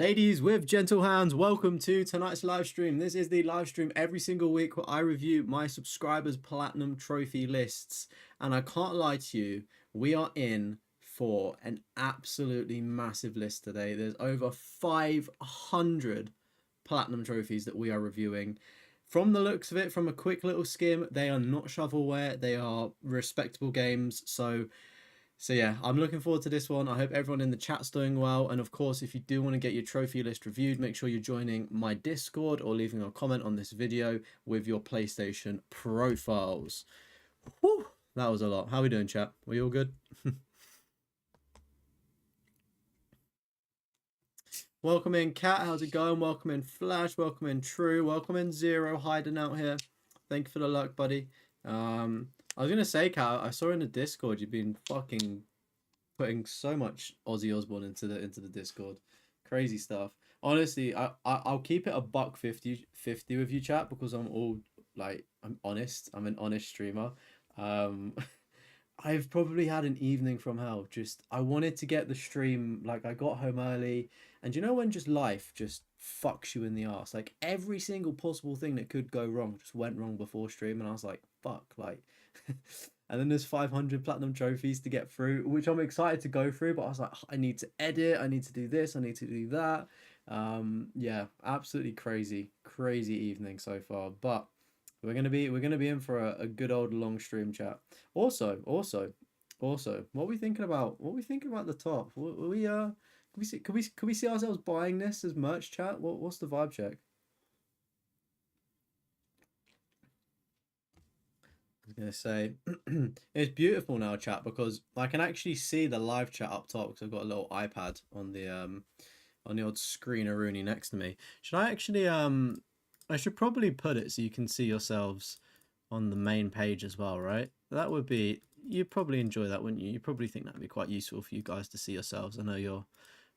Ladies with gentle hands, welcome to tonight's live stream. This is the live stream every single week where I review my subscribers' platinum trophy lists. And I can't lie to you, we are in for an absolutely massive list today. There's over 500 platinum trophies that we are reviewing. From the looks of it, from a quick little skim, they are not shovelware. They are respectable games. So yeah, I'm looking forward to this one. I hope everyone in the chat's doing well. And of course, if you do want to get your trophy list reviewed, make sure you're joining my Discord or leaving a comment on this video with your PlayStation profiles. Whew, that was a lot. How are we doing, chat? Are we all good? Welcome in, Cat. How's it going? Welcome in, Flash. Welcome in, True. Welcome in, Zero, hiding out here. Thank you for the luck, buddy. I was gonna say, Kat, I saw in the Discord you've been fucking putting so much Ozzy Osbourne into the Discord. Crazy stuff. Honestly, I'll keep it a buck 50 with you, chat, because I'm honest. I'm an honest streamer. I've probably had an evening from hell. Just I wanted to get the stream, like I got home early, and you know when just life just fucks you in the ass, like every single possible thing that could go wrong just went wrong before stream, and I was like, fuck, like. And then there's 500 platinum trophies to get through, which I'm excited to go through, but I was like, I need to edit, I need to do this, I need to do that. Yeah, absolutely crazy evening so far, but we're gonna be in for a good old long stream, chat. Also, what are we thinking about the top? Could we see ourselves buying this as merch, chat? What's the vibe check? I was gonna say it's beautiful now, chat, because I can actually see the live chat up top because I've got a little iPad on the old screen-a-rooney next to me. Should I actually I should probably put it so you can see yourselves on the main page as well, right? That would be, you'd probably enjoy that, wouldn't you? You probably think that'd be quite useful for you guys to see yourselves. I know you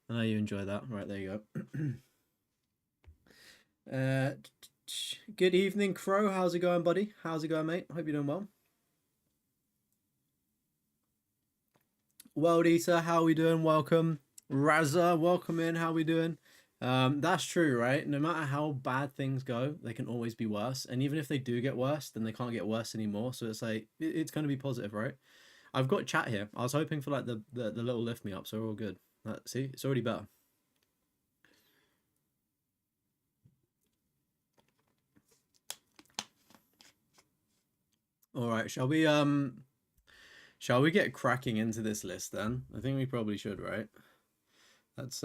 enjoy that. Right, there you go. Good evening, Crow. How's it going, buddy? How's it going, mate? Hope you're doing well. World Eater, how are we doing? Welcome. Razza, welcome in. How are we doing? That's true, right? No matter how bad things go, they can always be worse. And even if they do get worse, then they can't get worse anymore. So it's like, it's going to be positive, right? I've got chat here. I was hoping for like the little lift me up, so we're all good. See, it's already better. All right, shall we get cracking into this list then? I think we probably should, right? That's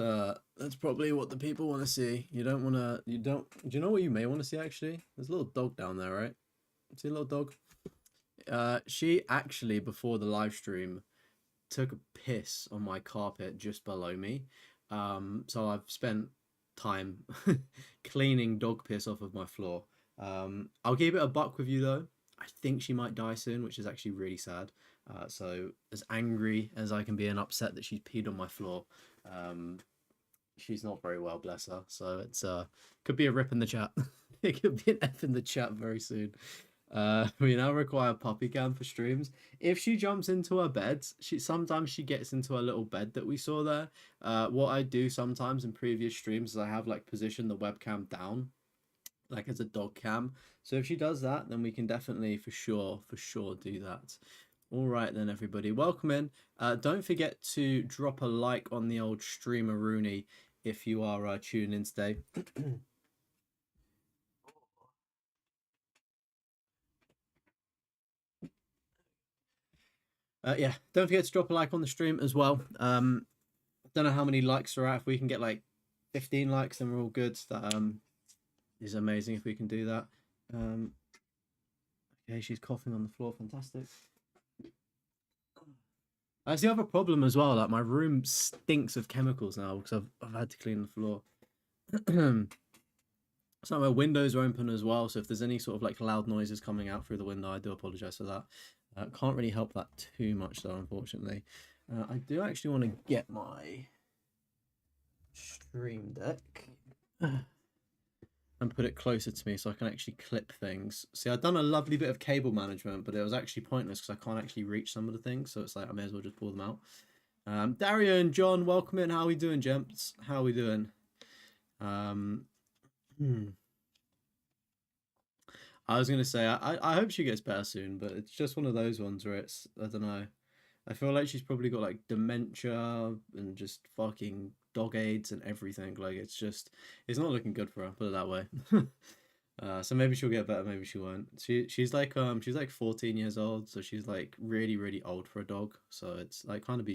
probably what the people want to see. Do you know what you may want to see actually? There's a little dog down there, right? See a little dog? She actually, before the live stream, took a piss on my carpet just below me. So I've spent time cleaning dog piss off of my floor. I'll keep it a buck with you though. I think she might die soon, which is actually really sad. So as angry as I can be and upset that she's peed on my floor, she's not very well, bless her. So it's could be a rip in the chat. It could be an F in the chat very soon. We now require puppy cam for streams. If she jumps into her bed, sometimes she gets into a little bed that we saw there. What I do sometimes in previous streams is I have like positioned the webcam down, like as a dog cam. So if she does that, then we can definitely for sure do that. All right then, everybody, welcome in. Don't forget to drop a like on the old streamer Rooney if you are tuning in today. Yeah, don't forget to drop a like on the stream as well. Don't know how many likes are at. If we can get like 15 likes, then we're all good. That is amazing if we can do that. Okay, she's coughing on the floor. Fantastic. That's the other problem as well. Like my room stinks of chemicals now because I've had to clean the floor. So my windows are open as well. So if there's any sort of like loud noises coming out through the window, I do apologize for that. Can't really help that too much though, unfortunately. I do actually want to get my stream deck and put it closer to me so I can actually clip things. See, I've done a lovely bit of cable management, but it was actually pointless because I can't actually reach some of the things. So it's like I may as well just pull them out. Dario and John, welcome in. How are we doing, gents? How are we doing? Um, hmm. I was gonna say I hope she gets better soon, but it's just one of those ones where it's I don't know. I feel like she's probably got like dementia and just fucking dog aids and everything. Like it's not looking good for her. Put it that way. So maybe she'll get better, maybe she won't. She's like 14 years old, so she's like really old for a dog. So it's like kind of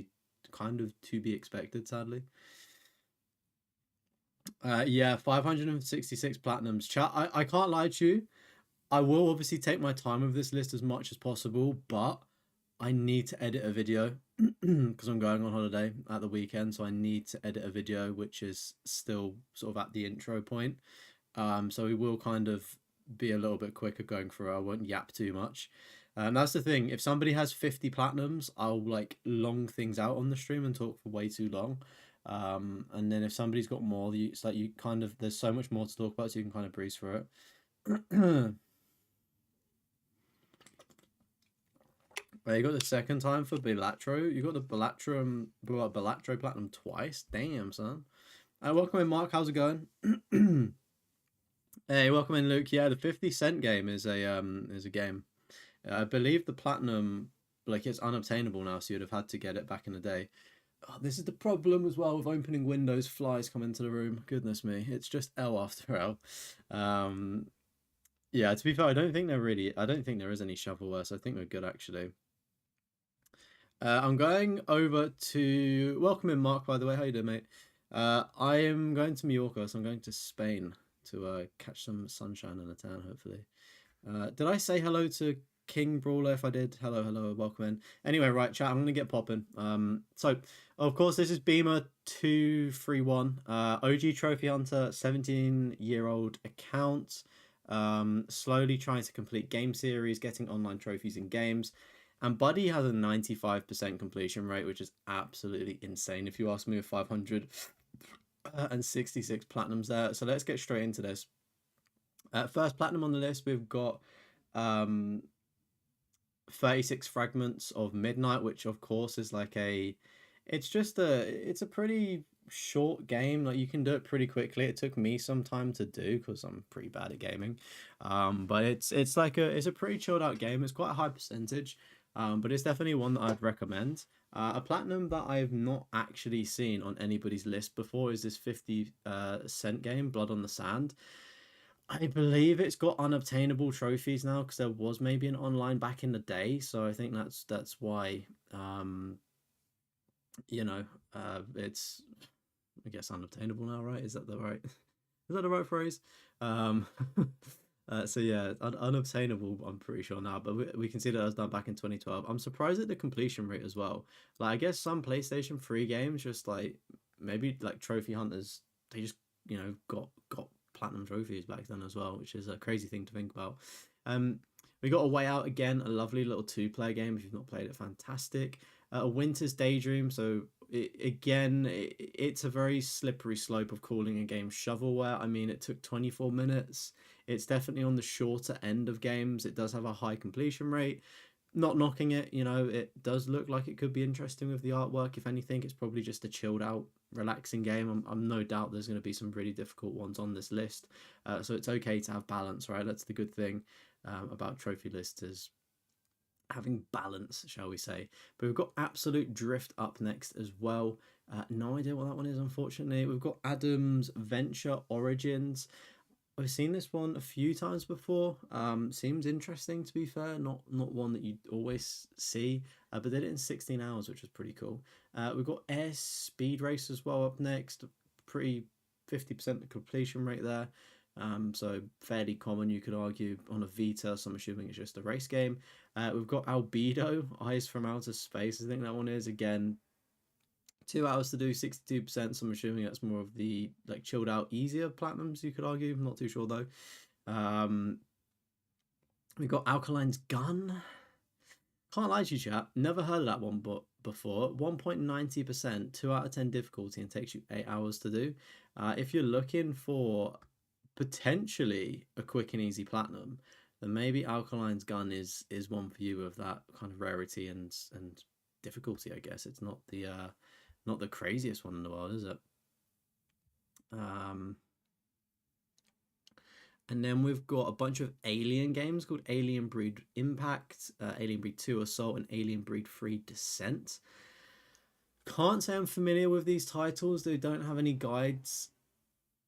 to be expected, sadly. Yeah, 566 platinums. Chat. I can't lie to you. I will obviously take my time with this list as much as possible, but I need to edit a video because I'm going on holiday at the weekend, so I need to edit a video which is still sort of at the intro point. So we will kind of be a little bit quicker going through. I won't yap too much. That's the thing. If somebody has 50 platinums, I'll like long things out on the stream and talk for way too long. And then if somebody's got more, it's like you kind of there's so much more to talk about, so you can kind of breeze through it. You got the second time for Belatro. You got the Belatro Platinum twice. Damn, son. Welcome in, Mark. How's it going? Hey, welcome in, Luke. Yeah, the 50 cent game is a game. I believe the platinum, like it's unobtainable now, so you'd have had to get it back in the day. Oh, this is the problem as well with opening windows. Flies come into the room. Goodness me, it's just L after L. Yeah. To be fair, I don't think there is any shovelware, so I think we're good actually. I'm going over to welcome in, Mark. By the way, how you doing, mate? I am going to Mallorca, so I'm going to Spain to catch some sunshine in a tan, hopefully. Did I say hello to King Brawler? If I did, hello, welcome in. Anyway, right, chat. I'm gonna get popping. So of course this is Beamer 231, OG Trophy Hunter, 17-year-old account. Slowly trying to complete game series, getting online trophies in games. And Buddy has a 95% completion rate, which is absolutely insane. If you ask me, with 566 platinums there. So let's get straight into this. First platinum on the list, we've got 36 fragments of Midnight, which of course is like it's a pretty short game. Like you can do it pretty quickly. It took me some time to do because I'm pretty bad at gaming. But it's a pretty chilled out game. It's quite a high percentage. But it's definitely one that I'd recommend. A platinum that I've not actually seen on anybody's list before is this 50 cent game, Blood on the Sand. I believe it's got unobtainable trophies now because there was maybe an online back in the day, so I think that's why it's I guess unobtainable now, right? Is that the right phrase? Um so yeah, unobtainable, I'm pretty sure now, but we can see that it was done back in 2012. I'm surprised at the completion rate as well. Like I guess some PlayStation 3 games just like maybe like trophy hunters, they just got platinum trophies back then as well, which is a crazy thing to think about. We got A Way Out again, a lovely little two-player game. If you've not played it, fantastic. A Winter's Daydream. So it's a very slippery slope of calling a game shovelware. I mean, it took 24 minutes. It's definitely on the shorter end of games. It does have a high completion rate. Not knocking it, it does look like it could be interesting with the artwork. If anything, it's probably just a chilled out, relaxing game. I'm no doubt there's going to be some really difficult ones on this list. So it's okay to have balance, right? That's the good thing about trophy lists is having balance, shall we say. But we've got Absolute Drift up next as well. No idea what that one is, unfortunately. We've got Adam's Venture Origins. I've seen this one a few times before. Seems interesting, to be fair. Not one that you always see, but they did it in 16 hours, which was pretty cool. We've got Air Speed Race as well up next. Pretty 50% completion rate there. So fairly common, you could argue, on a Vita. So I'm assuming it's just a race game. We've got Albedo, Eyes from Outer Space. I think that one is again 2 hours to do, 62%. So I'm assuming that's more of the like chilled out, easier platinums, you could argue. I'm not too sure though. We've got Alkaline's Gun. Can't lie to you, chat. Never heard of that one but before. 1.90%, 2 out of 10 difficulty, and takes you 8 hours to do. If you're looking for potentially a quick and easy platinum, then maybe Alkaline's Gun is one for you of that kind of rarity and difficulty, I guess. It's not the craziest one in the world, is it? And then we've got a bunch of Alien games called Alien Breed Impact, Alien Breed 2 Assault, and Alien Breed 3 Descent. Can't say I'm familiar with these titles. They don't have any guides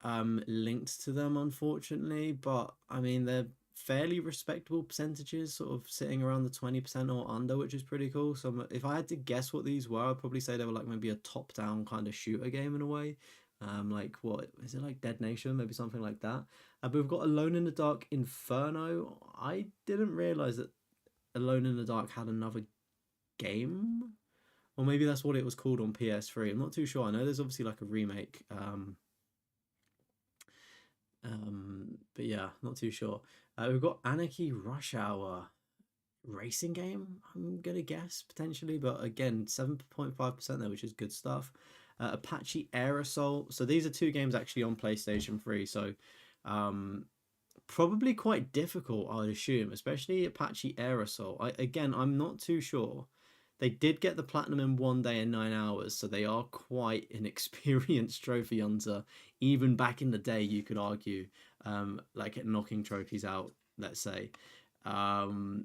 linked to them, unfortunately. But I mean, they're fairly respectable percentages, sort of sitting around the 20% or under, which is pretty cool. So if I had to guess what these were, I'd probably say they were like maybe a top-down kind of shooter game in a way. Like what is it, like Dead Nation, maybe something like that. But we've got Alone in the Dark Inferno. I didn't realize that Alone in the Dark had another game, or maybe that's what it was called on PS3. I'm not too sure. I know there's obviously like a remake. But yeah, not too sure. We've got Anarchy Rush Hour racing game. I'm gonna guess potentially, but again, 7.5% there, which is good stuff. Apache Air Assault. So these are two games actually on PlayStation 3. So probably quite difficult, I would assume, especially Apache Air Assault. I'm not too sure. They did get the platinum in 1 day and 9 hours, so they are quite an experienced trophy hunter. Even back in the day, you could argue, like at knocking trophies out, let's say. But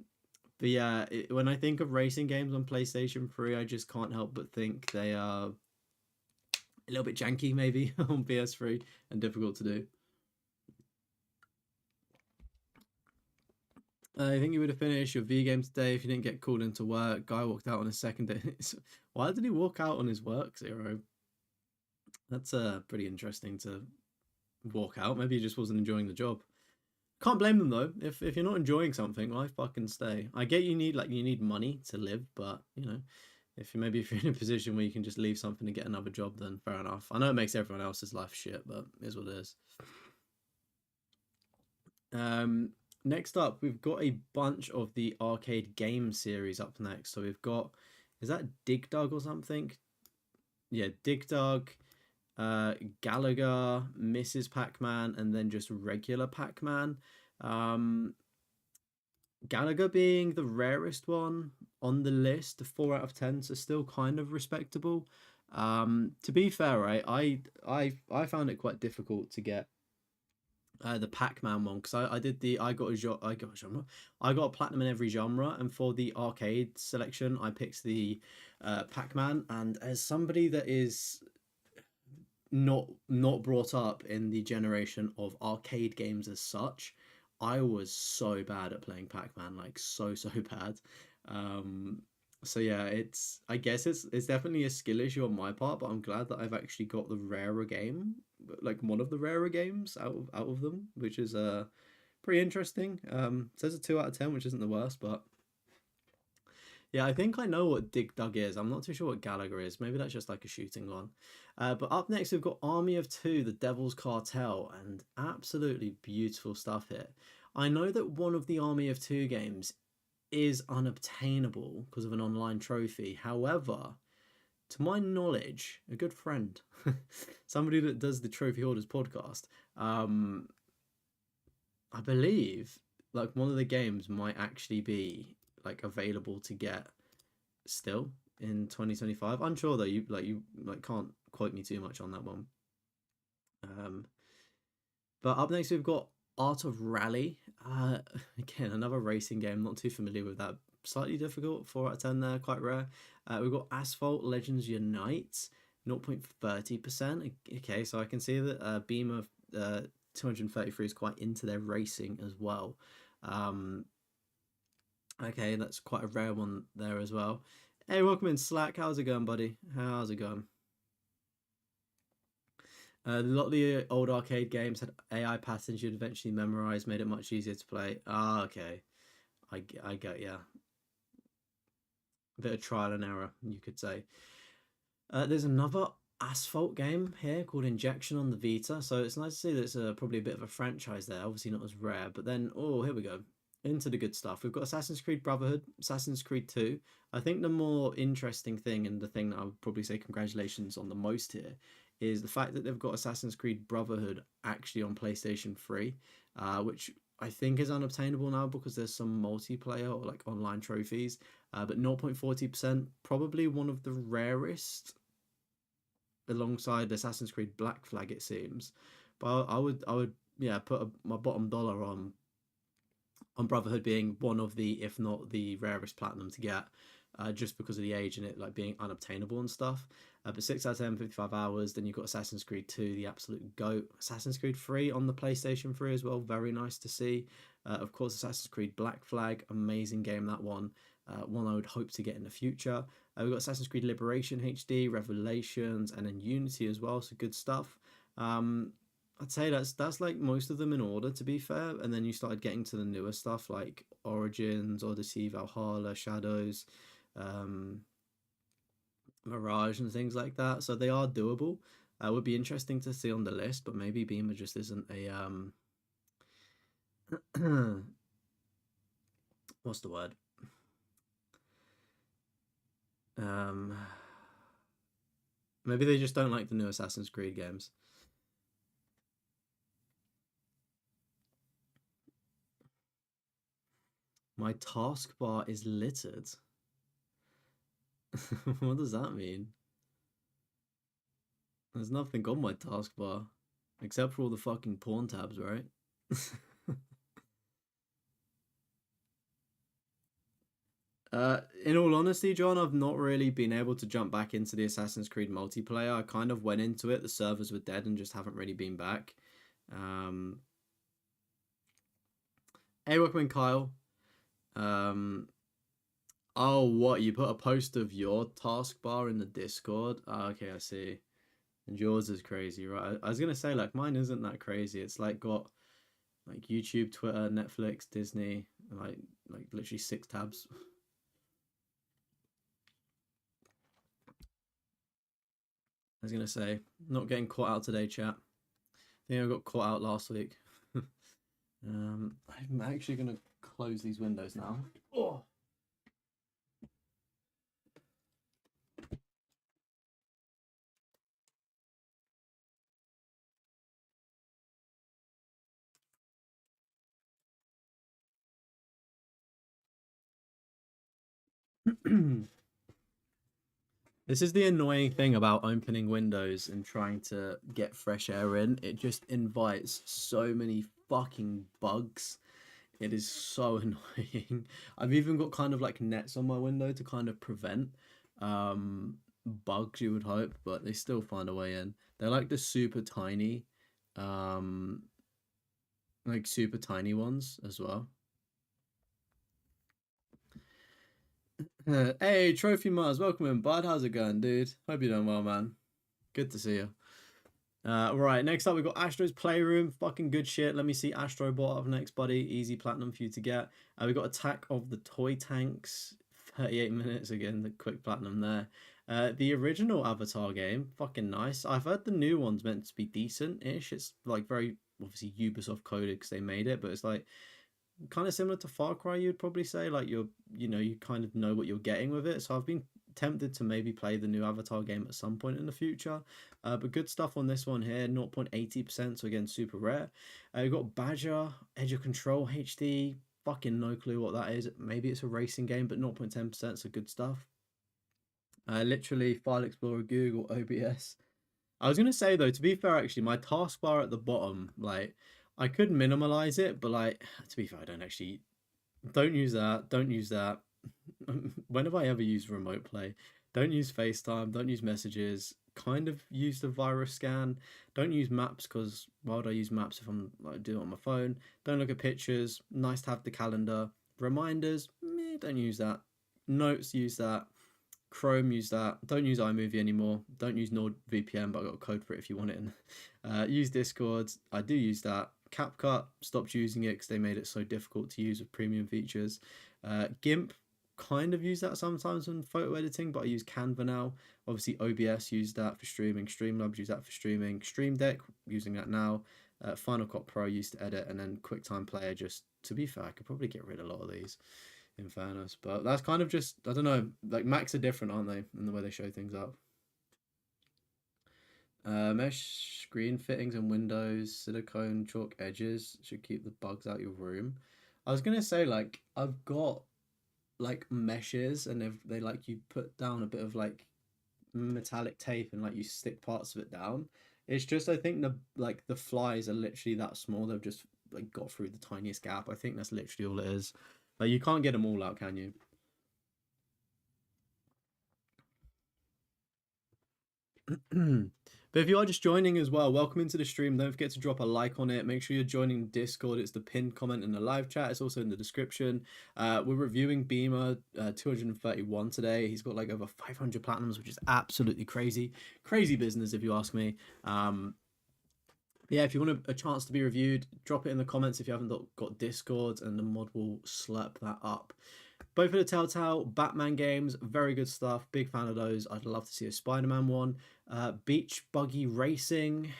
yeah, when I think of racing games on PlayStation 3, I just can't help but think they are a little bit janky, maybe, on PS3 and difficult to do. I think you would have finished your V game today if you didn't get called into work. Guy walked out on his second day. Why did he walk out on his work zero? That's pretty interesting to walk out. Maybe he just wasn't enjoying the job. Can't blame them though. If you're not enjoying something, why fucking stay? I get you need money to live, but you know, if you're in a position where you can just leave something to get another job, then fair enough. I know it makes everyone else's life shit, but it is what it is. Next up, we've got a bunch of the arcade game series up next. So we've got, is that Dig Dug or something? Yeah, Dig Dug, Galaga, Mrs. Pac-Man, and then just regular Pac-Man. Galaga being the rarest one on the list, the 4 out of 10, so still kind of respectable. To be fair, right, I found it quite difficult to get the Pac-Man one, because I got a genre. I got a platinum in every genre, and for the arcade selection, I picked the Pac-Man. And as somebody that is not brought up in the generation of arcade games as such, I was so bad at playing Pac-Man, like so bad. So yeah, I guess it's definitely a skill issue on my part, but I'm glad that I've actually got the rarer game, like one of the rarer games out of them, which is pretty interesting. Says a 2 out of 10, which isn't the worst, but yeah, I think I know what Dig Dug is. I'm not too sure what Gallagher is. Maybe that's just like a shooting one. But up next, we've got Army of Two, The Devil's Cartel, and absolutely beautiful stuff here. I know that one of the Army of Two games is unobtainable because of an online trophy. However, to my knowledge, a good friend, somebody that does the Trophy Hoarders podcast, I believe like one of the games might actually be like available to get still in 2025. Unsure though. You can't quote me too much on that one. But up next we've got Art of Rally. Again, another racing game. Not too familiar with that. Slightly difficult. 4 out of 10 there. Quite rare. We've got Asphalt Legends Unite. 0.30%. Okay, so I can see that Beam of 233 is quite into their racing as well. Okay, that's quite a rare one there as well. Hey, welcome in Slack. How's it going, buddy? How's it going? A lot of the old arcade games had AI patterns you'd eventually memorize, made it much easier to play. Ah, okay. I get, yeah. A bit of trial and error, you could say. There's another Asphalt game here called Injection on the Vita. So it's nice to see that it's probably a bit of a franchise there. Obviously not as rare. But then, oh, here we go. Into the good stuff. We've got Assassin's Creed Brotherhood, Assassin's Creed 2. I think the more interesting thing, and the thing that I would probably say congratulations on the most here, is the fact that they've got Assassin's Creed Brotherhood actually on PlayStation 3, which I think is unobtainable now because there's some multiplayer or like online trophies. But 0.40%, probably one of the rarest alongside Assassin's Creed Black Flag, it seems. But I would yeah, put my bottom dollar on Brotherhood being one of the, if not the rarest platinum to get, just because of the age and it like being unobtainable and stuff. But 6 out of 10, 55 hours. Then you've got Assassin's Creed 2, the absolute GOAT. Assassin's Creed 3 on the PlayStation 3 as well, very nice to see. Of course, Assassin's Creed Black Flag, amazing game, that one. One I would hope to get in the future. We've got Assassin's Creed Liberation HD, Revelations, and then Unity as well, so good stuff. I'd say that's like most of them in order, to be fair. And then you started getting to the newer stuff like Origins, Odyssey, Valhalla, Shadows, um, Mirage, and things like that. So they are doable. Would be interesting to see on the list, but maybe Beamer just isn't a what's the word? Um, Maybe they just don't like the new Assassin's Creed games. My taskbar is littered. What does that mean? There's nothing on my taskbar except for all the fucking porn tabs, right? In all honesty, John, I've not really been able to jump back into the Assassin's Creed multiplayer. I kind of went into it, the servers were dead and just haven't really been back. Um, hey, welcome in, Kyle. Oh, what? You put a post of your taskbar in the Discord? Oh, okay, I see. And yours is crazy, right? I was gonna say, like, mine isn't that crazy. It's like got like YouTube, Twitter, Netflix, Disney, and like literally 6 tabs. I was gonna say, not getting caught out today, chat. I think I got caught out last week. I'm actually gonna close these windows now. Oh. This is the annoying thing about opening windows and trying to get fresh air in. It just invites so many fucking bugs. It is so annoying. I've even got kind of like nets on my window to kind of prevent bugs, you would hope, but they still find a way in. They're like the super tiny, um, like super tiny ones as well. Hey, Trophy Mars, welcome in, bud. How's it going, dude? Hope you're doing well, man. Good to see you. Right, next up we got Astro's Playroom. Fucking good shit. Let me see Astro bot up next, buddy. Easy platinum for you to get. We got Attack of the Toy Tanks. 38 minutes again, the quick platinum there. The original Avatar game, fucking nice. I've heard the new one's meant to be decent-ish. It's like very obviously Ubisoft coded because they made it, but it's like kind of similar to Far Cry, you'd probably say. Like you kind of know what you're getting with it. So I've been tempted to maybe play the new Avatar game at some point in the future. But good stuff on this one here, 0.80%, so again, super rare. You've got Badger, Edge of Control HD, fucking no clue what that is. Maybe it's a racing game, but 0.10%, so good stuff. Literally, File Explorer, Google, OBS. I was gonna say though, to be fair, actually, my taskbar at the bottom, like, I could minimalize it, but like, to be fair, I don't actually. Don't use that. Don't use that. When have I ever used remote play? Don't use FaceTime. Don't use messages. Kind of use the virus scan. Don't use maps because why would I use maps if I'm like doing it on my phone? Don't look at pictures. Nice to have the calendar. Reminders. Meh, don't use that. Notes. Use that. Chrome, use that. Don't use iMovie anymore. Don't use NordVPN, but I got a code for it if you want it. Use Discord. I do use that. CapCut, stopped using it because they made it so difficult to use with premium features. GIMP, kind of use that sometimes in photo editing, but I use Canva now. Obviously, OBS, use that for streaming. Streamlabs, use that for streaming. Stream Deck, using that now. Final Cut Pro, used to edit. And then QuickTime Player, just to be fair, I could probably get rid of a lot of these in fairness, but that's kind of just, I don't know, like Macs are different, aren't they, in the way they show things up. Mesh screen fittings and windows, silicone chalk edges should keep the bugs out your room. I was gonna say, like, I've got like meshes and they like you put down a bit of like metallic tape and like you stick parts of it down. It's just I think the flies are literally that small. They've just like got through the tiniest gap. I think that's literally all it is. Like you can't get them all out, can you? But if you are just joining as well, welcome into the stream. Don't forget to drop a like on it. Make sure you're joining Discord. It's the pinned comment in the live chat. It's also in the description. We're reviewing Beamer 231 today. He's got like over 500 platinums, which is absolutely crazy. Crazy business, if you ask me. Yeah, if you want a chance to be reviewed, drop it in the comments if you haven't got Discord, and the mod will slurp that up. Both of the Telltale Batman games, very good stuff. Big fan of those. I'd love to see a Spider-Man one. Beach Buggy Racing.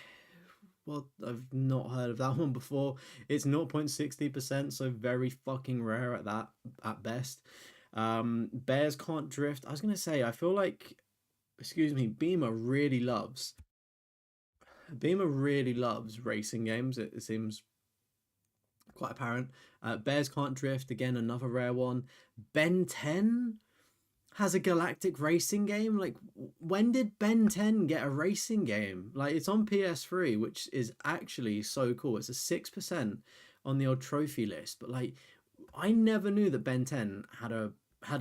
Well, I've not heard of that one before. It's 0.60%, so very fucking rare at that at best. Bears Can't Drift. I was gonna say, I feel like, excuse me, Beamer really loves racing games. It seems quite apparent. Bears Can't Drift, again, another rare one. Ben 10 has a galactic racing game. Like, when did Ben 10 get a racing game? Like, it's on PS3, which is actually so cool. It's a 6% on the old trophy list. But, like, I never knew that Ben 10 had a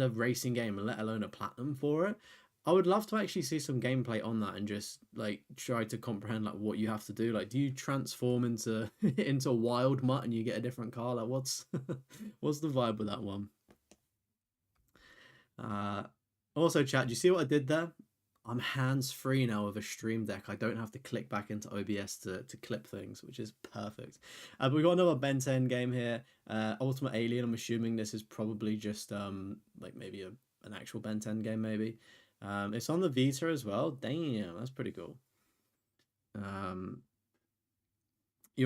racing game, let alone a platinum for it. I would love to actually see some gameplay on that and just like try to comprehend like what you have to do. Like, do you transform into into Wild Mutt and you get a different car? Like, what's what's the vibe with that one? Uh, Also, chat. Do you see what I did there? I'm hands free now with a stream deck. I don't have to click back into OBS to clip things, which is perfect. But we got another Ben 10 game here. Ultimate Alien. I'm assuming this is probably just like maybe an actual Ben 10 game, maybe. It's on the Vita as well. Damn, that's pretty cool. You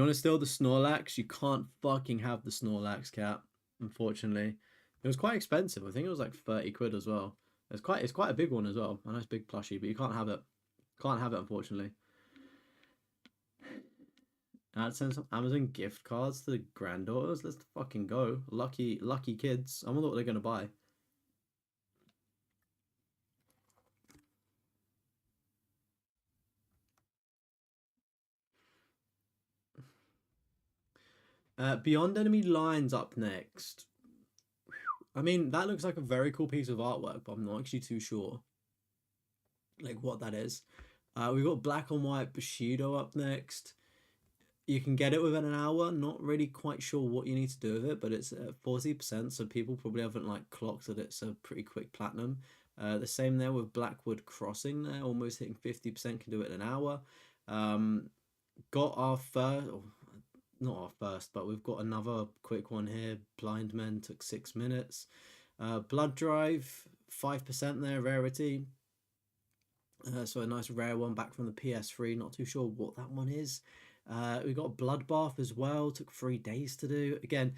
want to steal the Snorlax? You can't fucking have the Snorlax, cat. Unfortunately, it was quite expensive. I think it was like 30 quid as well. It's quite a big one as well. A nice big plushie, but you can't have it. Can't have it, unfortunately. I'd send some Amazon gift cards to the granddaughters. Let's fucking go. Lucky kids. I wonder what they're gonna buy. Beyond Enemy Lines up next. I mean, that looks like a very cool piece of artwork, but I'm not actually too sure like what that is. We've got Black on White Bushido up next. You can get it within an hour. Not really quite sure what you need to do with it, but it's at 40%, so people probably haven't like clocked that it's a pretty quick platinum. The same there with Blackwood Crossing there, almost hitting 50%, can do it in an hour. Got our first, oh, not our first, but we've got another quick one here. Blind Men took 6 minutes. Blood Drive, 5% there, rarity. So a nice rare one back from the PS3. Not too sure what that one is. We got Bloodbath as well. Took 3 days to do. Again,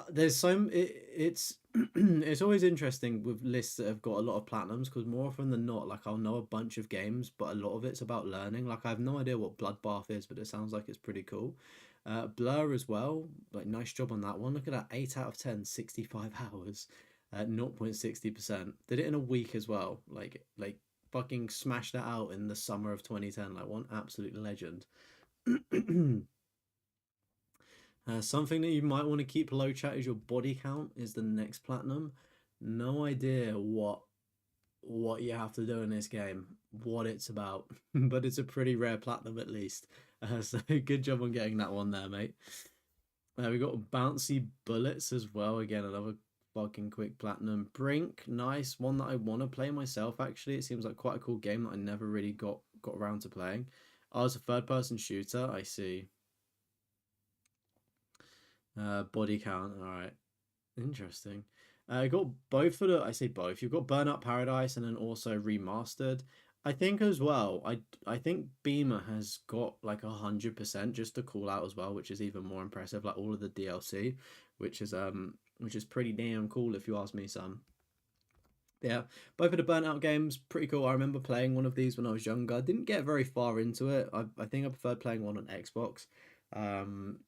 there's some. It's it's always interesting with lists that have got a lot of platinums because more often than not, like I'll know a bunch of games, but a lot of it's about learning. Like I have no idea what Bloodbath is, but it sounds like it's pretty cool. Blur as well. Like nice job on that one. Look at that, 8 out of 10, 65 hours, 0.60%. Did it in a week as well. Like fucking smashed that out in the summer of 2010. Like one absolute legend. Something that you might want to keep low, chat, is your body count is the next platinum. No idea what you have to do in this game, what it's about, but it's a pretty rare platinum at least. So good job on getting that one there, mate. We got Bouncy Bullets as well. Again, another fucking quick platinum. Brink, nice one that I want to play myself. Actually, it seems like quite a cool game that I never really got around to playing. Oh, it's a third-person shooter. I see. Body count. All right, interesting. I got both of the. I say both. You've got Burnout Paradise and then also remastered. I think as well. I think Beamer has got like 100% just to call out as well, which is even more impressive. Like all of the DLC, which is pretty damn cool if you ask me, son. Yeah, both of the Burnout games pretty cool. I remember playing one of these when I was younger. I didn't get very far into it. I think I preferred playing one on Xbox. Um,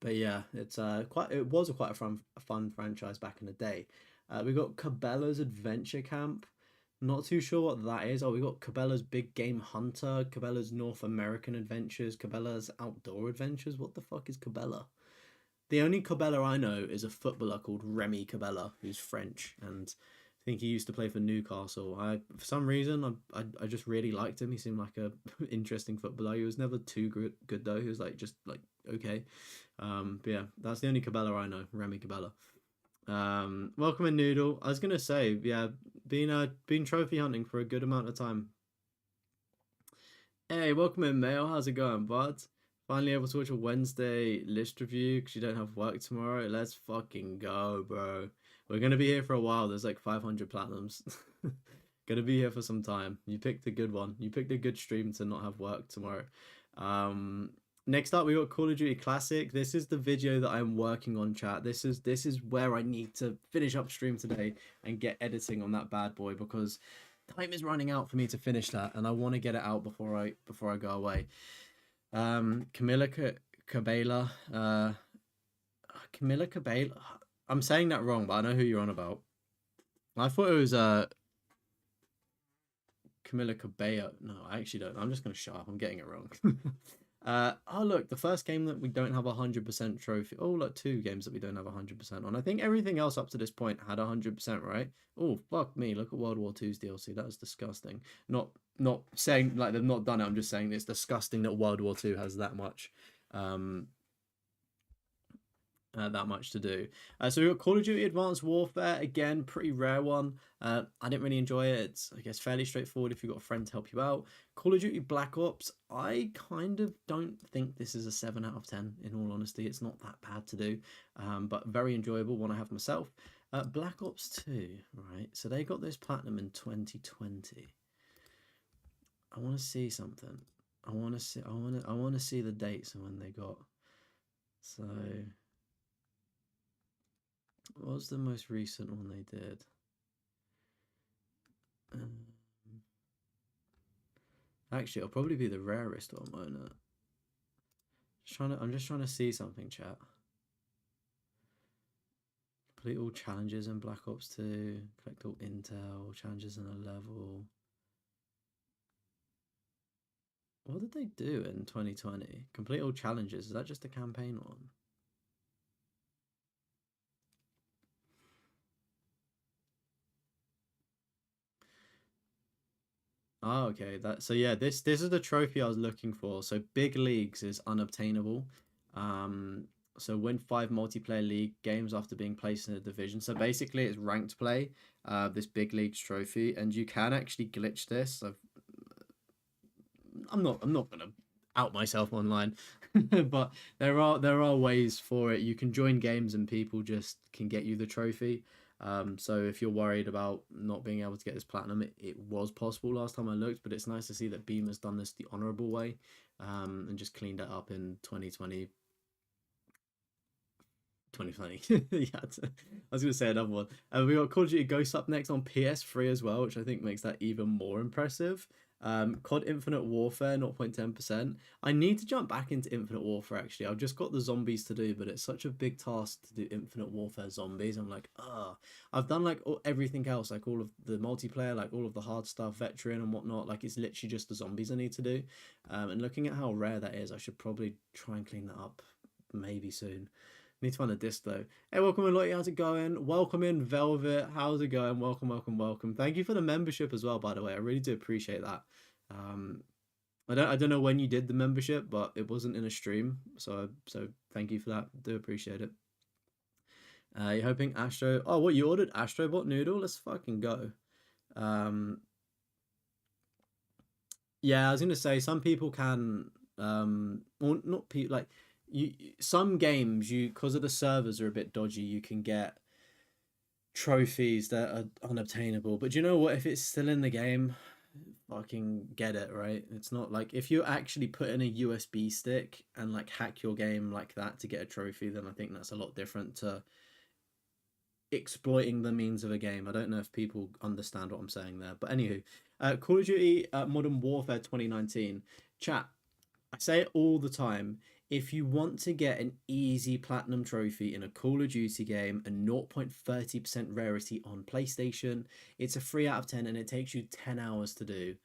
but yeah, it's it was quite a fun franchise back in the day. We got Cabela's Adventure Camp. Not too sure what that is. Oh, we got Cabela's Big Game Hunter, Cabela's North American Adventures, Cabela's Outdoor Adventures. What the fuck is Cabela? The only Cabela I know is a footballer called Remy Cabela, who's French, and I think he used to play for Newcastle. For some reason, I just really liked him. He seemed like a interesting footballer. He was never too good though. He was like just like okay. But yeah, that's the only Cabela I know, Remy Cabela. Welcome in Noodle. I was gonna say, yeah, been trophy hunting for a good amount of time. Hey, welcome in, Mail. How's it going, bud? Finally able to watch a Wednesday list review because you don't have work tomorrow. Let's fucking go, bro. We're gonna be here for a while. There's like 500 platinums. Gonna be here for some time. You picked a good one. You picked a good stream to not have work tomorrow. Next up, we got Call of Duty Classic. This is the video that I'm working on, chat. This is where I need to finish up stream today and get editing on that bad boy because time is running out for me to finish that, and I want to get it out before I go away. Cabela, Camilla Cabela. I'm saying that wrong, but I know who you're on about. I thought it was Camilla Cabello. No, I actually don't. I'm just gonna shut up. I'm getting it wrong. Oh look, the first game that we don't have 100% trophy. Oh look, 2 games that we don't have 100% on. I think everything else up to this point had 100%, right? Oh fuck me, look at World War II's DLC. That was disgusting. Not saying like they've not done it. I'm just saying it's disgusting that World War II has that much. That much to do. So we got Call of Duty Advanced Warfare, again, pretty rare one. I didn't really enjoy it. It's, I guess, fairly straightforward if you've got a friend to help you out. Call of Duty Black Ops, I kind of don't think this is a 7 out of 10, in all honesty. It's not that bad to do, but very enjoyable one I have myself. Black Ops 2, right? So they got this platinum in 2020. I want to see something. I want to see the dates and when they got. So what was the most recent one they did? Actually, it'll probably be the rarest one, won't it? I'm just trying to see something, chat. Complete all challenges in Black Ops 2. Collect all intel, challenges in a level. What did they do in 2020? Complete all challenges. Is that just a campaign one? Oh, okay. So yeah, this is the trophy I was looking for. So big leagues is unobtainable. So win 5 multiplayer league games after being placed in a division. So basically, it's ranked play. This big leagues trophy, and you can actually glitch this. I'm not gonna out myself online, but there are ways for it. You can join games and people just can get you the trophy. So if you're worried about not being able to get this platinum, it was possible last time I looked, but it's nice to see that Beam has done this the honorable way, and just cleaned it up in 2020. 2020. Yeah, I was gonna say another one. We got Call of Duty Ghosts up next on PS3 as well, which I think makes that even more impressive. COD Infinite Warfare 0.10%. I need to jump back into Infinite Warfare actually. I've just got the zombies to do, but it's such a big task to do Infinite Warfare zombies. I'm like, I've done like everything else, like all of the multiplayer, like all of the hard stuff, veteran and whatnot. Like it's literally just the zombies I need to do. And looking at how rare that is, I should probably try and clean that up maybe soon. Need to find a disc though. Hey, welcome in, Lottie. How's it going? Welcome in, Velvet. How's it going? Welcome, welcome, welcome. Thank you for the membership as well, by the way. I really do appreciate that. I don't know when you did the membership, but it wasn't in a stream, so thank you for that. Do appreciate it. You're hoping Astro. Oh, what, you ordered Astrobot Noodle? Let's fucking go. Yeah, I was gonna say some people can or not people like some games you because of the servers are a bit dodgy, you can get trophies that are unobtainable. But you know what, if it's still in the game, fucking get it, right? It's not like if you actually put in a USB stick and like hack your game like that to get a trophy, then I think that's a lot different to exploiting the means of a game. I don't know if people understand what I'm saying there, but anywho, Call of Duty Modern Warfare 2019 chat. I say it all the time. If you want to get an easy platinum trophy in a Call of Duty game and 0.30% rarity on PlayStation, it's a 3 out of 10 and it takes you 10 hours to do.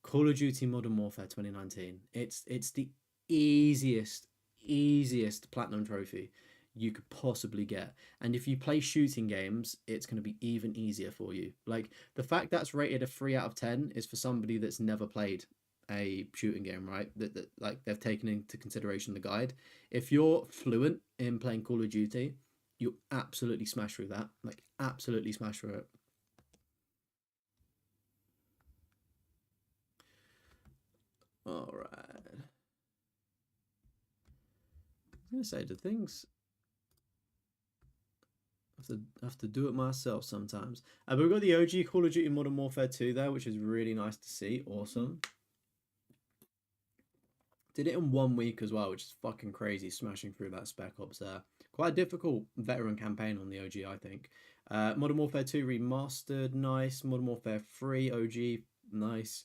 Call of Duty Modern Warfare 2019. It's the easiest platinum trophy you could possibly get. And if you play shooting games, it's going to be even easier for you. Like the fact that's rated a 3 out of 10 is for somebody that's never played a shooting game, right? That like they've taken into consideration the guide. If you're fluent in playing Call of Duty, you absolutely smash through that. Like absolutely smash through it. All right. I was gonna say the things I have to do it myself sometimes. But we've got the OG Call of Duty Modern Warfare 2 there, which is really nice to see. Awesome. Did it in 1 week as well, which is fucking crazy, smashing through that Spec Ops there. Quite a difficult veteran campaign on the OG, I think. Modern Warfare 2 Remastered, nice. Modern Warfare 3 OG, nice.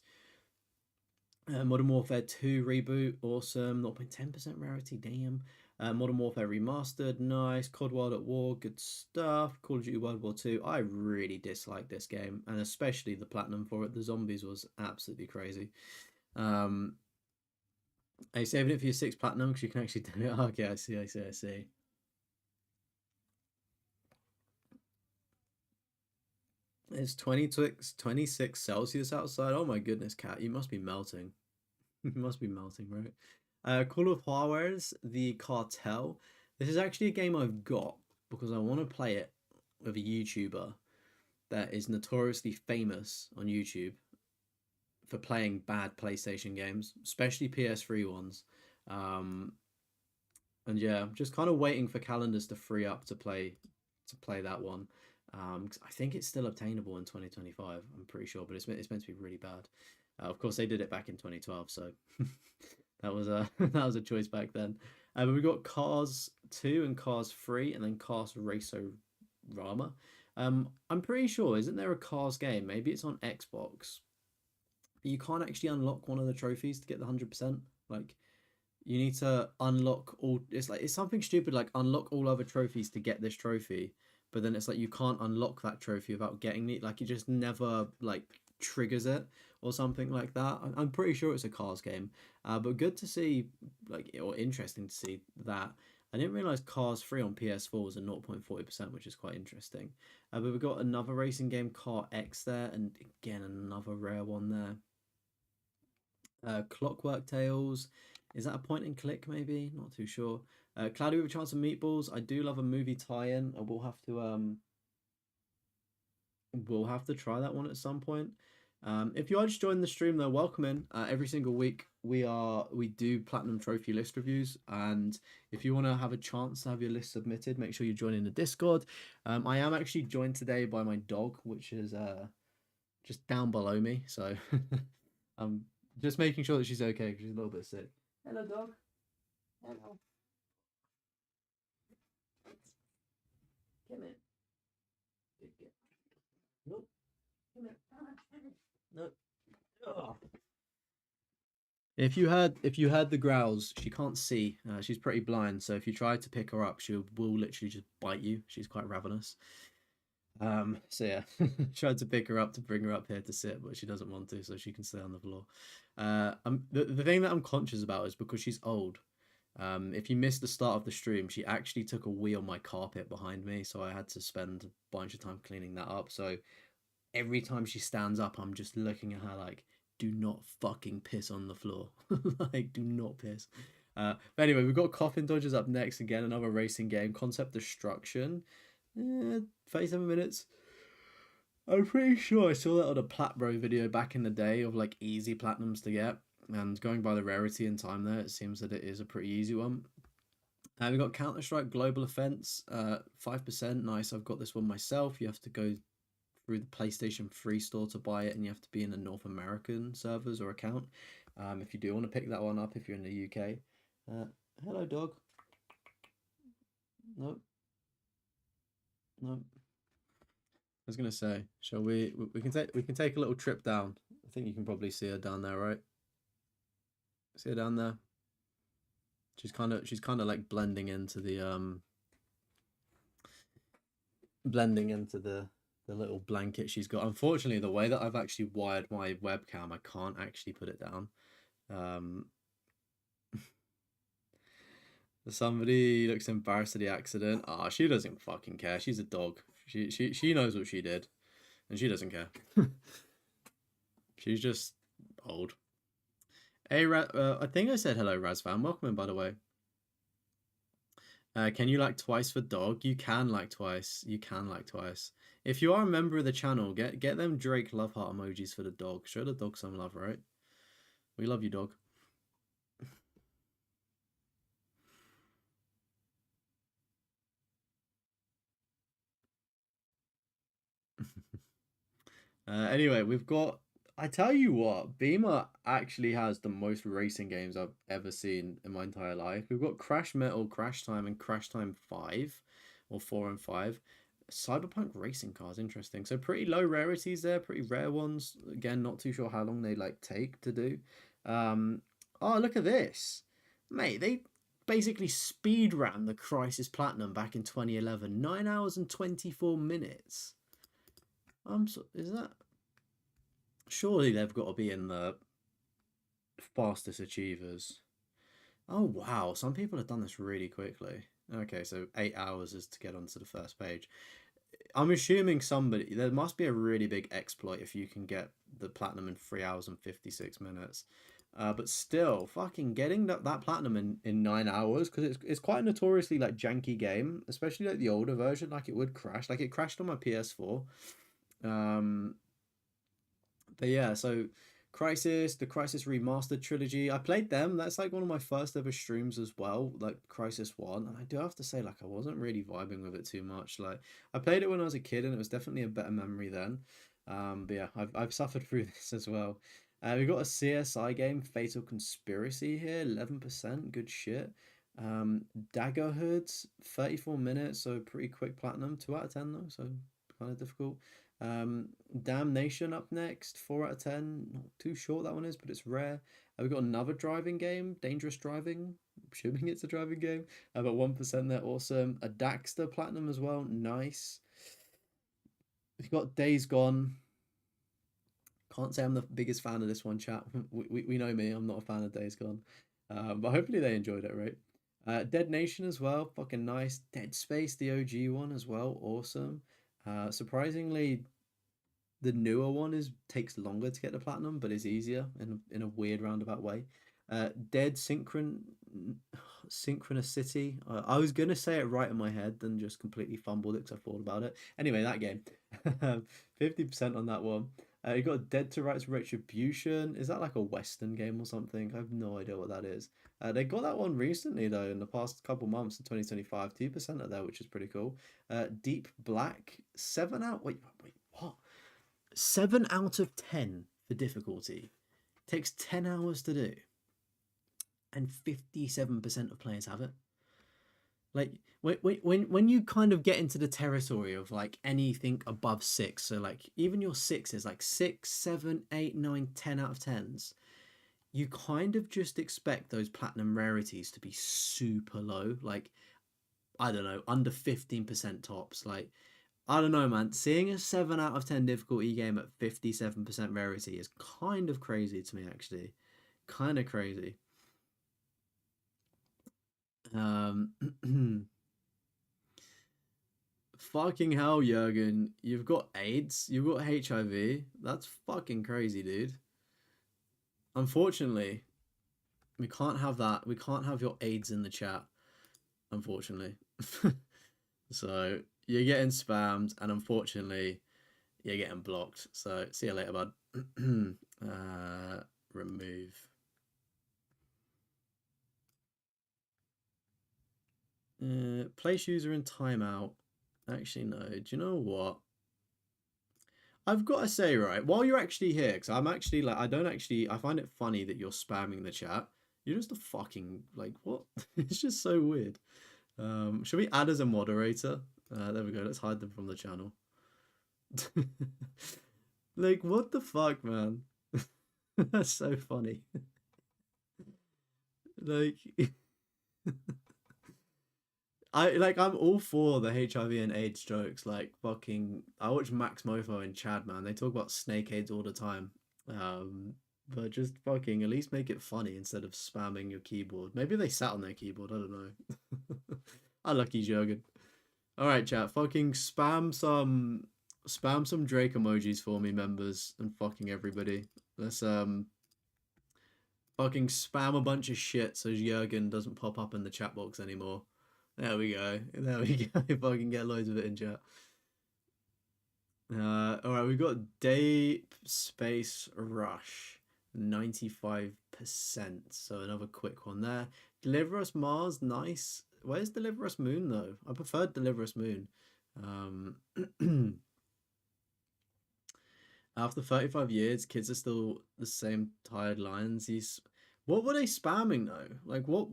Modern Warfare 2 Reboot, awesome. 0.10% rarity, damn. Modern Warfare Remastered, nice. COD World at War, good stuff. Call of Duty World War 2, I really dislike this game, and especially the platinum for it. The zombies was absolutely crazy. Are you saving it for your 6 platinum because you can actually do it? Okay, I see. It's 26 Celsius outside. Oh my goodness, cat, you must be melting. You must be melting, right? Call of Juarez, The Cartel. This is actually a game I've got because I want to play it with a YouTuber that is notoriously famous on YouTube for playing bad PlayStation games, especially PS3 ones. Um, and yeah, just kind of waiting for calendars to free up to play that one. 'Cause I think it's still obtainable in 2025. I'm pretty sure, but it's meant to be really bad. Of course, they did it back in 2012, so that was a that was a choice back then. But we got Cars 2 and Cars 3, and then Cars Racer-Rama. I'm pretty sure, isn't there a Cars game? Maybe it's on Xbox. But you can't actually unlock one of the trophies to get the 100%. Like you need to unlock all. It's like it's something stupid like unlock all other trophies to get this trophy, but then it's like you can't unlock that trophy without getting it. Like it just never like triggers it or something like that. I'm pretty sure it's a Cars game, but good to see like or interesting to see that. I didn't realize Cars 3 on PS4 was a 0.40%, which is quite interesting. But we've got another racing game, Car X there, and again another rare one there. Clockwork Tales. Is that a point and click? Maybe not too sure. Cloudy with a Chance of Meatballs. I do love a movie tie-in. I will have to we'll have to try that one at some point. If you are just joining the stream though, welcome in. Every single week we do platinum trophy list reviews, and if you want to have a chance to have your list submitted, make sure you join in the Discord. I am actually joined today by my dog, which is just down below me, so I'm just making sure that she's okay because she's a little bit sick. Hello, dog. Hello. Come here. Good girl. Nope. Come here. Nope. Oh. If you heard the growls, she can't see. She's pretty blind, so if you try to pick her up, she will literally just bite you. She's quite ravenous. So yeah, tried to pick her up to bring her up here to sit, but she doesn't want to, so she can stay on the floor. The thing that I'm conscious about is because she's old. If you missed the start of the stream, she actually took a wee on my carpet behind me, so I had to spend a bunch of time cleaning that up. So every time she stands up, I'm just looking at her like, do not fucking piss on the floor. Like, do not piss. But anyway, we've got Coffin Dodgers up next again, another racing game, Concept Destruction. 37 minutes. I'm pretty sure I saw that on a Platbro video back in the day of like easy platinums to get. And going by the rarity and time there, it seems that it is a pretty easy one. We got Counter Strike Global Offense, 5%. Nice. I've got this one myself. You have to go through the PlayStation Free store to buy it, and you have to be in a North American servers or account. If you do want to pick that one up, if you're in the UK. Hello, dog. Nope. Nope. I was gonna say, shall we can take a little trip down. I think you can probably see her down there, right? See her down there. She's kind of like blending into the little blanket she's got. Unfortunately, the way that I've actually wired my webcam, I can't actually put it down. Um, Somebody looks embarrassed at the accident. Ah, she doesn't fucking care. She's a dog. She knows what she did, and she doesn't care. She's just old. Hey, I think I said hello, Razvan. Welcome in, by the way. Can you like twice for dog? You can like twice. You can like twice. If you are a member of the channel, get them Drake love heart emojis for the dog. Show the dog some love, right? We love you, dog. Anyway, we've got. I tell you what, Beamer actually has the most racing games I've ever seen in my entire life. We've got Crash Metal, Crash Time, and Crash Time 5, or 4 and 5. Cyberpunk racing cars, interesting. So pretty low rarities there, pretty rare ones. Again, not too sure how long they like take to do. Um, oh, look at this, mate. They basically speed ran the Crisis Platinum back in 2011, 9 hours and 24 minutes. Is that? Surely they've got to be in the fastest achievers. Oh wow, some people have done this really quickly. Okay, so 8 hours is to get onto the first page. I'm assuming there must be a really big exploit if you can get the platinum in 3 hours and 56 minutes. But still, fucking getting that platinum in 9 hours, because it's quite a notoriously like janky game, especially like the older version. Like it would crash, like it crashed on my PS4. Um, but yeah, so the Crisis Remastered trilogy. I played them. That's like one of my first ever streams as well, like Crisis 1. And I do have to say, like, I wasn't really vibing with it too much. Like, I played it when I was a kid, and it was definitely a better memory then. But yeah, I've suffered through this as well. We've got a CSI game, Fatal Conspiracy here, 11%, good shit. Dagger Hoods, 34 minutes, so pretty quick platinum, 2 out of 10 though, so kind of difficult. Damnation up next, 4 out of 10. Not too short that one is, but it's rare. We've got another driving game, Dangerous Driving. I'm assuming it's a driving game. About 1% there, awesome. A Daxter Platinum as well, nice. We've got Days Gone. Can't say I'm the biggest fan of this one, chat. We know me, I'm not a fan of Days Gone. But hopefully they enjoyed it, right? Dead Nation as well, fucking nice. Dead Space, the OG one as well, awesome. Surprisingly, the newer one takes longer to get the platinum, but is easier in a weird roundabout way. Dead Synchronicity. I was gonna say it right in my head, then just completely fumbled it because I thought about it. Anyway, that game, 50% on that one. You got Dead to Rights Retribution. Is that like a Western game or something? I have no idea what that is. They got that one recently though, in the past couple months in 2025. 2% of there, which is pretty cool. Deep Black, 7 out. Wait, what? 7 out of 10 for difficulty. Takes 10 hours to do. And 57% of players have it. Like when you kind of get into the territory of like anything above 6, so like even your 6 like 6, 7, 8, 9, 10 out of 10s, you kind of just expect those platinum rarities to be super low, like I don't know, under 15% tops. Like I don't know, man. Seeing a 7 out of 10 difficulty game at 57% rarity is kind of crazy to me, actually. Kind of crazy. Um, Fucking hell, Jurgen. You've got AIDS. You've got HIV. That's fucking crazy, dude. Unfortunately, we can't have that. We can't have your AIDS in the chat, unfortunately. So you're getting spammed, and unfortunately, you're getting blocked. So see you later, bud. Remove. Place user in timeout. Actually, no. Do you know what? I've got to say, right, while you're actually here, because I'm actually like, I find it funny that you're spamming the chat. You're just a fucking, like, what? It's just so weird. Should we add as a moderator? There we go. Let's hide them from the channel. Like, what the fuck, man? That's so funny. Like, I'm all for the HIV and AIDS jokes. Like fucking, I watch Max Mofo and Chad, man. They talk about snake AIDS all the time. Um, but just fucking at least make it funny instead of spamming your keyboard. Maybe they sat on their keyboard. I don't know. Unlucky Jurgen. All right, chat. Fucking spam some Drake emojis for me, members, and fucking everybody. Let's fucking spam a bunch of shit so Jurgen doesn't pop up in the chat box anymore. There we go. There we go. Fucking get loads of it in chat. All right, we got Deep Space Rush, 95%. So another quick one there. Deliver Us Mars, nice. Where's Deliver Us Moon though? I preferred Deliver Us Moon. After 35 years, kids are still the same tired lines. What were they spamming though? What,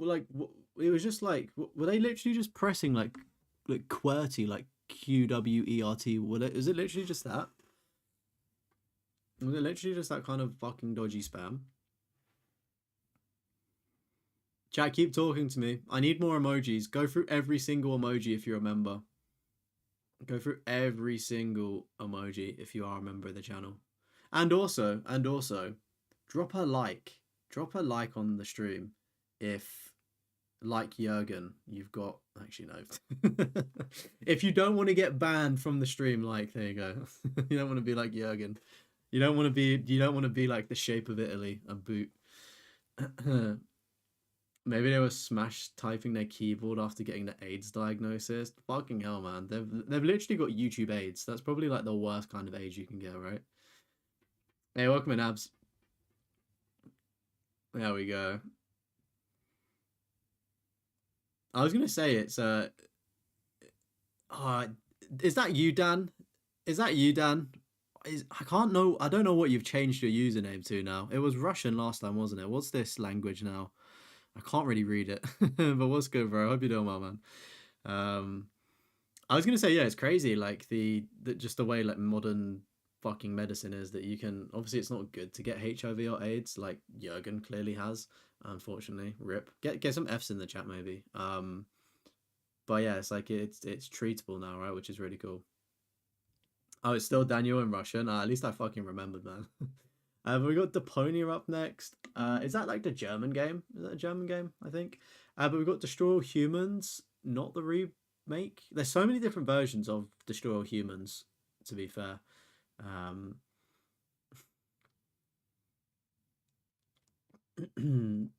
it was just like, were they literally just pressing like QWERTY, like QWERT? Is it literally just that? Was it literally just that kind of fucking dodgy spam? Chat, keep talking to me. I need more emojis. Go through every single emoji if you're a member. Go through every single emoji if you are a member of the channel. And also, drop a like. Drop a like on the stream if, like Jurgen, you've got... Actually, no. If you don't want to get banned from the stream, like, there you go. You don't want to be like Jurgen. You don't want to be like the shape of Italy, a boot. Maybe they were smash typing their keyboard after getting the AIDS diagnosis. Fucking hell, man. They've literally got YouTube AIDS. That's probably like the worst kind of AIDS you can get, right? Hey, welcome in, Abs. There we go. I was gonna say it's is that you, Dan? Is that you, Dan? I can't know. I don't know what you've changed your username to now. It was Russian last time, wasn't it? What's this language now? I can't really read it. But what's good, bro? I hope you're doing well, man. I was gonna say, yeah, it's crazy. Like just the way like modern fucking medicine is that you can obviously it's not good to get HIV or AIDS, like Jurgen clearly has. Unfortunately, rip. Get some Fs in the chat maybe. But yeah, it's like it's treatable now, right? Which is really cool. Oh, it's still Daniel in Russian. At least I fucking remembered, man. We got Deponia up next. Is that like the German game? Is that a German game? I think. But we've got Destroy All Humans, not the remake. There's so many different versions of Destroy All Humans, to be fair.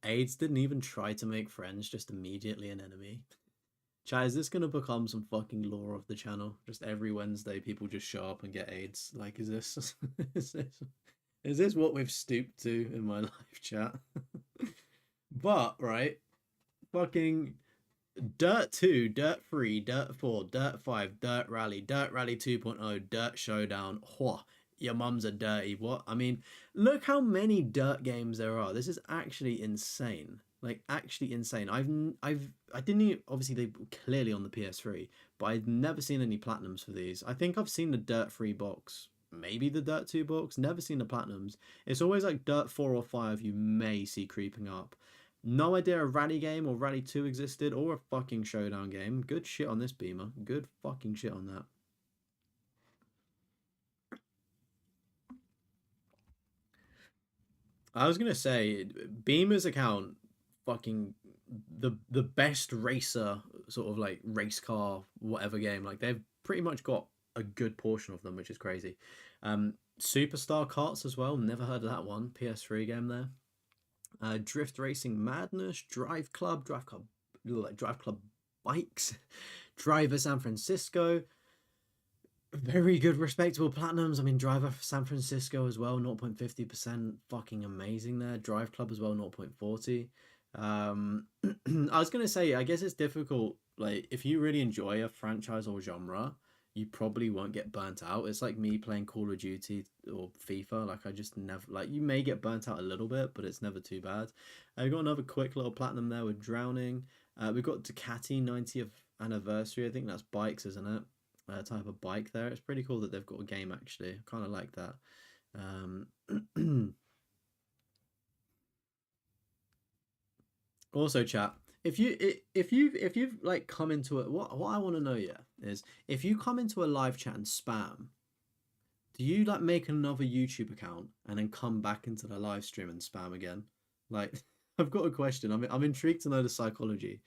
AIDS didn't even try to make friends, just immediately an enemy. Chai, is this gonna become some fucking lore of the channel? Just every Wednesday, people just show up and get AIDS. Like, is this is this what we've stooped to in my live chat? But right, fucking Dirt 2, Dirt 3, Dirt 4, Dirt 5, Dirt Rally 2.0, Dirt Showdown. Whoa, your mums are dirty. What? I mean, look how many Dirt games there are. This is actually insane. Like actually insane. I didn't even, obviously they clearly on the PS3, but I've never seen any platinums for these. I think I've seen the Dirt 3 box, maybe the Dirt 2 box, never seen the platinums. It's always like Dirt 4 or 5 you may see creeping up. No idea a rally game or rally 2 existed or a fucking showdown game. Good shit on this Beamer. Good fucking shit on that. I was gonna say Beamer's account fucking the best racer sort of like race car whatever game. Like they've pretty much got a good portion of them, which is crazy. Superstar Karts as well. Never heard of that one. PS3 game there. Drift Racing Madness, Drive Club Bikes, Driver San Francisco. Very good, respectable platinums. I mean, Driver San Francisco as well, 0.50%. Fucking amazing there. Drive Club as well, 0.40. I was going to say, I guess it's difficult. Like, if you really enjoy a franchise or genre, you probably won't get burnt out. It's like me playing Call of Duty or FIFA. Like I just never like you may get burnt out a little bit, but it's never too bad. I got another quick little platinum there with Drowning. We've got Ducati 90th anniversary. I think that's bikes, isn't it? Type of bike there. It's pretty cool that they've got a game actually. I kind of like that. Also, chat. if you've like come into it, what I want to know, yeah, is if you come into a live chat and spam, do you like make another YouTube account and then come back into the live stream and spam again? Like, I've got a question. I'm intrigued to know the psychology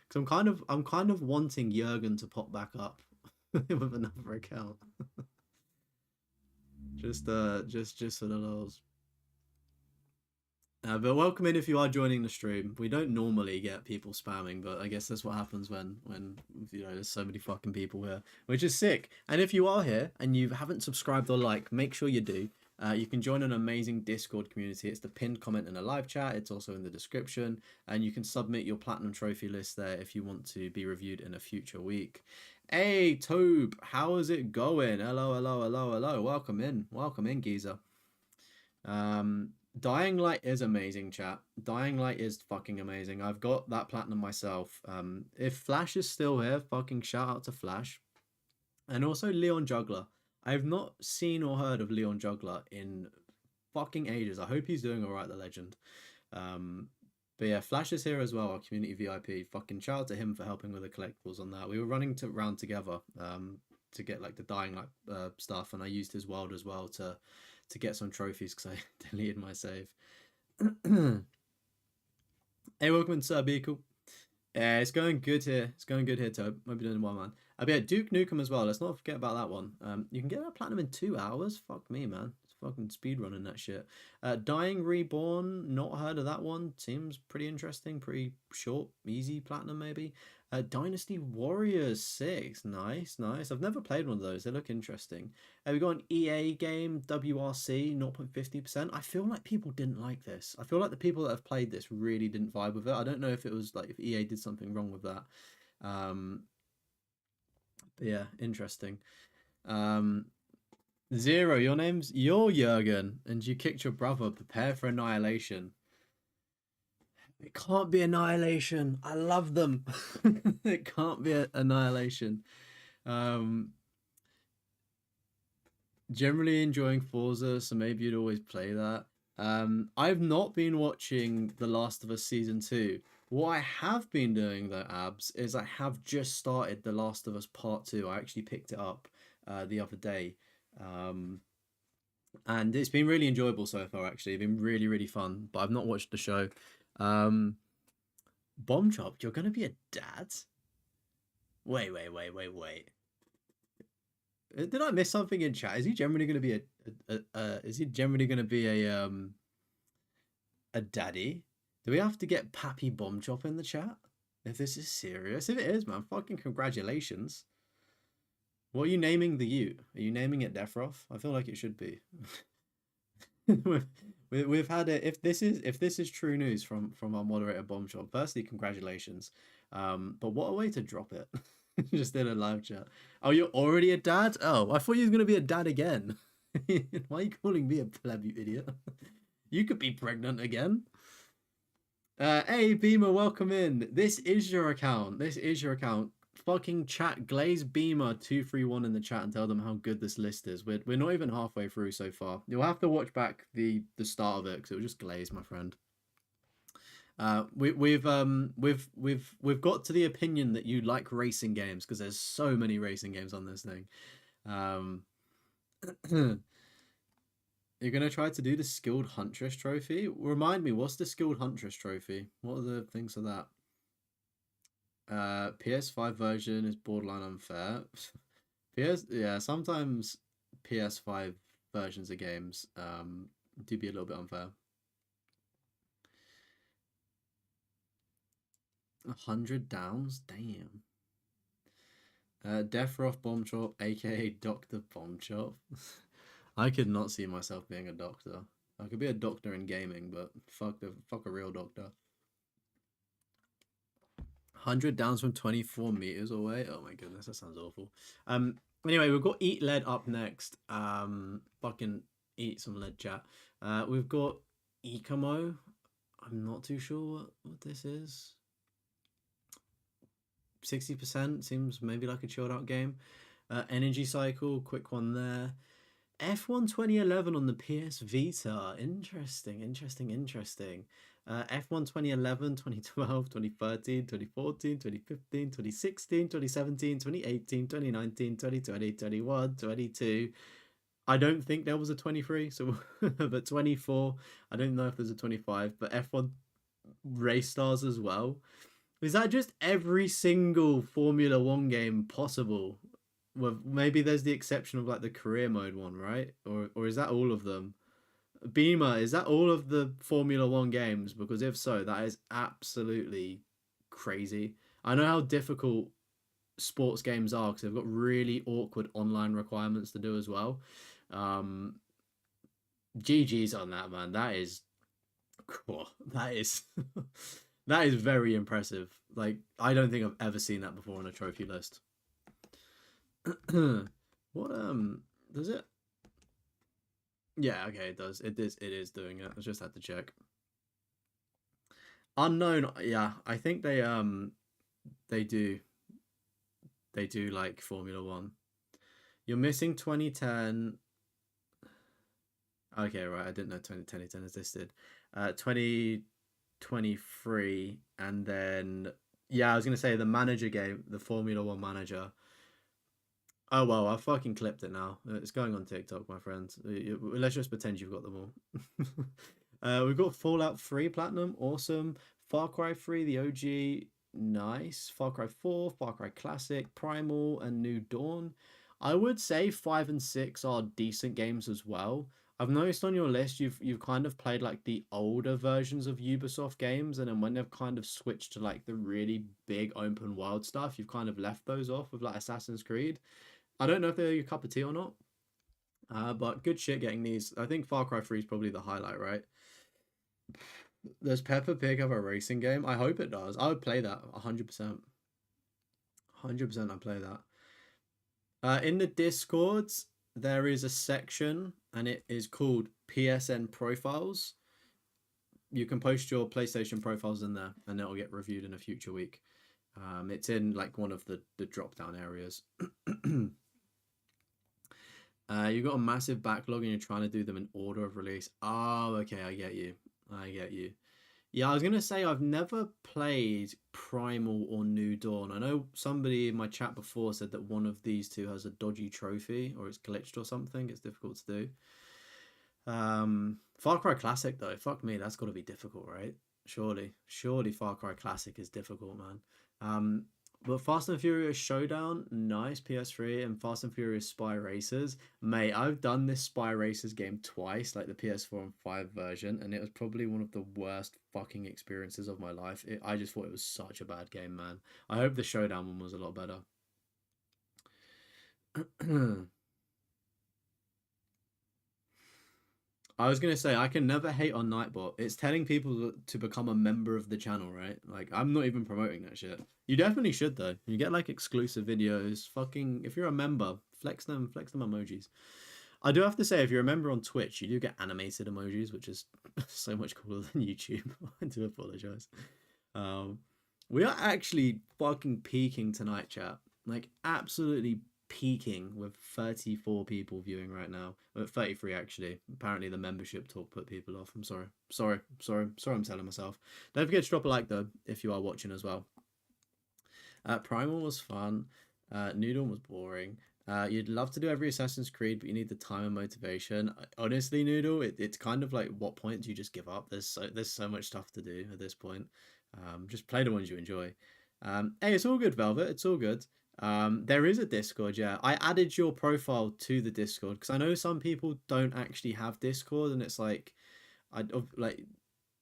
because I'm kind of wanting Jurgen to pop back up with another account. Just for the lols. But welcome in if you are joining the stream. We don't normally get people spamming, but I guess that's what happens when you know there's so many fucking people here, which is sick. And if you are here and you haven't subscribed or like, make sure you do. You can join an amazing Discord community. It's the pinned comment in a live chat. It's also in the description, and you can submit your platinum trophy list there if you want to be reviewed in a future week. Hey Tobe, how is it going? Hello, hello, hello, hello. Welcome in, geezer. Dying Light is amazing, chat. Dying Light is fucking amazing. I've got that platinum myself. If Flash is still here, fucking shout out to Flash. And also Leon Juggler. I've not seen or heard of Leon Juggler in fucking ages. I hope he's doing alright, the legend. But yeah, Flash is here as well, our community VIP. Fucking shout out to him for helping with the collectibles on that. We were running around together to get like the Dying Light stuff, and I used his world as well to get some trophies because I deleted my save. Hey, welcome in, Sir Beagle. Yeah, it's going good here. It's going good here, Tobe. Might be doing one, man. But yeah, Duke Nukem as well. Let's not forget about that one. You can get that platinum in 2 hours. Fuck me, man. It's fucking speed running that shit. Dying Reborn. Not heard of that one. Seems pretty interesting. Pretty short, easy platinum maybe. Dynasty Warriors 6. Nice, nice. I've never played one of those. They look interesting. We got an EA game, WRC, 0.50%. I feel like people didn't like this. I feel like the people that have played this really didn't vibe with it. I don't know if it was like if EA did something wrong with that. But yeah, interesting. Zero, you're Jurgen, and you kicked your brother. Prepare for annihilation. It can't be annihilation. I love them. It can't be annihilation. Generally enjoying Forza, so maybe you'd always play that. I've not been watching The Last of Us Season 2. What I have been doing though, Abs, is I have just started The Last of Us Part 2. I actually picked it up the other day. And it's been really enjoyable so far, actually. It's been really, really fun, but I've not watched the show. Bomb Chop, you're gonna be a dad? Wait. Did I miss something in chat? Is he generally gonna be a daddy? Do we have to get Pappy Bomb Chop in the chat? If this is serious? If it is, man, fucking congratulations. What are you naming the Ute? Are you naming it Deathroff? I feel like it should be. We've had it. If this is true news from our moderator Bomb Chop, firstly, congratulations. But what a way to drop it. Just in a live chat. Oh, you're already a dad? Oh, I thought you were gonna be a dad again. Why are you calling me a pleb, you idiot? You could be pregnant again. Hey Beamer, welcome in. This is your account. Fucking chat Glaze Beamer 231 in the chat and tell them how good this list is. We're not even halfway through so far. You'll have to watch back the start of it because it was just Glaze, my friend. We've got to the opinion that you like racing games because there's so many racing games on this thing. You're gonna try to do the Skilled Huntress trophy. Remind me, what's the Skilled Huntress trophy? What are the things for that? PS5 version is borderline unfair. Sometimes PS5 versions of games do be a little bit unfair. 100 downs? Damn. Deathroff Bomb Chop, aka Dr. Bomb Chop. I could not see myself being a doctor. I could be a doctor in gaming, but fuck a real doctor. 100 downs from 24 meters away. Oh my goodness, that sounds awful. Anyway, we've got Eat Lead up next. Fucking eat some lead, chat. We've got Ecamo. I'm not too sure what this is. 60% seems maybe like a chilled out game. Energy Cycle, quick one there. F1 2011 on the PS Vita. Interesting. F1 2011, 2012, 2013, 2014, 2015, 2016, 2017, 2018, 2019, 2020, 21, 22. I don't think there was a 23, so but 24. I don't know if there's a 25, but F1 race stars as well. Is that just every single Formula One game possible? Well, maybe there's the exception of like the career mode one, right? Or is that all of them? Beamer, is that all of the Formula One games? Because if so, that is absolutely crazy. I know how difficult sports games are because they've got really awkward online requirements to do as well. Um, GG's on that, man. That is cool. That is that is very impressive. Like I don't think I've ever seen that before on a trophy list. What does it? Yeah, okay, it does. It is doing it. I just had to check. Unknown, yeah, I think they do they do like Formula One. You're missing 2010. Okay, right. I didn't know 2010 existed. 2023, and then yeah, I was gonna say the manager game, the Formula One manager. Oh well, I fucking clipped it now. It's going on TikTok, my friends. Let's just pretend you've got them all. We've got Fallout 3 Platinum, awesome. Far Cry 3, the OG, nice. Far Cry 4, Far Cry Classic, Primal, and New Dawn. I would say 5 and 6 are decent games as well. I've noticed on your list you've kind of played like the older versions of Ubisoft games, and then when they've kind of switched to like the really big open world stuff, you've kind of left those off with like Assassin's Creed. I don't know if they're your cup of tea or not, but good shit getting these. I think Far Cry 3 is probably the highlight, right? Does Peppa Pig have a racing game? I hope it does. I would play that 100%. 100% I'd play that. In the Discords, there is a section and it is called PSN Profiles. You can post your PlayStation profiles in there and it'll get reviewed in a future week. It's in like one of the drop down areas. You've got a massive backlog and you're trying to do them in order of release. Oh, okay, I get you. I get you. Yeah, I was gonna say I've never played Primal or New Dawn. I know somebody in my chat before said that one of these two has a dodgy trophy or it's glitched or something. It's difficult to do. Far Cry Classic though, fuck me, that's got to be difficult, right? Surely Far Cry Classic is difficult, man. But Fast and Furious Showdown, nice PS3, and Fast and Furious Spy Racers, mate. I've done this Spy Racers game twice, like the PS4 and 5 version, and it was probably one of the worst fucking experiences of my life. I just thought it was such a bad game, man. I hope the Showdown one was a lot better. I was gonna say I can never hate on Nightbot. It's telling people to become a member of the channel, right? Like I'm not even promoting that shit. You definitely should though. You get like exclusive videos. Fucking if you're a member, flex them emojis. I do have to say, if you're a member on Twitch, you do get animated emojis, which is so much cooler than YouTube. I do apologize. Um, we are actually fucking peaking tonight, chat. Like absolutely peaking with 34 people viewing right now. 33 actually. Apparently the membership talk put people off. I'm sorry. Sorry I'm telling myself. Don't forget to drop a like though if you are watching as well. Primal was fun. Noodle was boring. You'd love to do every Assassin's Creed, but you need the time and motivation. Honestly, Noodle, it's kind of like what point do you just give up? There's so much stuff to do at this point. Just play the ones you enjoy. Hey, it's all good, Velvet. It's all good. There is a Discord, yeah. I added your profile to the Discord because I know some people don't actually have Discord, and it's like, I like,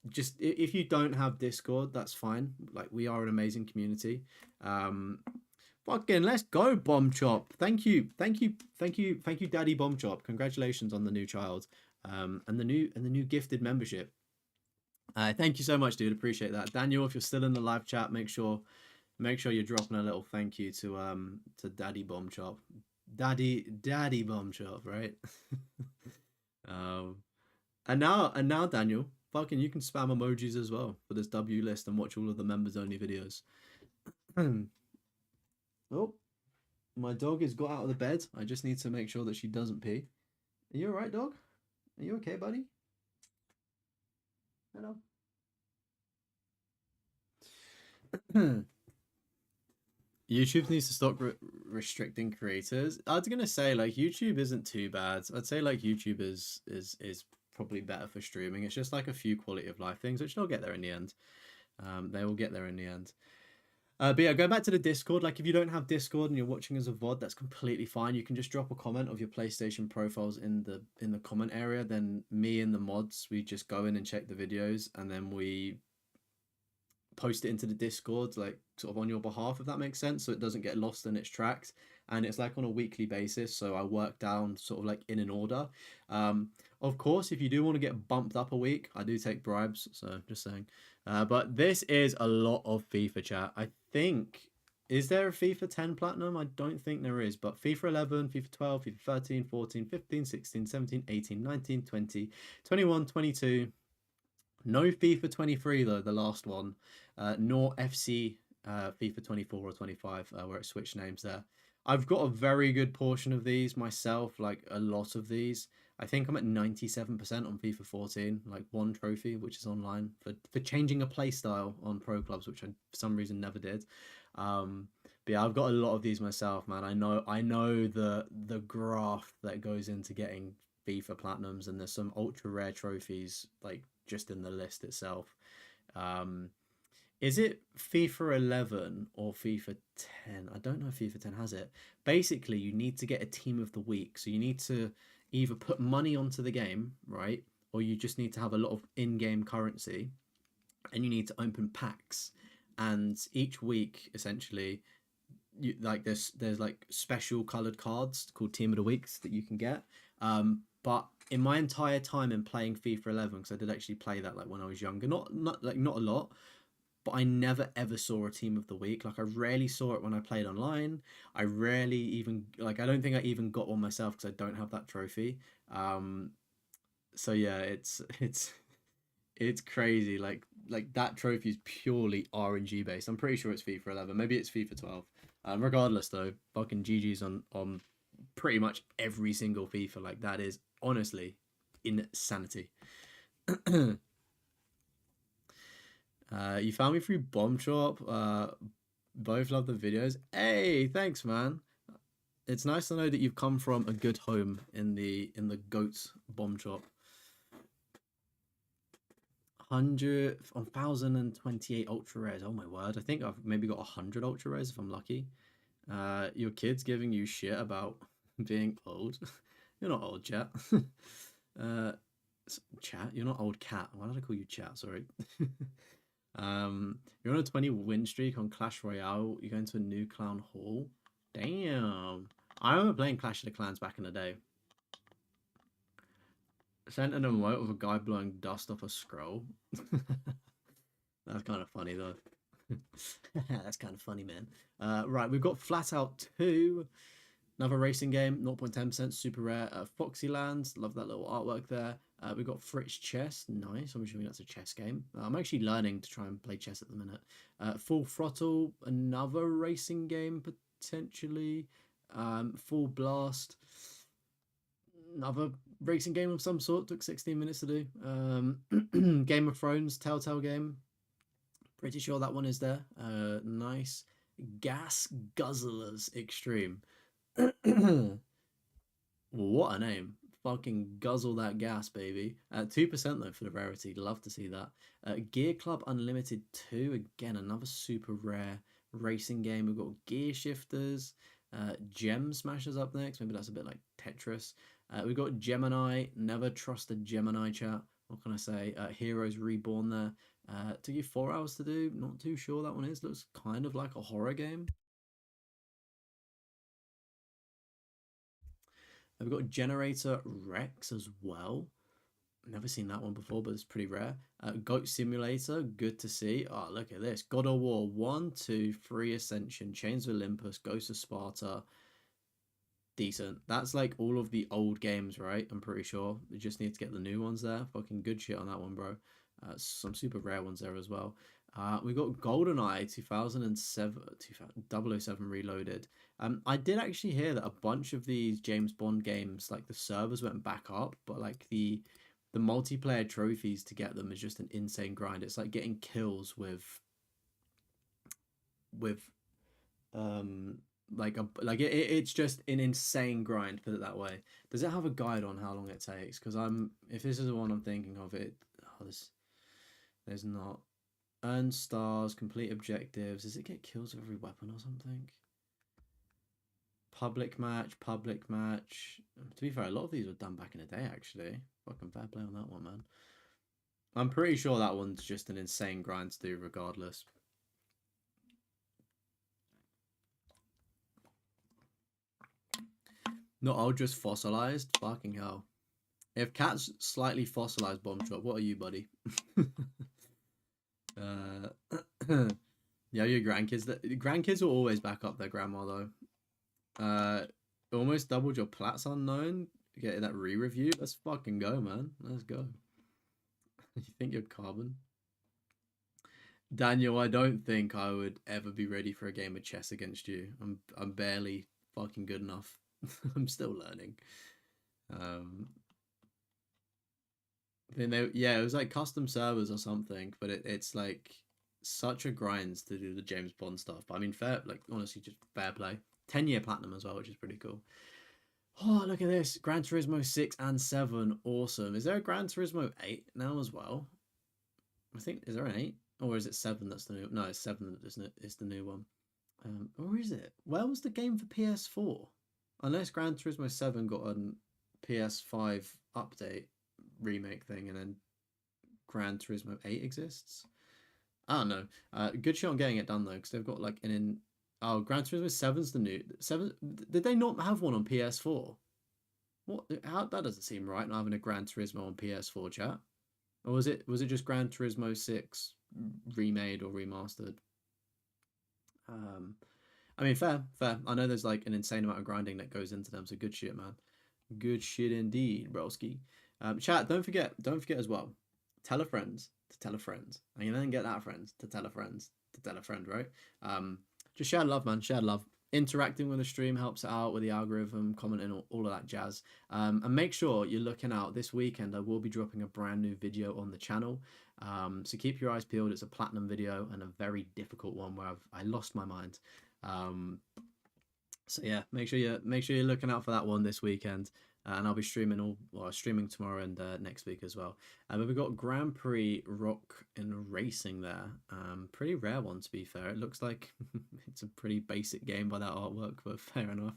just if you don't have Discord, that's fine. Like, we are an amazing community. Fucking let's go, Bomb Chop. Thank you, Daddy Bomb Chop. Congratulations on the new child, and the new gifted membership. Thank you so much, dude. Appreciate that, Daniel. If you're still in the live chat, make sure you're dropping a little thank you to Daddy Bomb Chop, Daddy Bomb Chop, right? And now Daniel, fucking you can spam emojis as well for this W list and watch all of the members only videos. Oh, my dog has got out of the bed. I just need to make sure that she doesn't pee. Are you alright, dog? Are you okay, buddy? Hello. YouTube needs to stop restricting creators. I was gonna say like YouTube isn't too bad. I'd say like YouTube is probably better for streaming. It's just like a few quality of life things, which they'll get there in the end. They will get there in the end. But yeah, go back to the Discord. Like, if you don't have Discord and you're watching as a VOD, that's completely fine. You can just drop a comment of your PlayStation profiles in the comment area. Then me and the mods, we just go in and check the videos, and then we post it into the Discord, like sort of on your behalf, if that makes sense, so it doesn't get lost in its tracks. And it's like on a weekly basis, so I work down sort of like in an order. Of course, if you do want to get bumped up a week, I do take bribes, so just saying. But this is a lot of FIFA chat. I think, is there a FIFA 10 Platinum? I don't think there is, but FIFA 11, FIFA 12, FIFA 13, 14, 15, 16, 17, 18, 19, 20, 21, 22. No FIFA 23 though, the last one, nor FC FIFA 24 or 25, where it switched names there. I've got a very good portion of these myself, like a lot of these. I think I'm at 97% on FIFA 14, like one trophy, which is online for changing a play style on pro clubs, which I for some reason never did. But yeah, I've got a lot of these myself, man. I know the graph that goes into getting FIFA platinums, and there's some ultra rare trophies like just in the list itself. Um, is it FIFA 11 or FIFA 10? I don't know if FIFA 10 has it. Basically, you need to get a team of the week. So you need to either put money onto the game, right? Or you just need to have a lot of in-game currency, and you need to open packs. And each week, essentially, like there's like special colored cards called Team of the Weeks that you can get. But in my entire time in playing FIFA 11, because I did actually play that like when I was younger, not a lot, but I never ever saw a Team of the Week. Like I rarely saw it when I played online. I rarely even like I don't think I even got one myself because I don't have that trophy. So yeah, it's crazy. Like that trophy is purely RNG based. I'm pretty sure it's FIFA 11. Maybe it's FIFA 12. Regardless though, fucking GG's on pretty much every single FIFA. Like that is honestly insanity. You found me through Bomb Shop. Both love the videos. Hey, thanks, man. It's nice to know that you've come from a good home in the goats bomb shop. 1,028 ultra rares. Oh my word! I think I've maybe got 100 ultra rares if I'm lucky. Your kid's giving you shit about being old. You're not old, chat. uh, chat. You're not old, cat. Why did I call you chat? Sorry. You're on a 20 win streak on Clash Royale. You're going to a new clown hall. Damn. I remember playing Clash of the Clans back in the day. Sent an emote of a guy blowing dust off a scroll. That's kind of funny though. That's kind of funny, man. Right, we've got Flat Out 2. Another racing game, 0.10%, super rare. Foxylands, love that little artwork there. We've got Fritz Chess, nice. I'm assuming that's a chess game. I'm actually learning to try and play chess at the minute. Full Throttle, another racing game potentially. Full Blast, another racing game of some sort. Took 16 minutes to do. Game of Thrones, Telltale game. Pretty sure that one is there. Nice. Gas Guzzlers Extreme. What a name. Fucking guzzle that gas, baby. 2% though for the rarity. Love to see that. Gear Club Unlimited 2. Again, another super rare racing game. We've got Gear Shifters. Gem Smashers up next. Maybe that's a bit like Tetris. We've got Gemini. Never trust a Gemini, chat. What can I say? Heroes Reborn there. Took you 4 hours to do. Not too sure that one is. Looks kind of like a horror game. We've got Generator Rex as well. Never seen that one before, but it's pretty rare. Goat Simulator, good to see. Oh, look at this. God of War 1, 2, 3 Ascension, Chains of Olympus, Ghost of Sparta. Decent. That's like all of the old games, right? I'm pretty sure. We just need to get the new ones there. Fucking good shit on that one, bro. Some super rare ones there as well. We got GoldenEye 2007, 007 Reloaded. I did actually hear that a bunch of these James Bond games, like the servers went back up, but like the multiplayer trophies to get them is just an insane grind. It's like getting kills with with it's just an insane grind, put it that way. Does it have a guide on how long it takes? Because if this is the one I'm thinking of, there's not. Earn stars, complete objectives. Does it get kills with every weapon or something? Public match, public match. To be fair, a lot of these were done back in the day, actually. Fucking fair play on that one, man. I'm pretty sure that one's just an insane grind to do regardless. Not all just fossilized? Fucking hell. If Cat's slightly fossilized bomb drop, what are you, buddy? Yeah, your grandkids. Grandkids will always back up their grandma, though. Almost doubled your plats unknown. Get that re-review. Let's fucking go, man. Let's go. You think you're carbon? Daniel, I don't think I would ever be ready for a game of chess against you. I'm barely fucking good enough. I'm still learning. Yeah, it was like custom servers or something, but it's like such a grind to do the James Bond stuff. But I mean, honestly, just fair play. 10-year platinum as well, which is pretty cool. Oh, look at this. Gran Turismo 6 and 7. Awesome. Is there a Gran Turismo 8 now as well? I think, is there an 8? Or is it 7 that's the new? No, it's 7 isn't it? It's the new one. Or is it? Where was the game for PS4? Unless Gran Turismo 7 got a PS5 update remake thing and then Gran Turismo 8 exists. I don't know. Good shot on getting it done though, because they've got like Gran Turismo 7's the new 7. Did they not have one on PS4? What? How that doesn't seem right. Not having a Gran Turismo on PS4, chat. Or was it just Gran Turismo 6 remade or remastered? I mean, fair. I know there's like an insane amount of grinding that goes into them, so good shit, man. Good shit indeed, broski. Chat, don't forget as well. Tell a friend to tell a friend, and you then get that friend to tell a friend to tell a friend, right? Just share love, man. Share love. Interacting with the stream helps it out with the algorithm, commenting, all of that jazz. And make sure you're looking out this weekend. I will be dropping a brand new video on the channel. So keep your eyes peeled. It's a platinum video and a very difficult one where I lost my mind. So yeah, make sure you're looking out for that one this weekend. And I'll be streaming tomorrow and next week as well. But we've got Grand Prix Rock and Racing there. Pretty rare one to be fair. It looks like it's a pretty basic game by that artwork, but fair enough.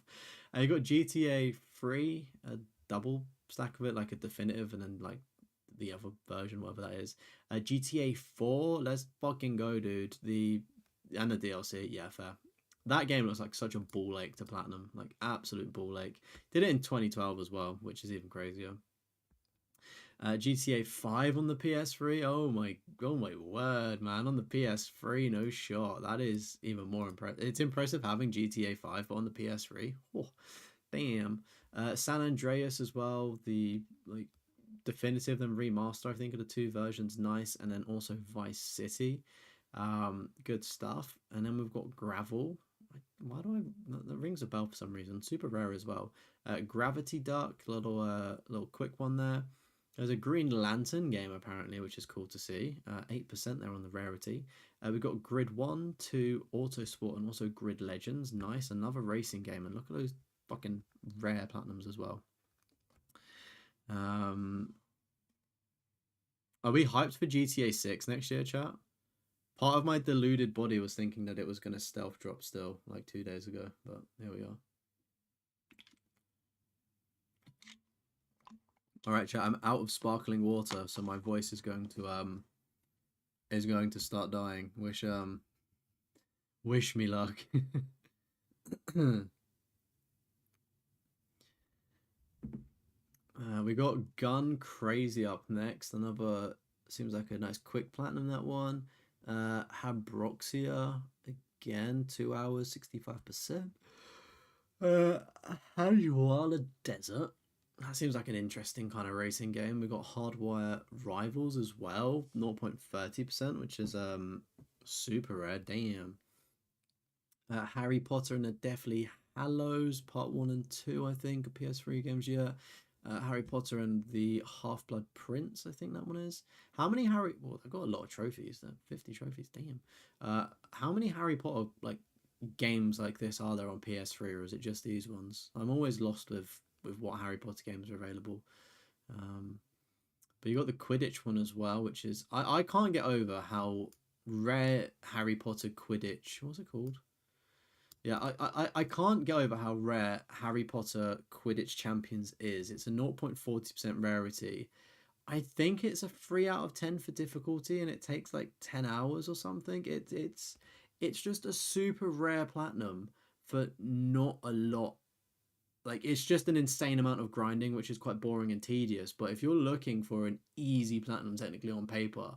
You got GTA 3, a double stack of it, like a definitive, and then like the other version, whatever that is. GTA 4, let's fucking go, dude. And the DLC, yeah, fair. That game looks like such a ball ache to platinum, like absolute ball ache. Did it in 2012 as well, which is even crazier. GTA 5 on the PS3. Oh my word, man! On the PS3, no shot. That is even more impressive. It's impressive having GTA 5, but on the PS3, oh, damn. San Andreas as well. The like definitive and remaster, I think, are the two versions. Nice, and then also Vice City. Good stuff. And then we've got Gravel. Why do that rings a bell for some reason? Super rare as well. Gravity Duck, little quick one there. There's a Green Lantern game apparently, which is cool to see. 8% there on the rarity. We've got Grid 1, 2, Autosport, and also Grid Legends. Nice, another racing game. And look at those fucking rare platinums as well. Are we hyped for GTA 6 next year, chat? Part of my deluded body was thinking that it was going to stealth drop still, like 2 days ago, but here we are. All right, chat, I'm out of sparkling water, so my voice is going to start dying. Wish me luck. We got Gun Crazy up next. Another seems like a nice quick platinum, that one. Habroxia again, 2 hours, 65%. Hajuala Desert. That seems like an interesting kind of racing game. We've got Hardwire Rivals as well, 0.30%, which is super rare. Damn. Harry Potter and the Deathly Hallows, part 1 and 2, I think, PS3 games. Yeah. Harry Potter and the Half-Blood Prince, I think that one is. How many Harry? Well, they've got a lot of trophies. 50 trophies. Damn. How many Harry Potter like games like this are there on PS3, or is it just these ones? I'm always lost with what Harry Potter games are available. Um, but you got the Quidditch one as well, which is I can't get over how rare Harry Potter Quidditch. What's it called? Yeah, I can't get over how rare Harry Potter Quidditch Champions is. It's a 0.40% rarity. I think it's a 3 out of 10 for difficulty, and it takes like 10 hours or something. It's just a super rare platinum for not a lot. Like, it's just an insane amount of grinding, which is quite boring and tedious. But if you're looking for an easy platinum, technically on paper,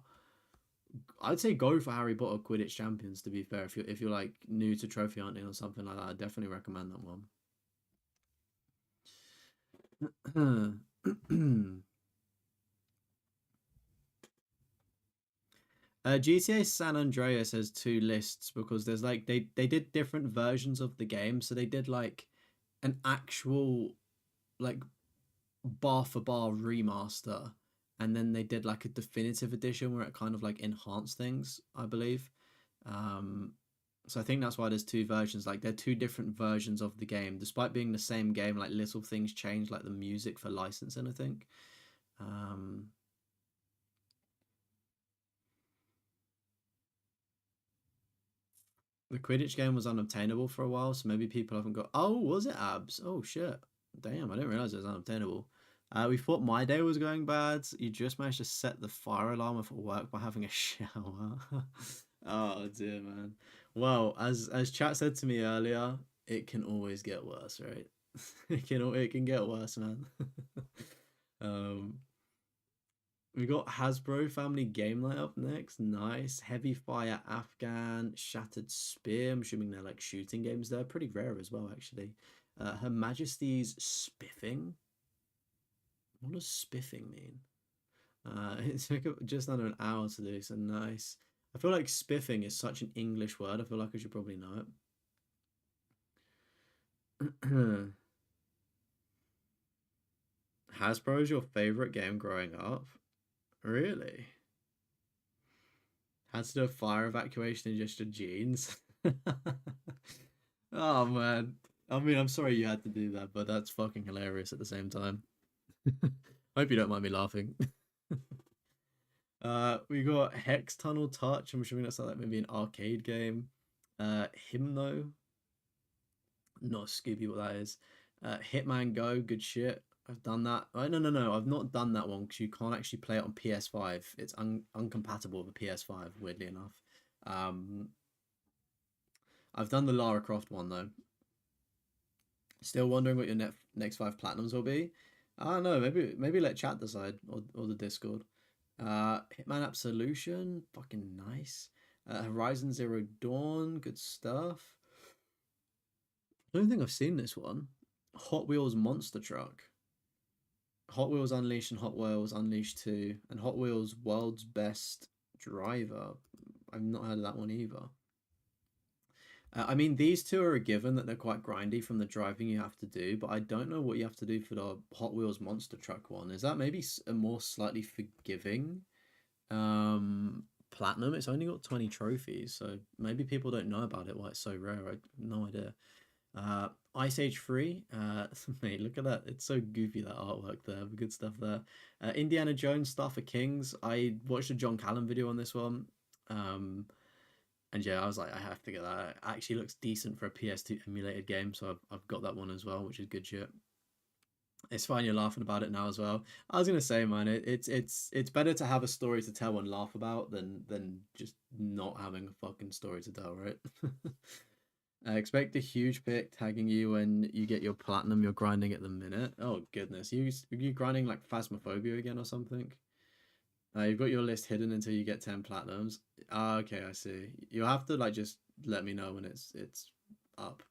I'd say go for Harry Potter Quidditch Champions. To be fair, if you're like new to trophy hunting or something like that, I definitely recommend that one. GTA San Andreas has two lists because there's like they did different versions of the game. So they did like an actual like bar for bar remaster, and then they did like a definitive edition where it kind of like enhanced things, I believe. Um, so I think that's why there's two versions. Like they're two different versions of the game, despite being the same game. Like little things change, like the music for licensing, I think. Um, the Quidditch game was unobtainable for a while, so maybe people haven't got. Oh, was it abs? Oh shit! Damn, I didn't realize it was unobtainable. We thought my day was going bad. You just managed to set the fire alarm for work by having a shower. Oh dear, man. Well, as chat said to me earlier, it can always get worse, right? It can get worse, man. um, we got Hasbro Family Game Night up next. Nice. Heavy Fire Afghan, Shattered Spear. I'm assuming they're like shooting games. They're pretty rare as well, actually. Her Majesty's Spiffing. What does spiffing mean? It took just under an hour to do, so nice. I feel like spiffing is such an English word. I feel like I should probably know it. Hasbro is your favorite game growing up? Really? Had to do a fire evacuation in just your jeans? Oh man. I mean, I'm sorry you had to do that, but that's fucking hilarious at the same time. Hope you don't mind me laughing. We got Hex Tunnel Touch. I'm assuming that's like maybe an arcade game. Hymno. Not Scooby, what that is. Hitman Go, good shit. I've done that. Oh, no. I've not done that one because you can't actually play it on PS5. It's uncompatible with a PS5, weirdly enough. Um, I've done the Lara Croft one though. Still wondering what your next five platinums will be. I don't know. Maybe let chat decide or the Discord. Hitman Absolution, fucking nice. Horizon Zero Dawn, good stuff. I don't think I've seen this one. Hot Wheels Monster Truck. Hot Wheels Unleashed and Hot Wheels Unleashed 2, and Hot Wheels World's Best Driver. I've not heard of that one either. I mean, these two are a given that they're quite grindy from the driving you have to do, but I don't know what you have to do for the Hot Wheels Monster Truck one. Is that maybe a more slightly forgiving platinum? It's only got 20 trophies, so maybe people don't know about it, why it's so rare. I have no idea. Ice Age 3, mate, look at that. It's so goofy, that artwork there. Good stuff there. Indiana Jones, Star for Kings. I watched a John Callum video on this one. And yeah, I was like, I have to get that. It actually looks decent for a PS2 emulated game, so I've got that one as well, which is good shit. It's fine you're laughing about it now as well. I was gonna say, man, it's better to have a story to tell and laugh about than just not having a fucking story to tell, right? Expect a huge pic tagging you when you get your platinum. You're grinding at the minute. Oh goodness, you grinding like Phasmophobia again or something? You've got your list hidden until you get 10 platinums. Ah, okay, I see. You'll have to like just let me know when it's up.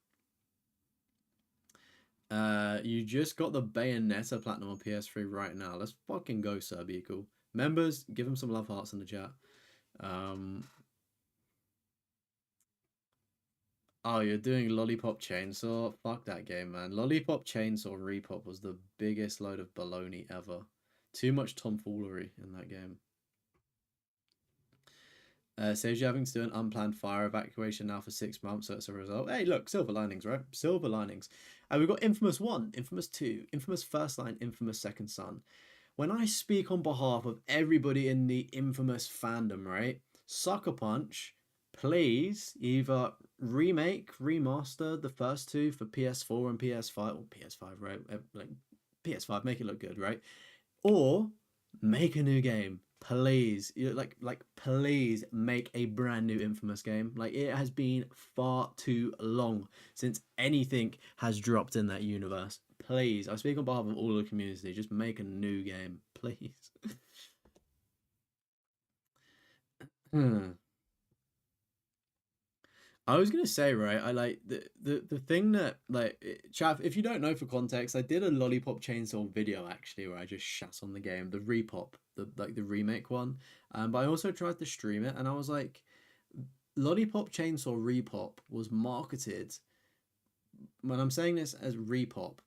You just got the Bayonetta platinum on PS3 right now. Let's fucking go, Sir Beagle. Members, give him some love hearts in the chat. Um, Oh, you're doing Lollipop Chainsaw? Fuck that game, man. Lollipop Chainsaw Repop was the biggest load of baloney ever. Too much tomfoolery in that game. Saves you having to do an unplanned fire evacuation now for 6 months, so it's a result. Hey, look, silver linings, right? Silver linings. We've got Infamous 1, Infamous 2, Infamous First Line, Infamous Second Son. When I speak on behalf of everybody in the Infamous fandom, right? Sucker Punch, please either remake, remaster the first two for PS4 and PS5, or PS5, right? Like PS5, make it look good, right? Or make a new game, please. Please make a brand new Infamous game. Like, it has been far too long since anything has dropped in that universe. Please, I speak on behalf of all the community. Just make a new game, please. Hmm. I was gonna say, right, I like the thing that, like, chav, if you don't know, for context, I did a Lollipop Chainsaw video actually where I just shat on the game, the repop, the remake one. But I also tried to stream it, and I was like, Lollipop Chainsaw Repop was marketed, when I'm saying this, as repop,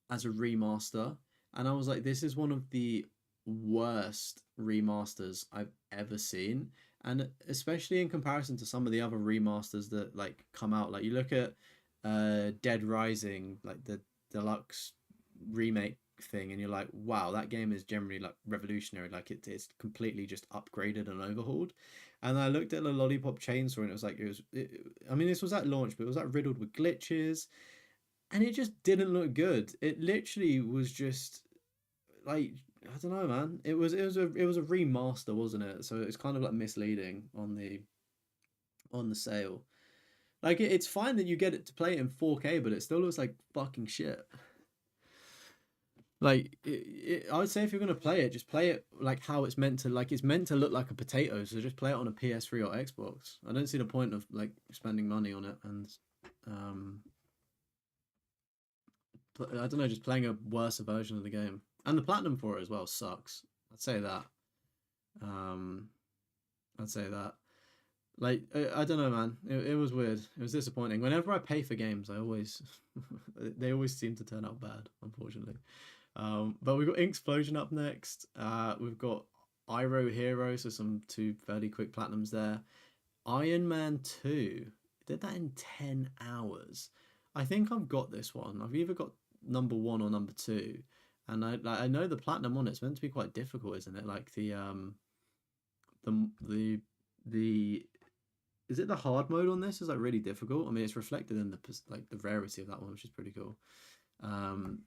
as a remaster, and I was like, this is one of the worst remasters I've ever seen, and especially in comparison to some of the other remasters that like come out. Like, you look at Dead Rising, like the deluxe remake thing, and you're like, wow, that game is generally like revolutionary. Like, it's completely just upgraded and overhauled. And I looked at the Lollipop Chainsaw, and it was like, I mean, this was at launch, but it was like riddled with glitches, and it just didn't look good. It literally was just like, I don't know, man. It was a remaster, wasn't it? So it's kind of like misleading on the sale. Like, it's fine that you get it to play it in 4K, but it still looks like fucking shit. Like, I would say if you're gonna play it, just play it like how it's meant to. Like, it's meant to look like a potato, so just play it on a PS3 or Xbox. I don't see the point of like spending money on it, and um, I don't know, just playing a worse version of the game. And the platinum for it as well sucks. I'd say that. Um, I'd say that. Like, I don't know, man. It was weird. It was disappointing. Whenever I pay for games, I always they always seem to turn out bad, unfortunately. But we've got Inksplosion up next. We've got Iroh Hero, so some two fairly quick platinums there. Iron Man 2. Did that in 10 hours. I think I've got this one. I've either got number one or number two. And I know the platinum on it's meant to be quite difficult, isn't it? Like, the the the is it the hard mode on this is like really difficult. I mean, it's reflected in the rarity of that one, which is pretty cool. Um,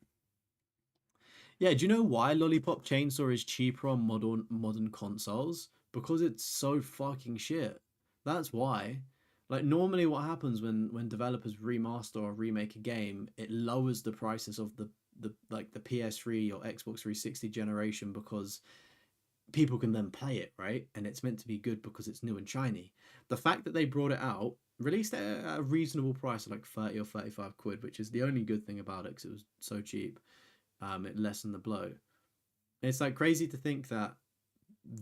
yeah, do you know why Lollipop Chainsaw is cheaper on modern consoles? Because it's so fucking shit. That's why. Like, normally what happens when developers remaster or remake a game, it lowers the prices of the PS3 or Xbox 360 generation, because people can then play it, right? And it's meant to be good because it's new and shiny. The fact that they brought it out, released it at a reasonable price of like 30 or 35 quid, which is the only good thing about it because it was so cheap. It lessened the blow. It's like crazy to think that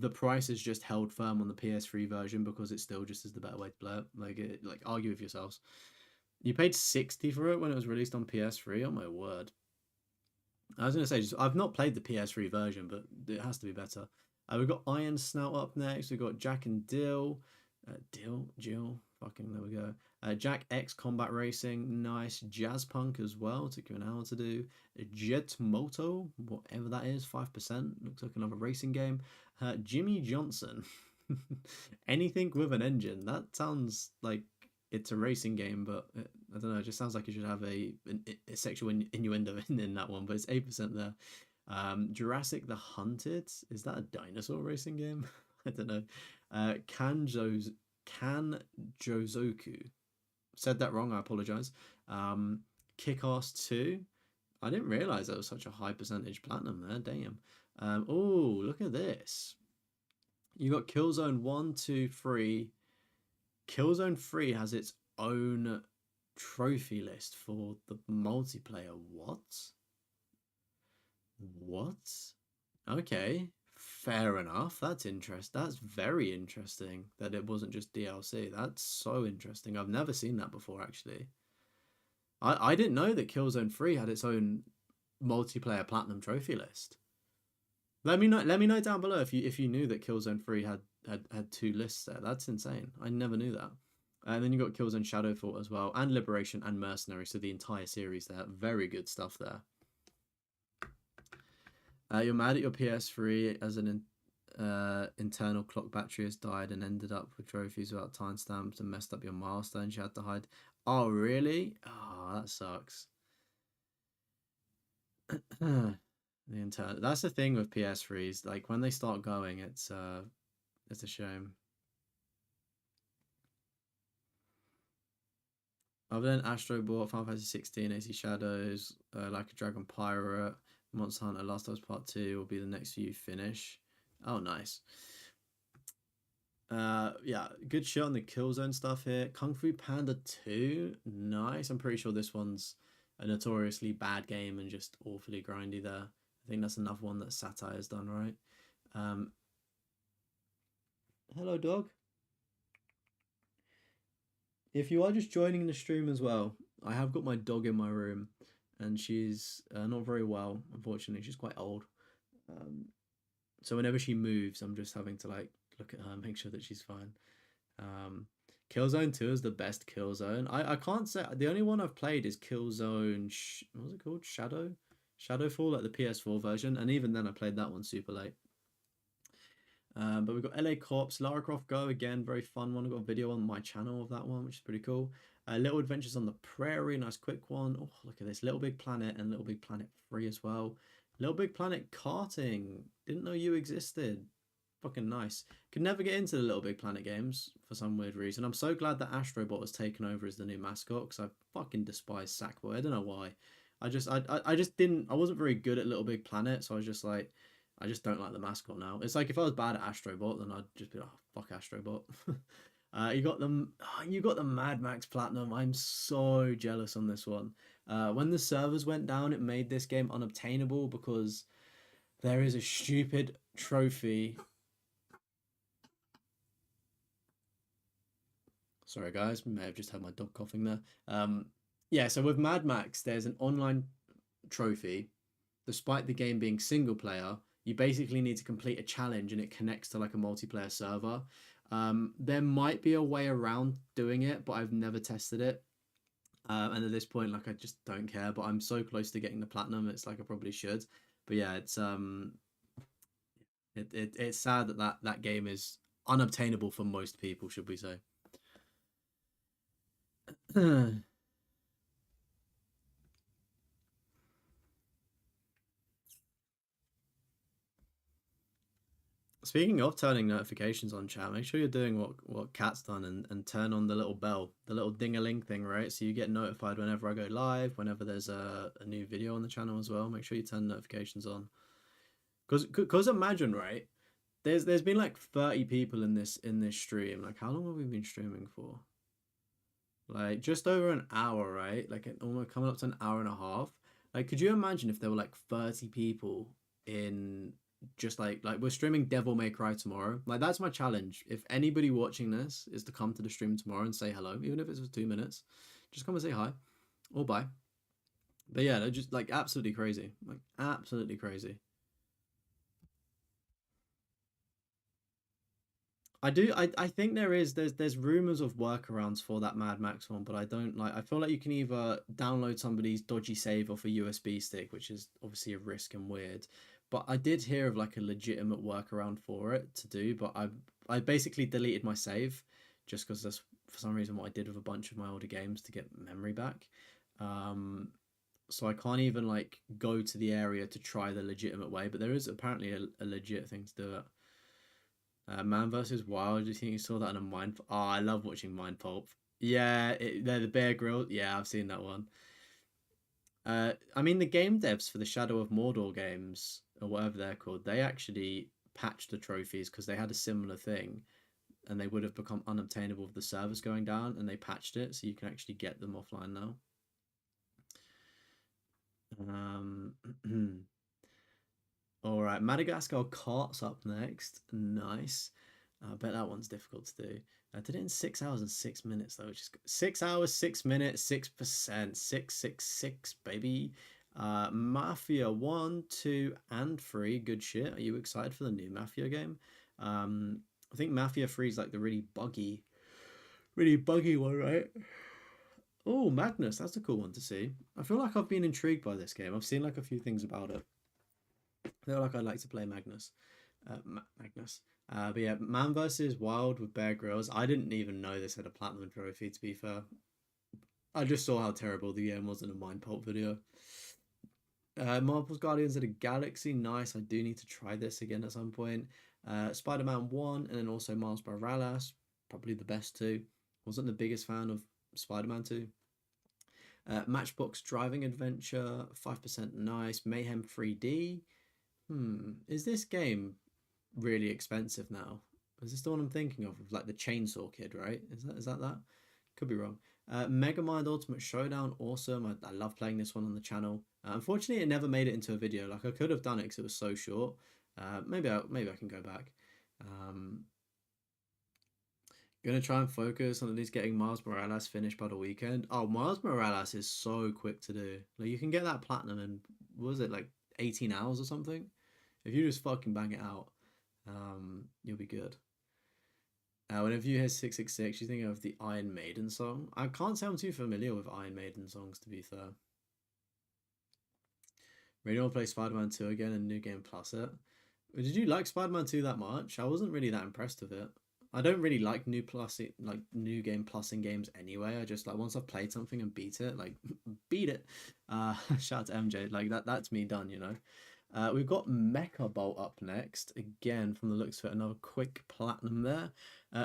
the price is just held firm on the PS3 version because it still just is the better way to play it. Like, argue with yourselves. You paid 60 for it when it was released on PS3. Oh my word! I was gonna say, I've not played the PS3 version, but it has to be better. We've got Iron Snout up next. We've got Jack and Dill, Jill. Fucking there we go. Jack X Combat Racing, nice. Jazz Punk as well. Took you an hour to do. Jet Moto, whatever that is, 5%. Looks like another racing game. Jimmy Johnson. Anything with an engine. That sounds like it's a racing game, but I don't know. It just sounds like you should have a sexual innuendo in that one. But it's 8% there. Jurassic the Hunted, is that a dinosaur racing game? I don't know. Kan Jozoku, said that wrong, I apologize. Kick-Ass 2, I didn't realize that was such a high percentage platinum there. Damn. Oh, look at this. You got Killzone 1, 2, 3. Killzone 3 has its own trophy list for the multiplayer. What? Okay. Fair enough. That's interest. That's very interesting that it wasn't just DLC. That's so interesting. I've never seen that before, actually. I didn't know that Killzone 3 had its own multiplayer platinum trophy list. Let me know down below if you knew that Killzone 3 had two lists there. That's insane. I never knew that. And then you got Killzone Shadowfall as well, and Liberation and Mercenary, so the entire series there. Very good stuff there. You're mad at your PS3 as an internal clock battery has died and ended up with trophies without timestamps and messed up your milestones you had to hide. Oh, really? Oh, that sucks. The internal. That's the thing with PS3s. Like when they start going, it's a shame. Other than Astro Bot, Final Fantasy 16, AC Shadows, Like a Dragon Pirate, Monster Hunter Last of Us Part 2 will be the next few finish. Oh, nice. Yeah, good shit on the Killzone stuff here. Kung Fu Panda 2, nice. I'm pretty sure this one's a notoriously bad game and just awfully grindy there. I think that's another one that Satire has done, right? Hello, dog. If you are just joining the stream as well, I have got my dog in my room, and she's not very well, unfortunately. She's quite old. So whenever she moves, I'm just having to like look at her, make sure that she's fine. Killzone 2 is the best Killzone. I can't say the only one I've played is Killzone. What was it called? Shadowfall, like the PS4 version, and even then I played that one super late. But we've got LA Cops, Lara Croft Go again, very fun one. I've got a video on my channel of that one, which is pretty cool. Little Adventures on the Prairie, nice quick one. Oh, look at this, Little Big Planet and Little Big Planet 3 as well. Little Big Planet karting, didn't know you existed. Fucking nice. Could never get into the Little Big Planet games for some weird reason. I'm so glad that Astrobot was taken over as the new mascot because I fucking despise Sackboy. I don't know why. I just didn't. I wasn't very good at Little Big Planet, so I was just like, I just don't like the mascot now. It's like if I was bad at Astrobot, then I'd just be like, oh, fuck Astrobot. You got them. Oh, you got the Mad Max Platinum. I'm so jealous on this one. When the servers went down, it made this game unobtainable because there is a stupid trophy. Sorry, guys. May have just had my dog coughing there. Yeah, so with Mad Max, there's an online trophy. Despite the game being single player, you basically need to complete a challenge and it connects to like a multiplayer server. There might be a way around doing it, but I've never tested it. And at this point, like I just don't care. But I'm so close to getting the platinum, it's like I probably should. But yeah, it's it's sad that game is unobtainable for most people, should we say? Speaking of turning notifications on, chat, make sure you're doing what Cat's done and turn on the little bell, the little ding-a-ling thing, right? So you get notified whenever I go live, whenever there's a new video on the channel as well. Make sure you turn notifications on. Because imagine, right? There's been like 30 people in this stream. Like, how long have we been streaming for? Like just over an hour, right? Like almost coming up to an hour and a half. Like, could you imagine if there were like 30 people in just like we're streaming Devil May Cry tomorrow? Like that's my challenge. If anybody watching this is to come to the stream tomorrow and say hello, even if it's for 2 minutes, just come and say hi or bye. But yeah, they're just like absolutely crazy. Like absolutely crazy. I think there's rumors of workarounds for that Mad Max one, but I don't like. I feel like you can either download somebody's dodgy save off a USB stick, which is obviously a risk and weird. But I did hear of like a legitimate workaround for it to do, but I basically deleted my save just because that's for some reason what I did with a bunch of my older games to get memory back. So I can't even like go to the area to try the legitimate way, but there is apparently a legit thing to do it. Man versus Wild. Do you think you saw that in a Mind? Oh, I love watching Mind Pulp. Yeah, they're the Bear Grylls. Yeah, I've seen that one. I mean, the game devs for the Shadow of Mordor games or whatever they're called, they actually patched the trophies because they had a similar thing, and they would have become unobtainable with the servers going down, and they patched it so you can actually get them offline now. All right, Madagascar Cart's up next. Nice. I bet that one's difficult to do. I did it in 6 hours and 6 minutes though, which is 6 hours, 6 minutes, 6%, 666, baby. Mafia 1, 2, and 3. Good shit. Are you excited for the new Mafia game? I think Mafia 3 is like the really buggy one, right? Oh, Magnus, that's a cool one to see. I feel like I've been intrigued by this game. I've seen like a few things about it. I feel like I'd like to play Magnus. Magnus. But yeah, Man vs. Wild with Bear Grylls. I didn't even know this had a platinum trophy, to be fair. I just saw how terrible the game was in a Mind Pulp video. Marvel's Guardians of the Galaxy. Nice. I do need to try this again at some point. Spider-Man 1 and then also Miles Morales. Probably the best two. Wasn't the biggest fan of Spider-Man 2. Matchbox Driving Adventure. 5% nice. Mayhem 3D. Is this game really expensive now? Is this the one I'm thinking of like the Chainsaw Kid, right? Is that? Could be wrong. Megamind Ultimate Showdown, awesome. I love playing this one on the channel. Unfortunately, it never made it into a video. Like I could have done it because it was so short. Maybe I can go back. Gonna try and focus on at least getting Miles Morales finished by the weekend. Oh, Miles Morales is so quick to do. Like you can get that platinum in, what was it, like 18 hours or something? If you just fucking bang it out, you'll be good. Whenever you hear 666, you think of the Iron Maiden song. I can't say I'm too familiar with Iron Maiden songs, to be fair. Really want to play Spider-Man 2 again and New Game Plus it. Did you like Spider-Man 2 that much? I wasn't really that impressed with it. I don't really like new game plussing games anyway. I just like once I've played something and beat it, like beat it. Shout out to MJ, like that's me done, you know. We've got Mecha Bolt up next. Again, from the looks of it, another quick platinum there.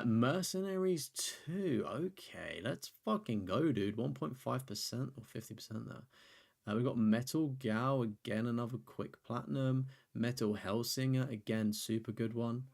Mercenaries 2. Okay, let's fucking go, dude. 1.5% or 50% there. We've got Metal Gal, again, another quick platinum. Metal Hellsinger, again, super good one.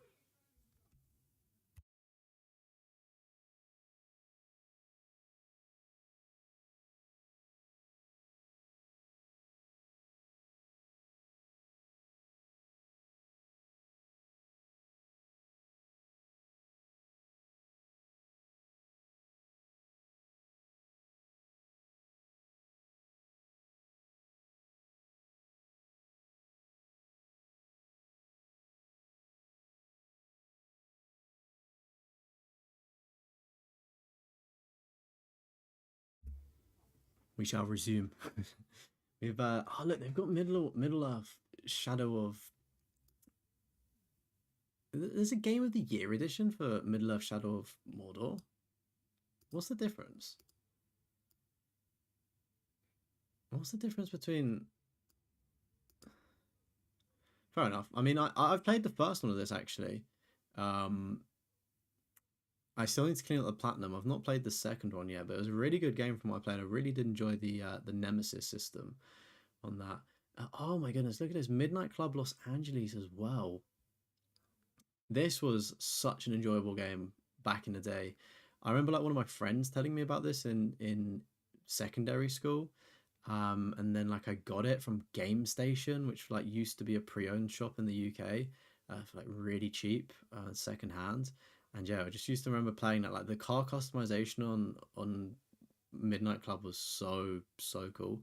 We shall resume. We've oh look, they've got Middle Earth Shadow of. There's a Game of the Year edition for Middle Earth Shadow of Mordor. What's the difference? What's the difference between? Fair enough. I mean, I've played the first one of this actually. I still need to clean up the platinum. I've not played the second one yet, but it was a really good game from what I played. I really did enjoy the Nemesis system on that. Oh my goodness, look at this. Midnight Club Los Angeles as well. This was such an enjoyable game back in the day. I remember like one of my friends telling me about this in secondary school. And then like I got it from Game Station, which like used to be a pre-owned shop in the UK, for like really cheap, second hand. And yeah, I just used to remember playing that. Like the car customization on Midnight Club was so cool.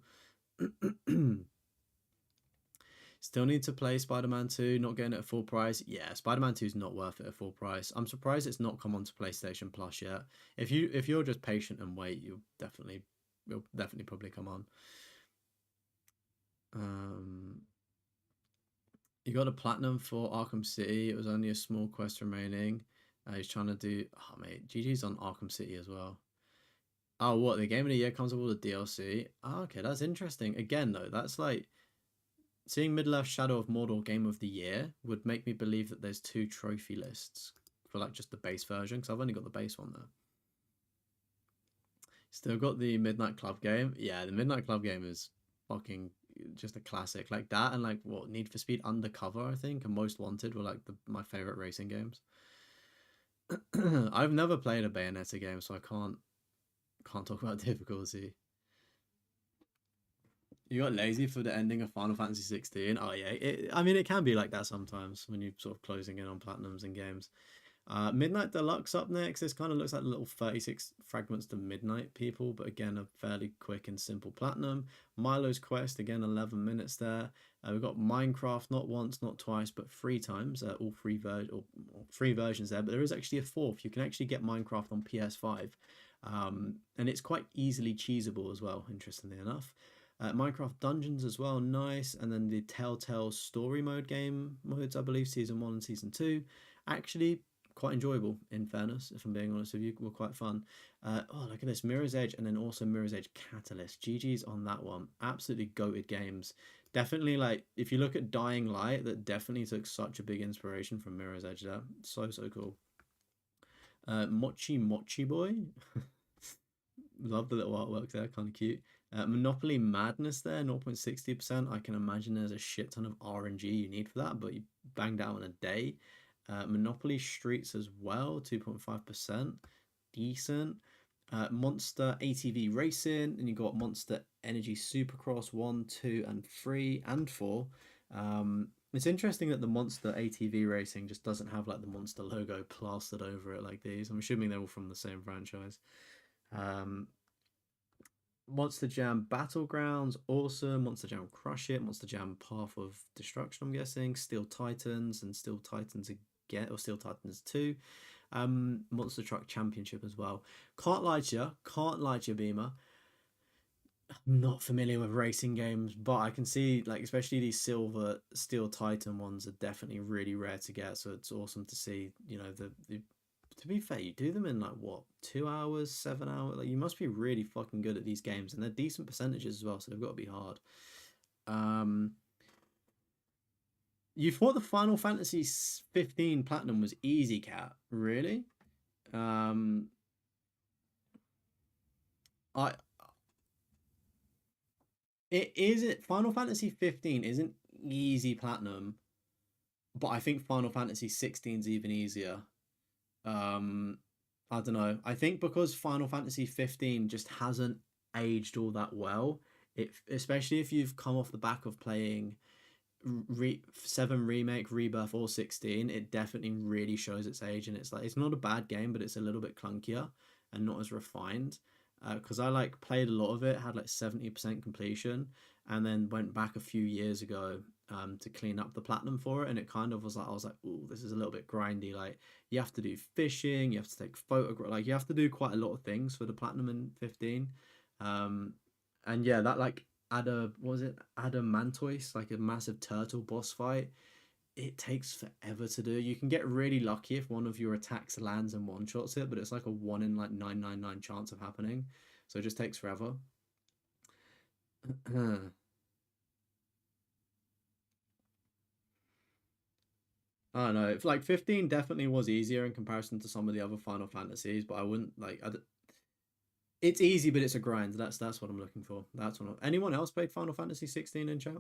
Still need to play Spider-Man 2, not getting it at full price. Yeah, Spider-Man 2 is not worth it at full price. I'm surprised it's not come onto PlayStation Plus yet. If you're just patient and wait, you'll definitely probably come on. You got a platinum for Arkham City. It was only a small quest remaining. He's trying to do. Oh mate, GG's on Arkham City as well. Oh, what, the Game of the Year comes with all the DLC? Oh, okay, that's interesting. Again, though, that's like seeing Middle Earth Shadow of Mordor Game of the Year would make me believe that there's two trophy lists for like just the base version, because I've only got the base one there. Still got the Midnight Club game. Yeah, the Midnight Club game is fucking just a classic. Like that and like what Need for Speed Undercover, I think, and Most Wanted were like my favorite racing games. I've never played a Bayonetta game, so I can't talk about difficulty. You got lazy for the ending of Final Fantasy 16. Oh yeah, I mean it can be like that sometimes when you're sort of closing in on platinums in games. Midnight Deluxe up next. This kind of looks like little 36 fragments to Midnight people, but again, a fairly quick and simple platinum. Milo's Quest, again, 11 minutes there. We've got Minecraft, not once, not twice, but three times. All three versions there, but there is actually a fourth. You can actually get Minecraft on PS5. And it's quite easily cheesable as well, interestingly enough. Minecraft Dungeons as well, nice. And then the Telltale Story Mode game modes, I believe, Season 1 and Season 2. Actually, quite enjoyable, in fairness, if I'm being honest with you, were quite fun. Oh, look at this, Mirror's Edge, and then also Mirror's Edge Catalyst. GG's on that one. Absolutely goated games. Definitely, like, if you look at Dying Light, that definitely took such a big inspiration from Mirror's Edge there. So cool. Mochi Mochi Boy. Love the little artwork there, kind of cute. Monopoly Madness there, 0.60%. I can imagine there's a shit ton of RNG you need for that, but you banged out in a day. Monopoly Streets as well, 2.5%. Decent. Monster ATV Racing, and you got Monster Energy Supercross 1, 2, and 3, and 4. It's interesting that the Monster ATV Racing just doesn't have like the Monster logo plastered over it like these. I'm assuming they're all from the same franchise. Monster Jam Battlegrounds, awesome. Monster Jam Crush It, Monster Jam Path of Destruction, I'm guessing. Steel Titans and Steel Titans again, or Steel Titans 2. Monster Truck Championship as well. Can't lie to you, Beamer. I'm not familiar with racing games, but I can see, like, especially these silver Steel Titan ones are definitely really rare to get, so it's awesome to see, you know, the to be fair, you do them in like what, 2 hours, 7 hours? Like, you must be really fucking good at these games, and they're decent percentages as well, so they've got to be hard. You thought the Final Fantasy 15 Platinum was easy, Cat? Really? I it isn't. Final Fantasy 15 isn't easy Platinum, but I think Final Fantasy 16 is even easier. I don't know. I think because Final Fantasy 15 just hasn't aged all that well. Especially if you've come off the back of playing 7 remake, rebirth, or 16, it definitely really shows its age, and it's like it's not a bad game, but it's a little bit clunkier and not as refined. Because I like played a lot of it, had like 70% completion, and then went back a few years ago to clean up the platinum for it, and it kind of was like, I was like, oh, this is a little bit grindy. Like, you have to do fishing, you have to take photograph, like you have to do quite a lot of things for the platinum in 15. And yeah, that like what was it, Adamantoise, like a massive turtle boss fight, it takes forever to do. You can get really lucky if one of your attacks lands and one shots it, but it's like a 1 in like 999 chance of happening, so it just takes forever. I don't know. If like 15 definitely was easier in comparison to some of the other Final Fantasies, but I wouldn't like. It's easy, but it's a grind. That's what I'm looking for. That's what. Anyone else played Final Fantasy 16 in chat?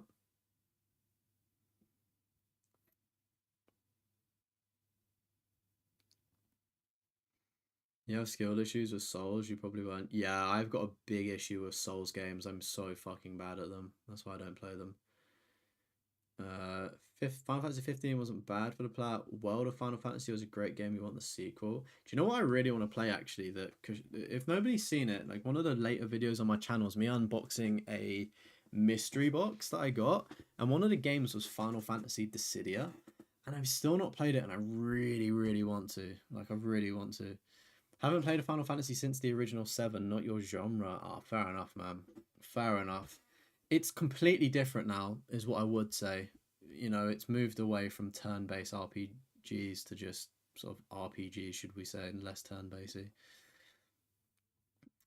You have skill issues with Souls, you probably won't. Yeah, I've got a big issue with Souls games. I'm so fucking bad at them. That's why I don't play them. Final Fantasy 15 wasn't bad for the plat. World of Final Fantasy was a great game. You want the sequel? Do you know what I really want to play actually? That, cause if nobody's seen it, like one of the later videos on my channel is me unboxing a mystery box that I got, and one of the games was Final Fantasy Dissidia, and I've still not played it, and I really, really want to. Like, I really want to. Haven't played a Final Fantasy since the original 7. Not your genre. Ah, fair enough, man. Fair enough. It's completely different now, is what I would say. You know, it's moved away from turn-based RPGs to just sort of RPGs, should we say, and less turn-basedy.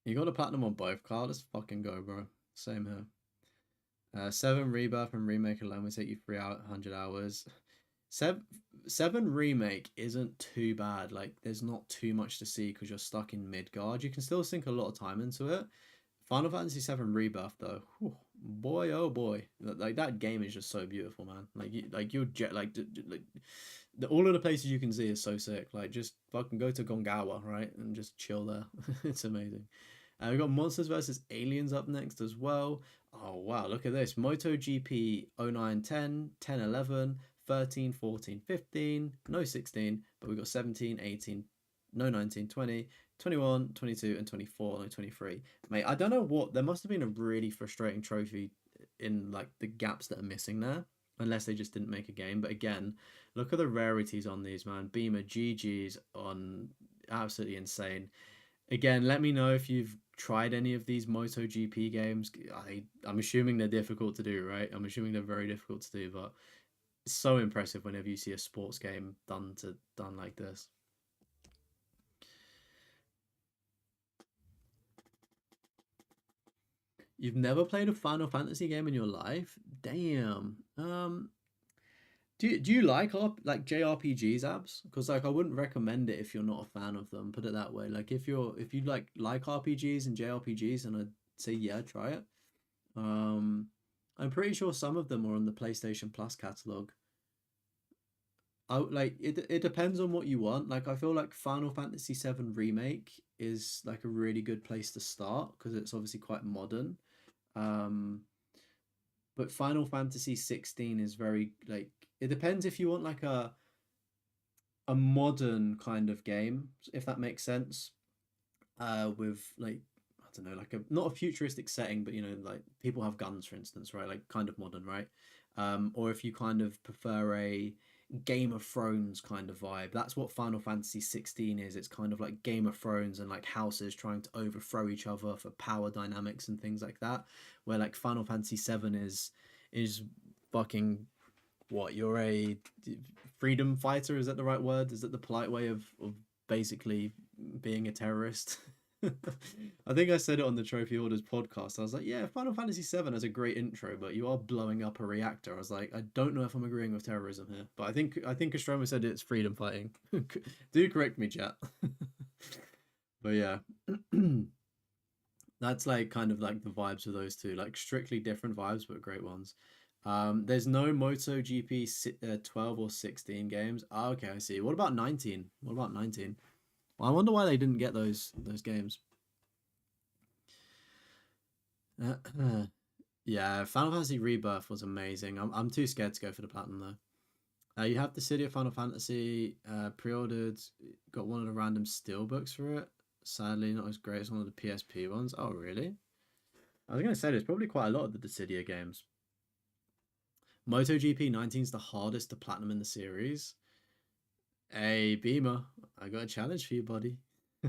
You got a platinum on both, Carl. Let's fucking go, bro. Same here. 7 Rebirth and Remake alone will take you 300 hours. 7 Remake isn't too bad. Like, there's not too much to see because you're stuck in Midgard. You can still sink a lot of time into it. Final Fantasy 7 Rebirth though, whew, boy oh boy, like that game is just so beautiful, man. Like you're jet like all of the places you can see is so sick. Like, just fucking go to Gongawa, right, and just chill there. It's amazing. We got Monsters versus Aliens up next as well. Oh wow, look at this. MotoGP 09, 10, 10, 11, 13, 14, 15, no 16, but we got 17, 18, no 19, 20, 21, 22, and 24, no 23. Mate, I don't know what, there must have been a really frustrating trophy in like the gaps that are missing there, unless they just didn't make a game. But again, look at the rarities on these, man. Beamer GG's on absolutely insane. Again, let me know if you've tried any of these MotoGP games. I'm assuming they're difficult to do, right? I'm assuming they're very difficult to do, but it's so impressive whenever you see a sports game done like this. You've never played a Final Fantasy game in your life? Damn. Do you like like JRPGs, abs? Because like I wouldn't recommend it if you're not a fan of them. Put it that way. Like if you like RPGs and JRPGs, and I'd say yeah, try it. Um, I'm pretty sure some of them are on the PlayStation Plus catalog. I like it. It depends on what you want. Like I feel like Final Fantasy VII Remake is like a really good place to start because it's obviously quite modern. Um, but Final Fantasy 16 is very like it depends if you want like a modern kind of game, if that makes sense. With like I don't know, like a not a futuristic setting, but you know, like people have guns, for instance, right? Like kind of modern, right? Or if you kind of prefer a Game of Thrones kind of vibe, that's what Final Fantasy 16 is. It's kind of like Game of Thrones and like houses trying to overthrow each other for power dynamics and things like that. Where like Final Fantasy 7 is fucking what you're a freedom fighter, is that the right word? Is that the polite way of basically being a terrorist? I think I said it on the Trophy Orders podcast. I was like, yeah, Final Fantasy 7 has a great intro, but you are blowing up a reactor. I was like, I don't know if I'm agreeing with terrorism here, but I think Astroma said it's freedom fighting. Do correct me, chat. But yeah, that's like kind of like the vibes of those two, like strictly different vibes, but great ones. There's no MotoGP 12 or 16 games. Ah, okay, I see. What about 19? What about 19? Well, I wonder why they didn't get those games. Yeah, Final Fantasy Rebirth was amazing. I'm too scared to go for the platinum though. You have the City of Final Fantasy pre-ordered. Got one of the random steelbooks for it. Sadly, not as great as one of the PSP ones. Oh, really? I was gonna say there's probably quite a lot of the Dissidia games. MotoGP 19 is the hardest to platinum in the series. Hey, Beamer, I got a challenge for you, buddy.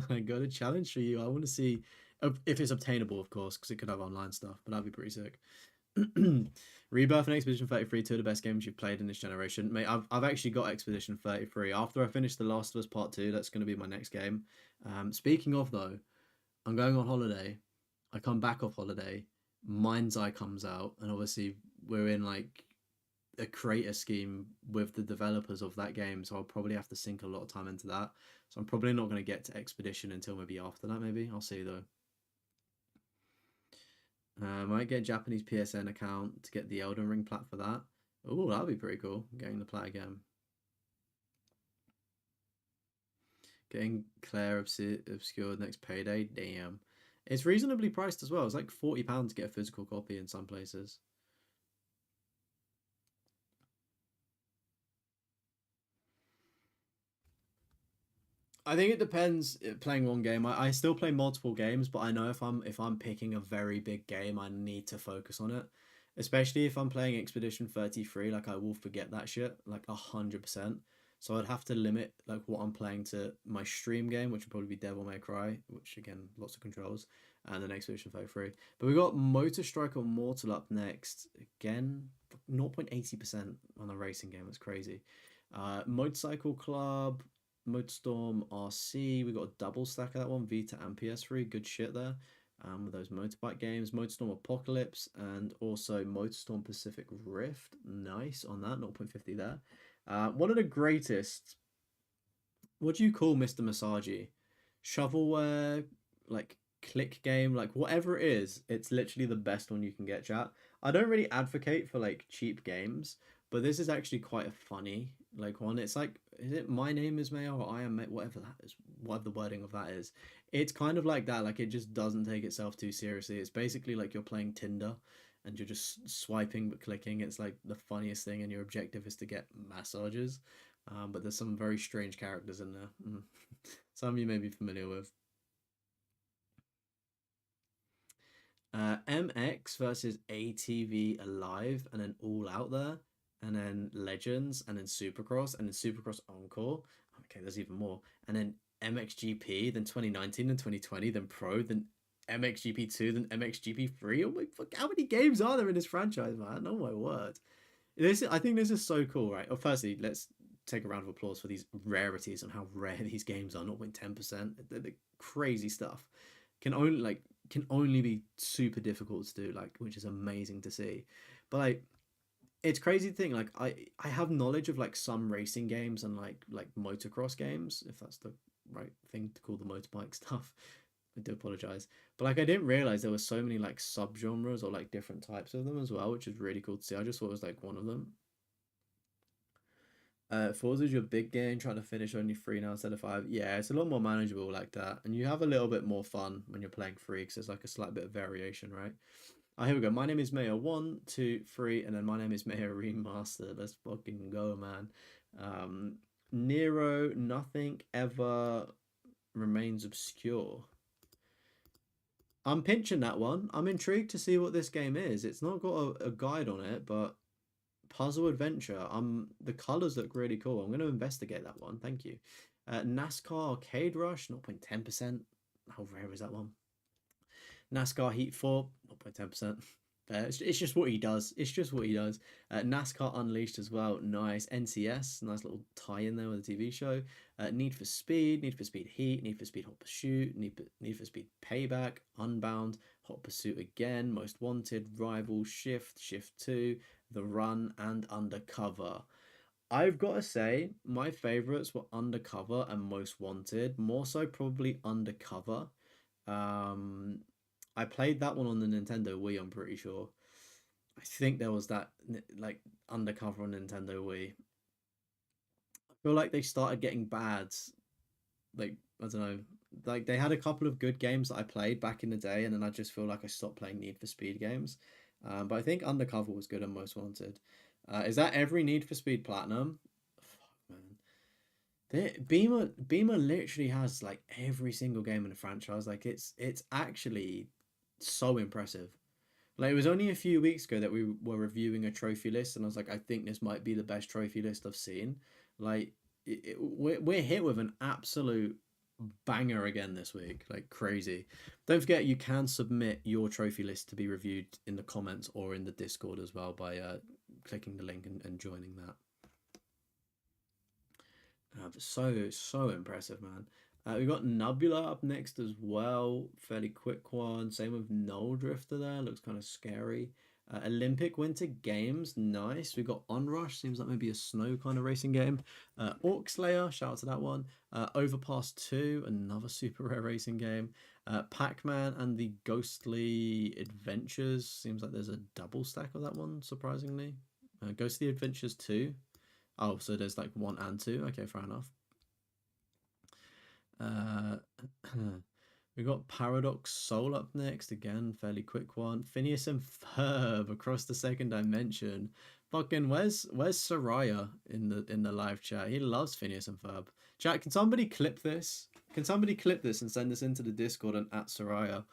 I got a challenge for you. I want to see if it's obtainable, of course, because it could have online stuff, but that'd be pretty sick. Rebirth and Expedition 33, two of the best games you've played in this generation. Mate, I've actually got Expedition 33. After I finish The Last of Us Part 2, that's going to be my next game. Speaking of, though, I'm going on holiday. I come back off holiday. Mind's Eye comes out, and obviously we're in like a creator scheme with the developers of that game, so I'll probably have to sink a lot of time into that. So I'm probably not going to get to Expedition until maybe after that. Maybe I'll see though. Might get a Japanese PSN account to get the Elden Ring plat for that. Oh, that'd be pretty cool. Getting the plat again. Getting Claire obscured next payday. Damn. It's reasonably priced as well. It's like £40 to get a physical copy in some places. I think it depends playing one game. I still play multiple games, but I know if I'm picking a very big game, I need to focus on it. Especially if I'm playing Expedition 33, like I will forget that shit, like 100%. So I'd have to limit like what I'm playing to my stream game, which would probably be Devil May Cry, which again, lots of controls, and then Expedition 33. But we got Motor Strike or Mortal up next. Again, 0.80% on a racing game. That's crazy. Motorcycle Club, Motorstorm RC. We got a double stack of that one, Vita and PS3. Good shit there. With those motorbike games, Motorstorm Apocalypse, and also Motorstorm Pacific Rift. Nice on that, 0.50 there. One of the greatest. What do you call Mr. Masagi? Shovelware, like click game, like whatever it is. It's literally the best one you can get, chat. I don't really advocate for like cheap games, but this is actually quite a funny like one. It's like, is it My Name Is Mayo or I Am whatever that is, whatever the wording of that is. It's kind of like that. Like it just doesn't take itself too seriously. It's basically like you're playing Tinder, and you're just swiping but clicking. It's like the funniest thing, and your objective is to get massages. But there's some very strange characters in there. Some of you may be familiar with. MX versus ATV Alive, and then All Out There, and then Legends, and then Supercross, and then Supercross Encore. Okay, there's even more. And then MXGP, then 2019, then 2020, then Pro, then MXGP2, then MXGP3. Oh my fuck! How many games are there in this franchise, man? Oh my word! I think this is so cool, right? Well, firstly, let's take a round of applause for these rarities and how rare these games are. 0.10%. They're crazy stuff. Can only be super difficult to do, like, which is amazing to see. But like, it's crazy to think, like, I have knowledge of like some racing games and like motocross games, if that's the right thing to call the motorbike stuff. I do apologize, but like I didn't realize there were so many like subgenres or like different types of them as well, which is really cool to see. I just thought it was like one of them. Forza's your big game, trying to finish only three now instead of five. Yeah, it's a lot more manageable like that, and you have a little bit more fun when you're playing free because there's like a slight bit of variation, right? Oh, here we go. My name is Mayor 1, 2, 3, and then my name is Mayor Remastered. Let's fucking go, man. Nero, nothing ever remains obscure. I'm pinching that one. I'm intrigued to see what this game is. It's not got a guide on it, but puzzle adventure. The colors look really cool. I'm going to investigate that one. Thank you. NASCAR Arcade Rush, 0.10%. How rare is that one? NASCAR Heat 4, 0.10%. It's just what he does. It's just what he does. NASCAR Unleashed as well. Nice. NCS, nice little tie in there with the TV show. Need for Speed, Need for Speed Heat, Need for Speed Hot Pursuit, Need for Speed Payback, Unbound, Hot Pursuit again, Most Wanted, Rival, Shift, Shift 2, The Run, and Undercover. I've got to say, my favorites were Undercover and Most Wanted. More so, probably Undercover. I played that one on the Nintendo Wii, I'm pretty sure. I think there was that like Undercover on Nintendo Wii. I feel like they started getting bad. Like, I don't know. Like, they had a couple of good games that I played back in the day, and then I just feel like I stopped playing Need for Speed games. But I think Undercover was good and Most Wanted. Is that every Need for Speed Platinum? Fuck, man. Beamer literally has like every single game in the franchise. Like, it's actually so impressive. Like, it was only a few weeks ago that we were reviewing a trophy list, and I was like, I think this might be the best trophy list I've seen. Like, we're hit with an absolute banger again this week, like crazy. Don't forget, you can submit your trophy list to be reviewed in the comments or in the Discord as well by clicking the link and joining that. So impressive, man. We got Nebula up next as well. Fairly quick one. Same with Null Drifter there. Looks kind of scary. Olympic Winter Games. Nice. We got Onrush. Seems like maybe a snow kind of racing game. Orc Slayer. Shout out to that one. Overpass 2. Another super rare racing game. Pac-Man and the Ghostly Adventures. Seems like there's a double stack of that one, surprisingly. Ghostly Adventures 2. Oh, so there's like 1 and 2. Okay, fair enough. We got Paradox Soul up next. Again, fairly quick one. Phineas and Ferb Across the Second Dimension. Fucking where's Soraya in the live chat? He loves Phineas and Ferb. Chat, can somebody clip this? Can somebody clip this and send this into the Discord and at Soraya?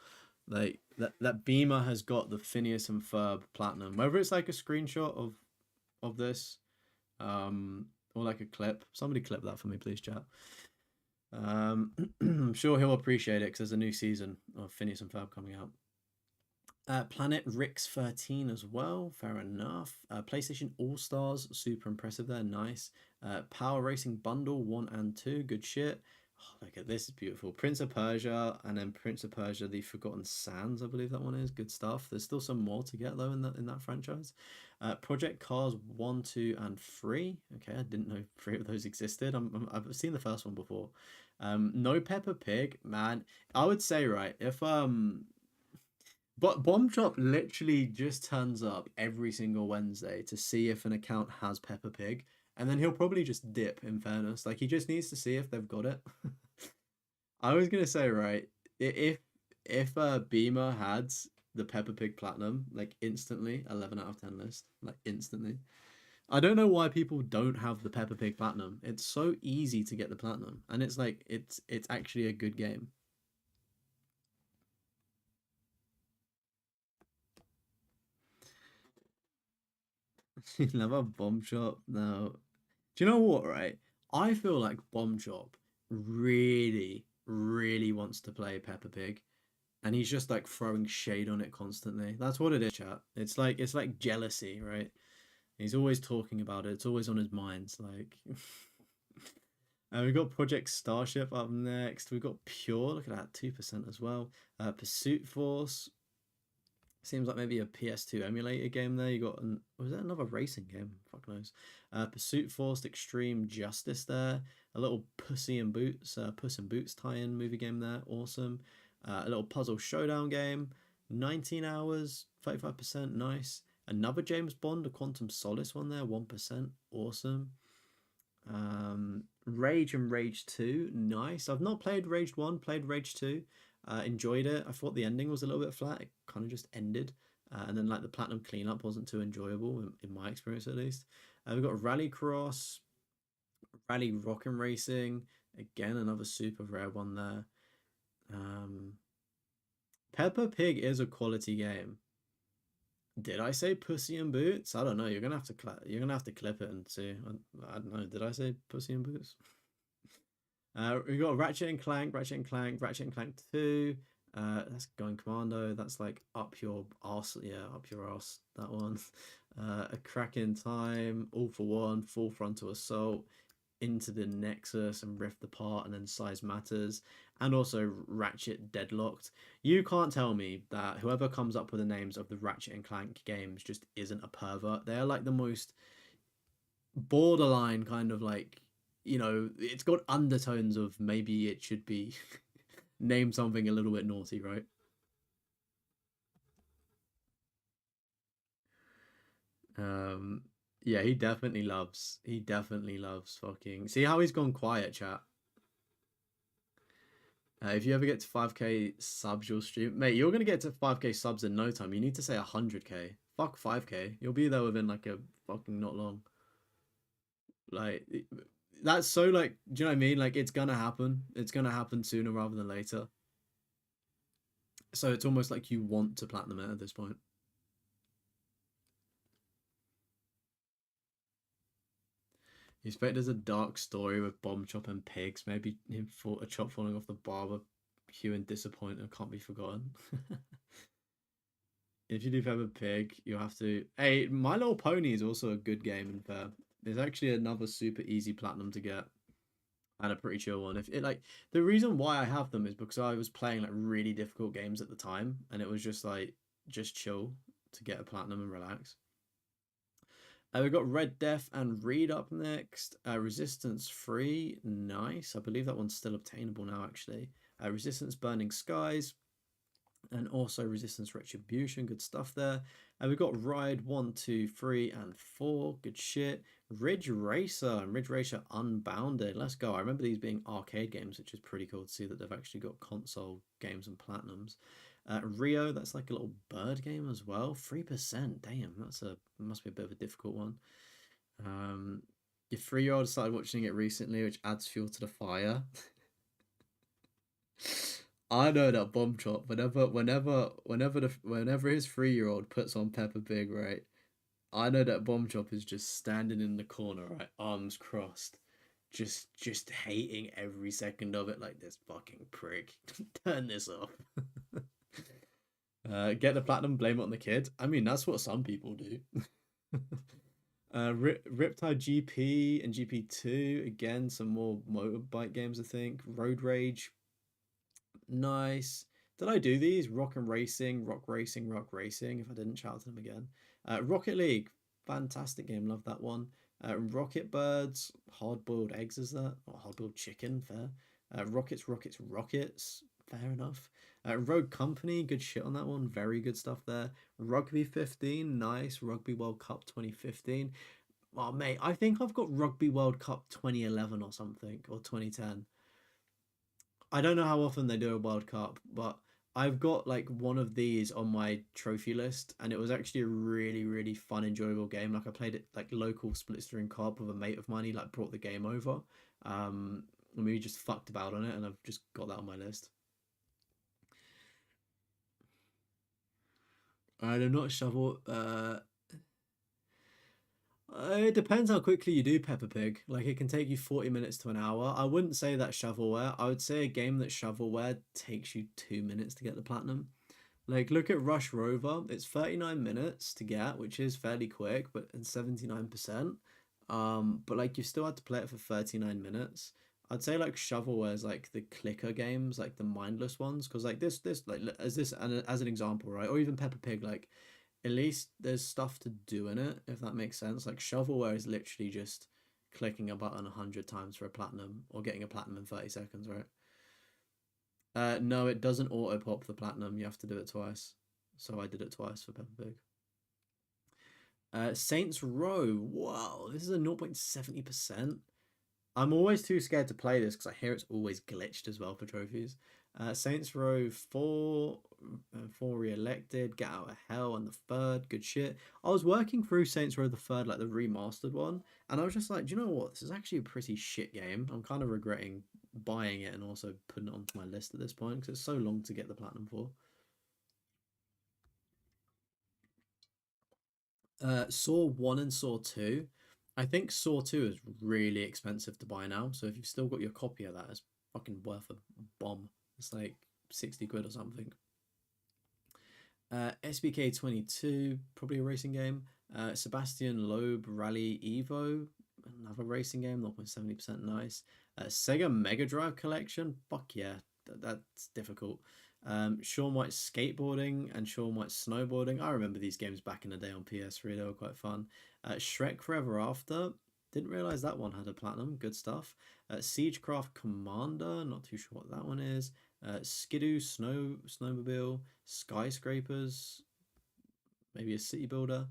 Like that Beamer has got the Phineas and Ferb platinum. Whether it's like a screenshot of this, or like a clip. Somebody clip that for me, please, chat. I'm sure he'll appreciate it because there's a new season of Phineas and Ferb coming out. Planet Rix 13 as well, fair enough. PlayStation All Stars, super impressive there, nice. Power Racing Bundle 1 and 2, good shit. Oh, look at this, is beautiful. Prince of Persia, and then Prince of Persia: The Forgotten Sands, I believe that one is. Good stuff. There's still some more to get though in that franchise. Project Cars 1, 2, and 3. Okay, I didn't know 3 of those existed. I've seen the first one before. No Peppa Pig, man. I would say, right, if but Bomb Drop literally just turns up every single Wednesday to see if an account has Peppa Pig, and then he'll probably just dip, in fairness. Like, he just needs to see if they've got it. I was gonna say, right, if Beamer had the Peppa Pig Platinum like instantly, 11 out of 10 list, like instantly. I don't know why people don't have the Peppa Pig Platinum. It's so easy to get the Platinum, and it's like it's actually a good game. You love a Bomb Shop? No. Do you know what, right? I feel like Bomb Shop really, really wants to play Peppa Pig, and he's just like throwing shade on it constantly. That's what it is, chat. It's like jealousy, right? He's always talking about it. It's always on his mind. It's like we've got Project Starship up next. We've got Pure. Look at that, 2% as well. Pursuit Force. Seems like maybe a PS2 emulator game there. You got was that another racing game? Fuck knows. Pursuit Force Extreme Justice there. A little Puss in Boots tie-in movie game there. Awesome. A little puzzle showdown game. 19 hours, 35%. Nice. Another James Bond, a Quantum Solace one there. 1%. Awesome. Rage and Rage 2. Nice. I've not played Rage 1, played Rage 2. Enjoyed it. I thought the ending was a little bit flat. It kind of just ended. And then like the platinum cleanup wasn't too enjoyable in my experience at least. We've got Rally Cross, Rally Rock and Racing. Again, another super rare one there. Peppa Pig is a quality game. Did I say Pussy in Boots? I don't know. You're gonna have to clip it and see. I don't know. Did I say Pussy in Boots? We got Ratchet and Clank, Ratchet and Clank, Ratchet and Clank 2. That's Going Commando. That's like up your arse. Yeah, up your arse. That one. A Crack in Time, All for One, Full Frontal Assault, Into the Nexus and Rift Apart, and then Size Matters, and also Ratchet Deadlocked. You can't tell me that whoever comes up with the names of the Ratchet and Clank games just isn't a pervert. They're like the most borderline kind of like, it's got undertones of maybe it should be named something a little bit naughty, right? Um, yeah, he definitely loves fucking. See how he's gone quiet, chat. If you ever get to 5K subs, you'll stream, mate. You're gonna get to 5K subs in no time. You need to say 100K. Fuck 5K. You'll be there within like a fucking not long. Like that's so like, do you know what I mean? Like it's gonna happen. It's gonna happen sooner rather than later. So it's almost like you want to platinum it at this point. You expect there's a dark story with Bomb Chop and pigs. Maybe him for a chop falling off the barber, hue and disappointment can't be forgotten. If you do have a pig, you have to. Hey, My Little Pony is also a good game. In fair, there's actually another super easy platinum to get, and a pretty chill one. If it like the reason why I have them is because I was playing like really difficult games at the time, and it was just like just chill to get a platinum and relax. We've got Red Death and Reed up next. Resistance Free, nice. I believe that one's still obtainable now, actually. Resistance Burning Skies, and also Resistance Retribution. Good stuff there. And we've got Ride 1, 2, 3, and 4. Good shit. Ridge Racer and Ridge Racer Unbounded. Let's go. I remember these being arcade games, which is pretty cool to see that they've actually got console games and platinums. Rio, that's like a little bird game as well. 3%. Damn, must be a bit of a difficult one. Your 3-year-old started watching it recently, which adds fuel to the fire. I know that Bomb Chop. Whenever his 3-year-old puts on Peppa Pig, right? I know that Bomb Chop is just standing in the corner, right, arms crossed, just hating every second of it, like this fucking prick. Turn this off. Get the platinum, blame it on the kid. I mean, that's what some people do. Riptide GP and GP2 again. Some more motorbike games, I think. Road Rage, nice. Did I do these? Rock and Racing, Rock Racing, Rock Racing. If I didn't, shout out to them again. Rocket League, fantastic game. Love that one. Rocket Birds, Hard Boiled Eggs, is that? Or Hard Boiled Chicken, fair. Rockets, Rockets, Rockets, fair enough. Rogue Company, good shit on that one. Very good stuff there. Rugby 15, nice. Rugby World Cup 2015. Oh, mate, I think I've got Rugby World Cup 2011 or something, or 2010. I don't know how often they do a World Cup, but I've got like one of these on my trophy list, and it was actually a really, really fun, enjoyable game. Like I played it like local split screen co-op with a mate of mine. He like brought the game over. And we just fucked about on it, and I've just got that on my list. I do not shovel. It depends how quickly you do Peppa Pig. Like it can take you 40 minutes to an hour. I wouldn't say that shovelware. I would say a game that shovelware takes you 2 minutes to get the platinum. Like look at Rush Rover. It's 39 minutes to get, which is fairly quick, but in 79%. But like you still had to play it for 39 minutes. I'd say like shovelware is like the clicker games, like the mindless ones, because like this like as an example, right? Or even Peppa Pig, like at least there's stuff to do in it, if that makes sense. Like shovelware is literally just clicking a button 100 times for a platinum or getting a platinum in 30 seconds, right? No, it doesn't auto pop the platinum. You have to do it twice. So I did it twice for Peppa Pig. Saints Row. Wow, this is a 0.70%. I'm always too scared to play this because I hear it's always glitched as well for trophies. Saints Row 4, 4 re-elected, Get Out of Hell, and the third, good shit. I was working through Saints Row the third, like the remastered one, and I was just like, do you know what? This is actually a pretty shit game. I'm kind of regretting buying it and also putting it onto my list at this point because it's so long to get the platinum for. Saw 1 and Saw 2. I think Saw 2 is really expensive to buy now. So if you've still got your copy of that, it's fucking worth a bomb. It's like 60 quid or something. SBK 22, probably a racing game. Sebastian Loeb Rally Evo, another racing game, 0.70% nice. Sega Mega Drive Collection, fuck yeah, that's difficult. Sean White's skateboarding and Sean White's snowboarding. I remember these games back in the day on PS3, they were quite fun. Shrek Forever After, didn't realize that one had a platinum, good stuff. Siegecraft Commander, not too sure what that one is. Skidoo Snowmobile, Skyscrapers, maybe a city builder.